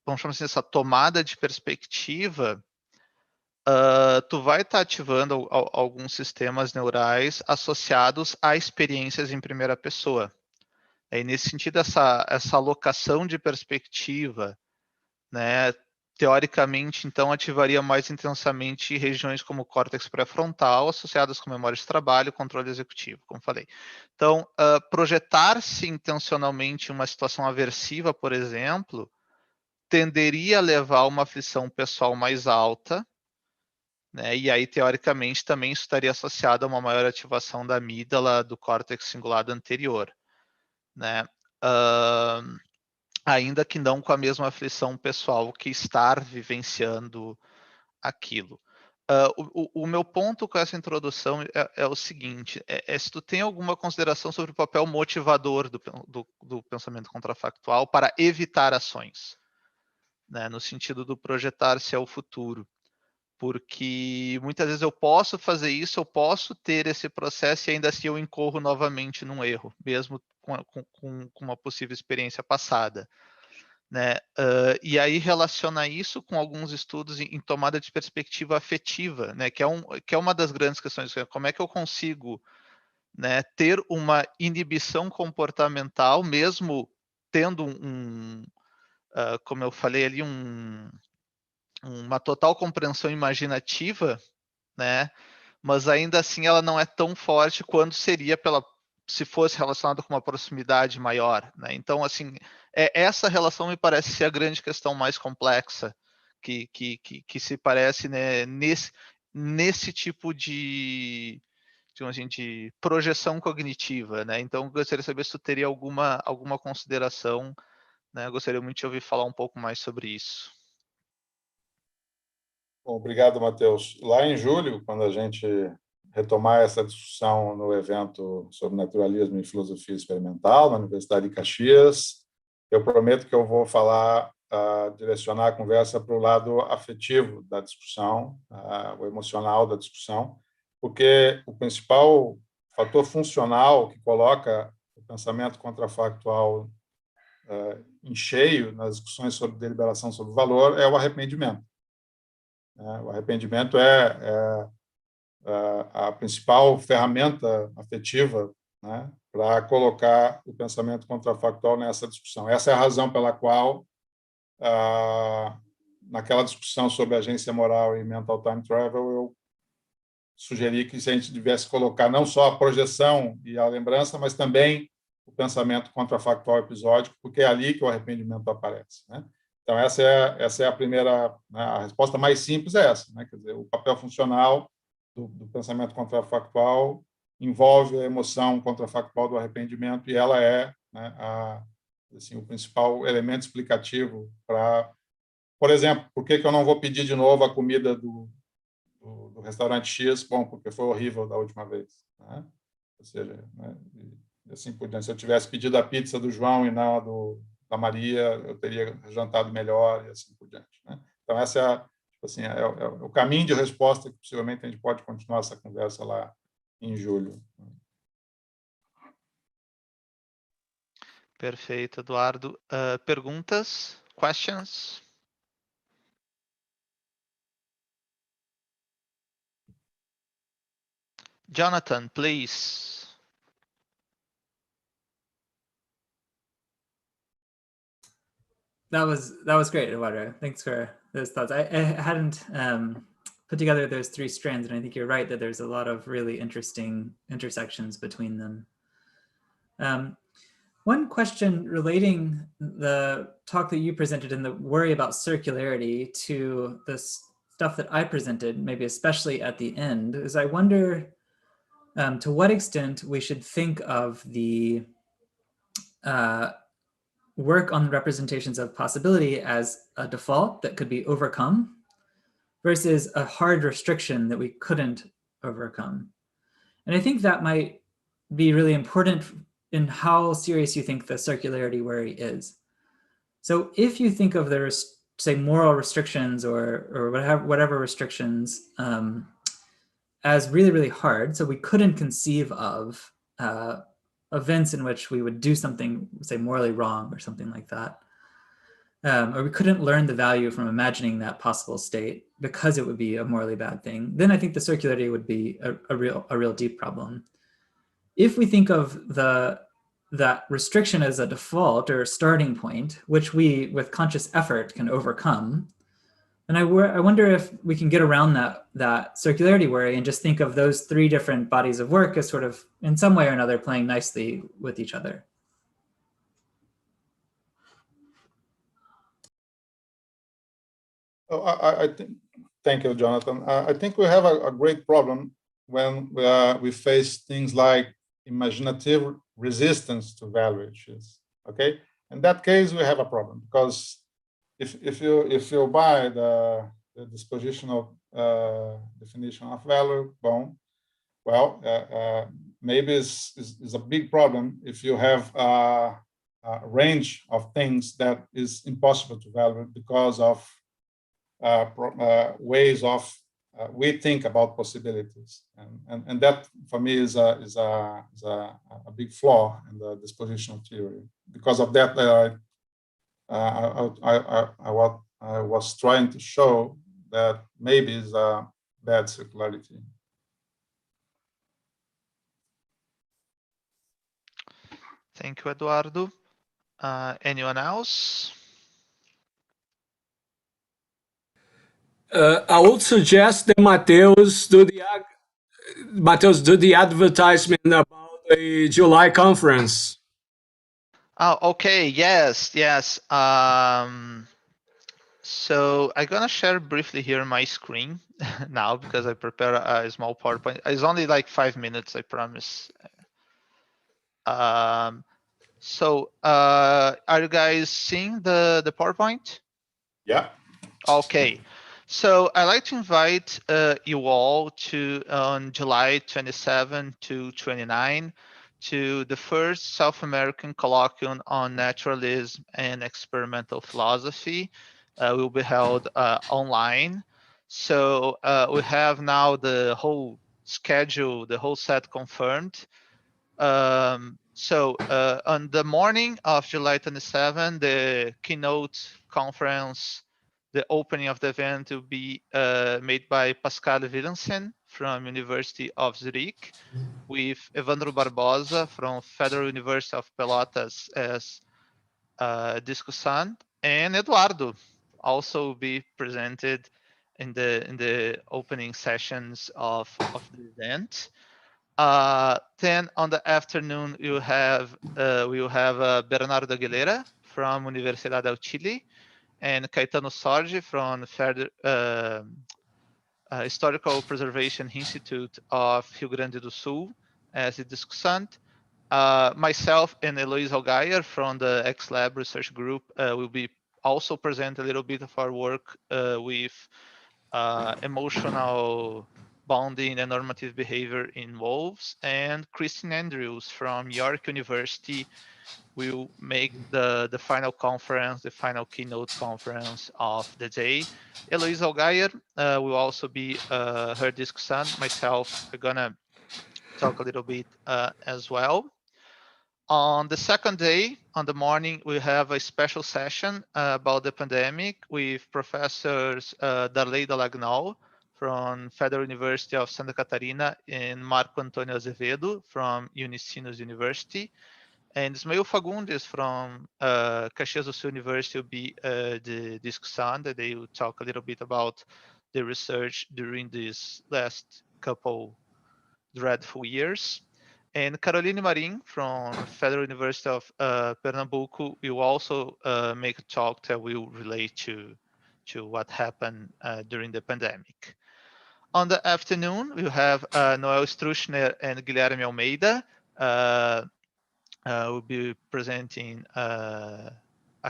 vamos chamar assim, essa tomada de perspectiva, tu vai estar ativando alguns sistemas neurais associados a experiências em primeira pessoa. E nesse sentido, essa alocação de perspectiva, né, teoricamente, então, ativaria mais intensamente regiões como o córtex pré-frontal, associadas com memória de trabalho e controle executivo, como falei. Então, projetar-se intencionalmente em uma situação aversiva, por exemplo, tenderia a levar a uma aflição pessoal mais alta, né? E aí, teoricamente, também isso estaria associado a uma maior ativação da amígdala do córtex cingulado anterior, né? Ainda que não com a mesma aflição pessoal que estar vivenciando aquilo. O meu ponto com essa introdução é o seguinte, se tu tem alguma consideração sobre o papel motivador do pensamento contrafactual para evitar ações, né, no sentido do projetar-se ao futuro. Porque muitas vezes eu posso fazer isso, eu posso ter esse processo e ainda assim eu incorro novamente num erro, mesmo com uma possível experiência passada. Né? E aí relaciona isso com alguns estudos em tomada de perspectiva afetiva, né? que é uma das grandes questões, como é que eu consigo, né, ter uma inibição comportamental, mesmo tendo como eu falei ali, uma total compreensão imaginativa, né? Mas ainda assim ela não é tão forte quanto seria se fosse relacionado com uma proximidade maior, né? Então, assim, essa relação me parece ser a grande questão mais complexa que se parece, né, nesse tipo de, digamos assim, de projeção cognitiva, né? Então, gostaria de saber se tu teria alguma consideração, né? Gostaria muito de ouvir falar um pouco mais sobre isso. Bom, obrigado, Matheus. Lá em julho, quando a gente retomar essa discussão no evento sobre naturalismo e filosofia experimental na Universidade de Caxias, eu prometo que eu vou falar, direcionar a conversa para o lado afetivo da discussão, o emocional da discussão, porque o principal fator funcional que coloca o pensamento contrafactual em cheio nas discussões sobre deliberação sobre valor é o arrependimento. O arrependimento é a principal ferramenta afetiva, né, para colocar o pensamento contrafactual nessa discussão. Essa é a razão pela qual, naquela discussão sobre agência moral e mental time travel, eu sugeri que a gente devesse colocar não só a projeção e a lembrança, mas também o pensamento contrafactual episódico, porque é ali que o arrependimento aparece, né? Então, essa é a primeira, né, a resposta mais simples é essa, né? Quer dizer, o papel funcional do pensamento contrafactual envolve a emoção contrafactual do arrependimento e ela é, né, assim, o principal elemento explicativo para, por exemplo, por que eu não vou pedir de novo a comida do restaurante X? Bom, porque foi horrível da última vez, né? Ou seja, né, e assim por diante. Se eu tivesse pedido a pizza do João e não a da Maria, eu teria jantado melhor e assim por diante, né? Então, essa é, tipo assim, é o caminho de resposta que possivelmente a gente pode continuar essa conversa lá em julho. Perfeito, Eduardo. Perguntas? Questions? Jonathan, please. That was great, Eduardo. Thanks for those thoughts. I hadn't put together those three strands, and I think you're right that there's a lot of really interesting intersections between them. One question relating the talk that you presented and the worry about circularity to the stuff that I presented, maybe especially at the end, is I wonder to what extent we should think of the work on representations of possibility as a default that could be overcome versus a hard restriction that we couldn't overcome. And I think that might be really important in how serious you think the circularity worry is. So if you think of the, say, moral restrictions or whatever restrictions as really, really hard, so we couldn't conceive of events in which we would do something, say, morally wrong or something like that. Or we couldn't learn the value from imagining that possible state because it would be a morally bad thing, then I think the circularity would be a real deep problem. If we think of that restriction as a default or a starting point, which we, with conscious effort, can overcome, and I wonder if we can get around that circularity worry and just think of those three different bodies of work as sort of, in some way or another, playing nicely with each other. I think, Thank you, Jonathan. I think we have a great problem when we face things like imaginative resistance to valuations. Okay, in that case, we have a problem, because if you buy the dispositional definition of value, maybe it's a big problem if you have a range of things that is impossible to value because of ways of we think about possibilities, and that for me is a big flaw in the dispositional theory. Because of that, I was trying to show that maybe it's a bad circularity. Thank you, Eduardo. Anyone else? I would suggest that Mateus do the advertisement about the July conference. Oh, okay. Yes. So I'm gonna share briefly here my screen now, because I prepare a small PowerPoint. It's only like 5 minutes, I promise. So are you guys seeing the PowerPoint? Yeah. Okay. So I'd like to invite you all to on July 27 to 29 to the first South American colloquium on naturalism and experimental philosophy. Will be held online. So we have now the whole schedule, the whole set confirmed. So on the morning of July 27, the keynote conference, the opening of the event will be made by Pascal Willemsen from University of Zurich, with Evandro Barbosa from Federal University of Pelotas as discussant, and Eduardo also will be presented in the opening sessions of the event. Then on the afternoon, we will have Bernardo Aguilera from Universidad del Chile and Caetano Sorgi from Historical Preservation Institute of Rio Grande do Sul as a discussant. Myself and Eloise Algaier from the X-Lab Research Group will be also present a little bit of our work with emotional bonding and normative behavior in wolves, and Christine Andrews from York University will make the final conference, the final keynote conference of the day. Eloise Algaier will also be her discussant. Myself, we're gonna talk a little bit as well. On the second day, on the morning, we have a special session about the pandemic with Professors Darley Dalagnol from Federal University of Santa Catarina and Marco Antonio Azevedo from Unicinos University. And Ismael Fagundes from Caxias do Sul University will be the discussant. They will talk a little bit about the research during these last couple dreadful years. And Caroline Marin from Federal University of Pernambuco will also make a talk that will relate to what happened during the pandemic. On the afternoon, we'll have Noel Struchner and Guilherme Almeida will be presenting a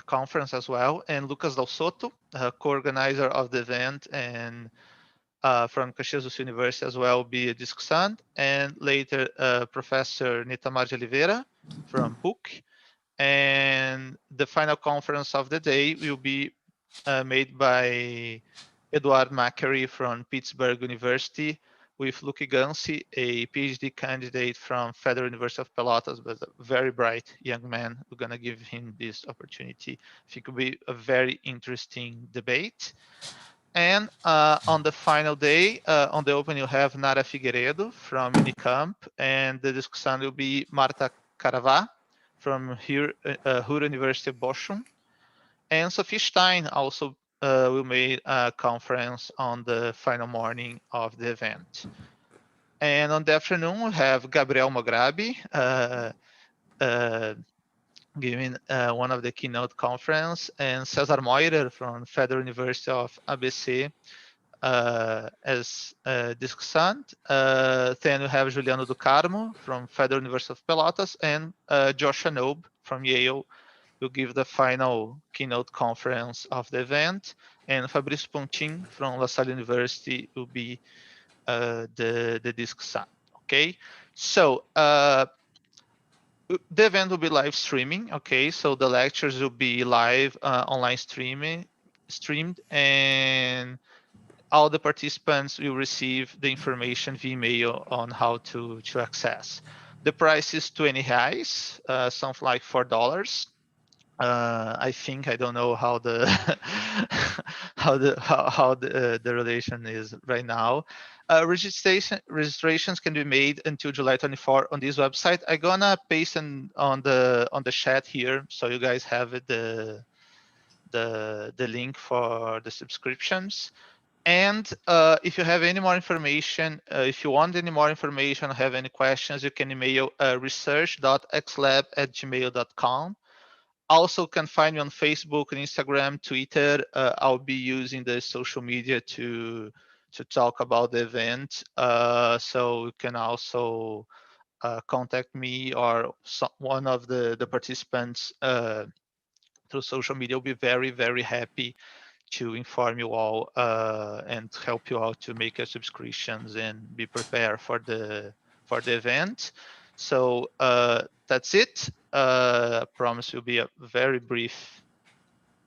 conference as well, and Lucas Dal Soto, co-organizer of the event and from Caxias do Sul University as well, be a discussant, and later Professor Nitamar de Oliveira from PUC. And the final conference of the day will be made by Eduard Macquarie from Pittsburgh University, with Luke Gansi, a PhD candidate from Federal University of Pelotas, but a very bright young man. We're gonna give him this opportunity. I think it will be a very interesting debate. And on the final day, on the opening, you have Nara Figueiredo from Unicamp, and the discussant will be Marta Caravà from Ruhr University Bochum. And Sophie Stein also will make a conference on the final morning of the event. And on the afternoon, we have Gabriel Mograbi giving one of the keynote conference, and Cesar Moirer from Federal University of ABC as discussed. Then we have Juliano do Carmo from Federal University of Pelotas, and Joshua Knobe from Yale will give the final keynote conference of the event, and Fabrício Pontin from La Salle University will be the discussant. Okay, so the event will be live streaming. Okay, so the lectures will be live online streamed, and all the participants will receive the information via email on how to access. The price is 20 reais, something like $4. I think, I don't know how the how the relation is right now. Registrations can be made until July 24 on this website. I'm gonna paste on the chat here, so you guys have it, the link for the subscriptions. And if you have any more information, if you want any more information or have any questions, you can email research.xlab@gmail.com. Also can find me on Facebook and Instagram, Twitter. I'll be using the social media to talk about the event. So you can also contact me or one of the participants through social media. Will be very, very happy to inform you all and help you out to make your subscriptions and be prepared for the event. So that's it. Promise will be a very brief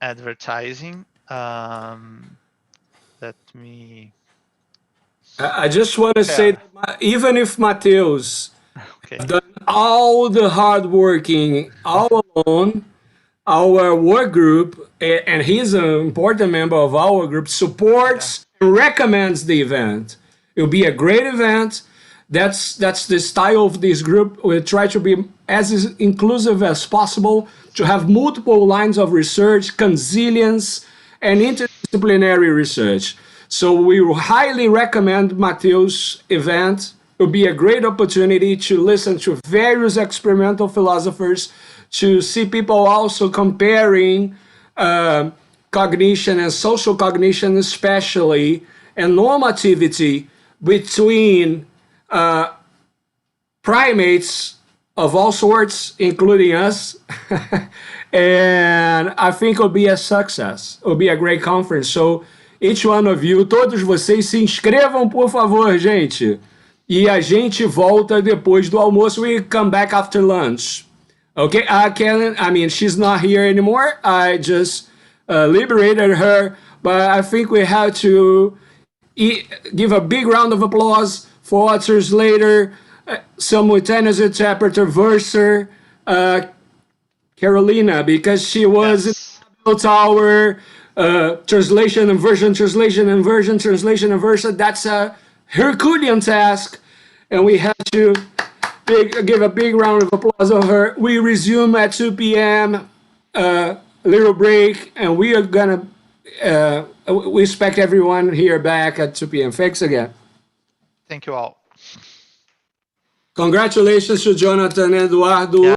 advertising. Let me. I just want to say, that even if Mateus have done all the hard working all alone, our work group, and he's an important member of our group, supports and recommends the event. It'll be a great event. That's the style of this group. We try to be as inclusive as possible, to have multiple lines of research, consilience, and interdisciplinary research. So we highly recommend Mateus' event. It will be a great opportunity to listen to various experimental philosophers, to see people also comparing cognition and social cognition especially, and normativity between primates of all sorts, including us. And I think it will be a success. It will be a great conference. So each one of you, todos vocês, se inscrevam, por favor, gente. E a gente volta depois do almoço. We come back after lunch. Okay, she's not here anymore. I just liberated her, but I think we have to give a big round of applause for our translator, simultaneous interpreter, Verser, Carolina, because she was in the Tower, translation and version, translation and version, translation and version. That's a Herculean task, and we have to give a big round of applause to her. We resume at 2 p.m., little break, and we are gonna, we expect everyone here back at 2 p.m. Thanks again. Thank you all. Congratulations to Jonathan and Eduardo.